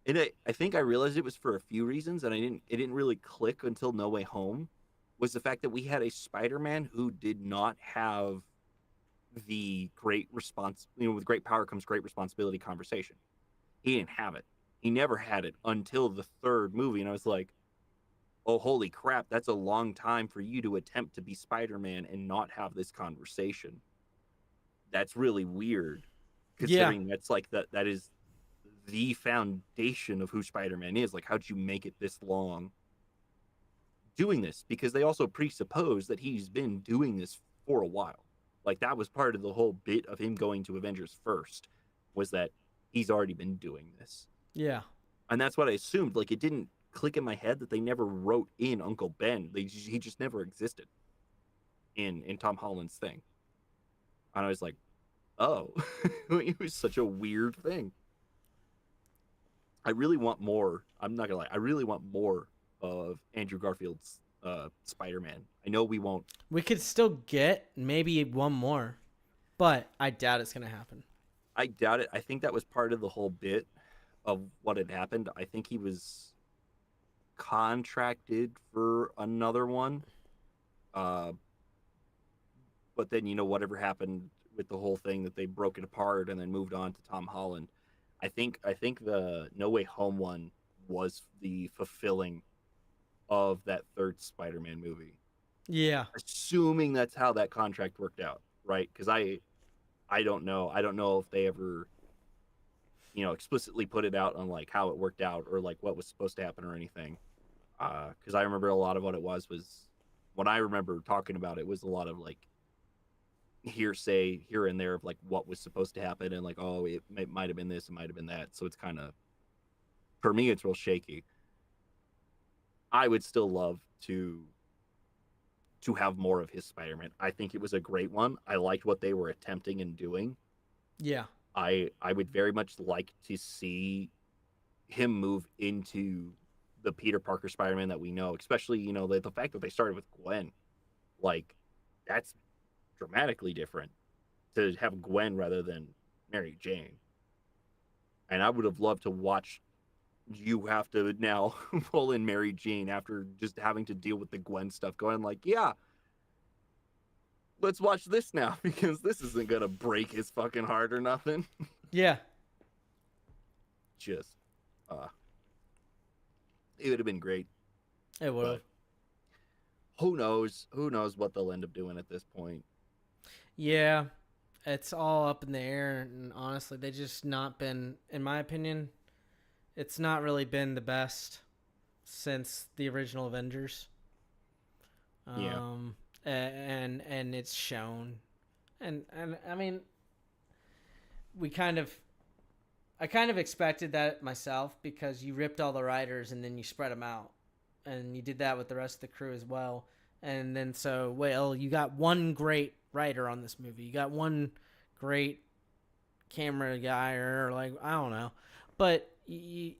S2: And I think I realized it was for a few reasons, and it didn't really click until No Way Home, was the fact that we had a Spider-Man who did not have the great response, with great power comes great responsibility conversation. He didn't have it. He never had it until the third movie, and I was like, oh, holy crap, that's a long time for you to attempt to be Spider-Man and not have this conversation. That's really weird, considering that's that is the foundation of who Spider-Man is. Like, how'd you make it this long doing this? Because they also presuppose that he's been doing this for a while. Like, that was part of the whole bit of him going to Avengers first, was that he's already been doing this.
S3: Yeah.
S2: And that's what I assumed. Like, it didn't click in my head that they never wrote in Uncle Ben. He just never existed. in Tom Holland's thing. And I was like, oh, it was such a weird thing. I really want more. I'm not gonna lie. I really want more of Andrew Garfield's Spider-Man. I know we won't.
S3: We could still get maybe one more, but I doubt it's gonna happen.
S2: I doubt it. I think that was part of the whole bit of what had happened. I think he was contracted for another one. But then, whatever happened with the whole thing, that they broke it apart and then moved on to Tom Holland. I think the No Way Home one was the fulfilling of that third Spider-Man movie.
S3: Yeah.
S2: Assuming that's how that contract worked out, right? Because I don't know. I don't know if they ever, explicitly put it out on like how it worked out or like what was supposed to happen or anything. Because I remember a lot of what it was when I remember talking about it was a lot of like hearsay here and there of like what was supposed to happen and like, oh, it might have been this, it might have been that. So it's kind of, for me, it's real shaky. I would still love to have more of his Spider-Man. I think it was a great one. I liked what they were attempting and doing.
S3: Yeah.
S2: I would very much like to see him move into the Peter Parker Spider-Man that we know, especially, the fact that they started with Gwen. Like, that's dramatically different to have Gwen rather than Mary Jane. And I would have loved to watch you have to now pull in Mary Jane after just having to deal with the Gwen stuff, going like, yeah, let's watch this now because this isn't gonna break his fucking heart or nothing.
S3: Yeah.
S2: Just it would have been great.
S3: It would have.
S2: Who knows what they'll end up doing at this point.
S3: Yeah, it's all up in the air, and honestly, they just not been, in my opinion, it's not really been the best since the original Avengers. And it's shown, and I mean, I kind of expected that myself because you ripped all the writers and then you spread them out, and you did that with the rest of the crew as well. And then you got one great writer on this movie. You got one great camera guy or like, I don't know. But you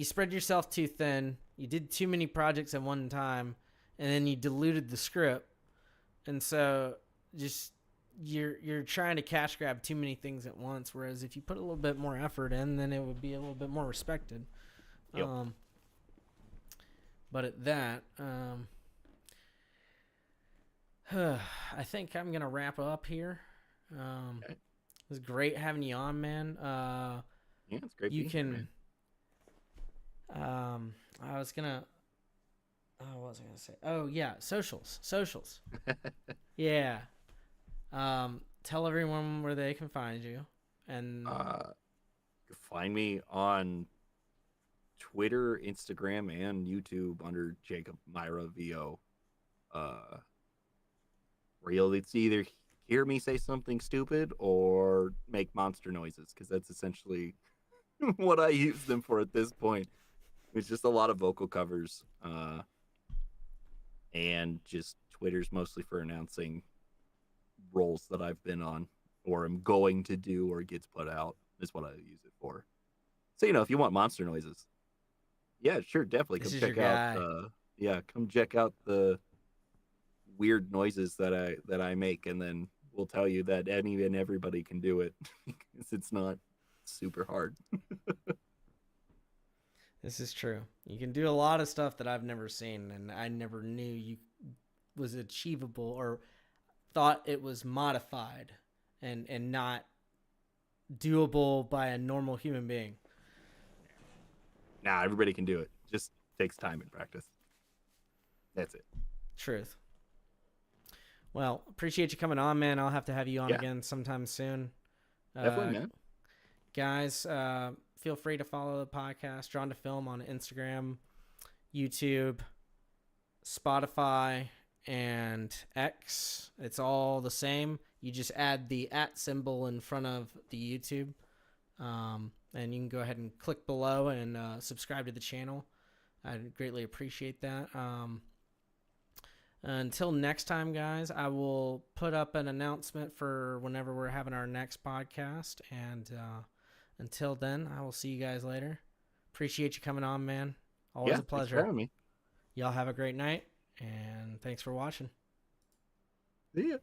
S3: spread yourself too thin. You did too many projects at one time, and then you diluted the script. And so just you're trying to cash grab too many things at once, whereas if you put a little bit more effort in, then it would be a little bit more respected.
S2: Yep.
S3: But at that, I think I'm gonna wrap up here.
S2: Okay.
S3: It was great having you on, man.
S2: Yeah, it's great.
S3: You
S2: being
S3: can.
S2: here,
S3: I was gonna. What was I gonna say? Oh yeah, socials. Yeah. Tell everyone where they can find you, and
S2: you can find me on Twitter, Instagram, and YouTube under Jacob Mira VO. Where you'll either hear me say something stupid or make monster noises, because that's essentially what I use them for at this point. It's just a lot of vocal covers, and just Twitter's mostly for announcing roles that I've been on or am going to do or gets put out is what I use it for. So, if you want monster noises, yeah, sure, definitely come check out. Come check out the weird noises that I make, and then we'll tell you that any and everybody can do it because it's not super hard.
S3: this is true. You can do a lot of stuff that I've never seen, and I never knew was achievable or thought it was modified and not doable by a normal human being.
S2: Nah, everybody can do it. Just takes time and practice. That's it.
S3: Truth. Well, appreciate you coming on, man. I'll have to have you on again sometime soon.
S2: Definitely, man.
S3: Guys, feel free to follow the podcast, Drawn to Film, on Instagram, YouTube, Spotify, and X. It's all the same. You just add the @ symbol in front of the YouTube. And you can go ahead and click below and subscribe to the channel. I'd greatly appreciate that. Until next time, guys, I will put up an announcement for whenever we're having our next podcast. And until then, I will see you guys later. Appreciate you coming on, man. Always a
S2: Thanks for
S3: pleasure.
S2: having me.
S3: Y'all have a great night, and thanks for watching.
S2: See ya.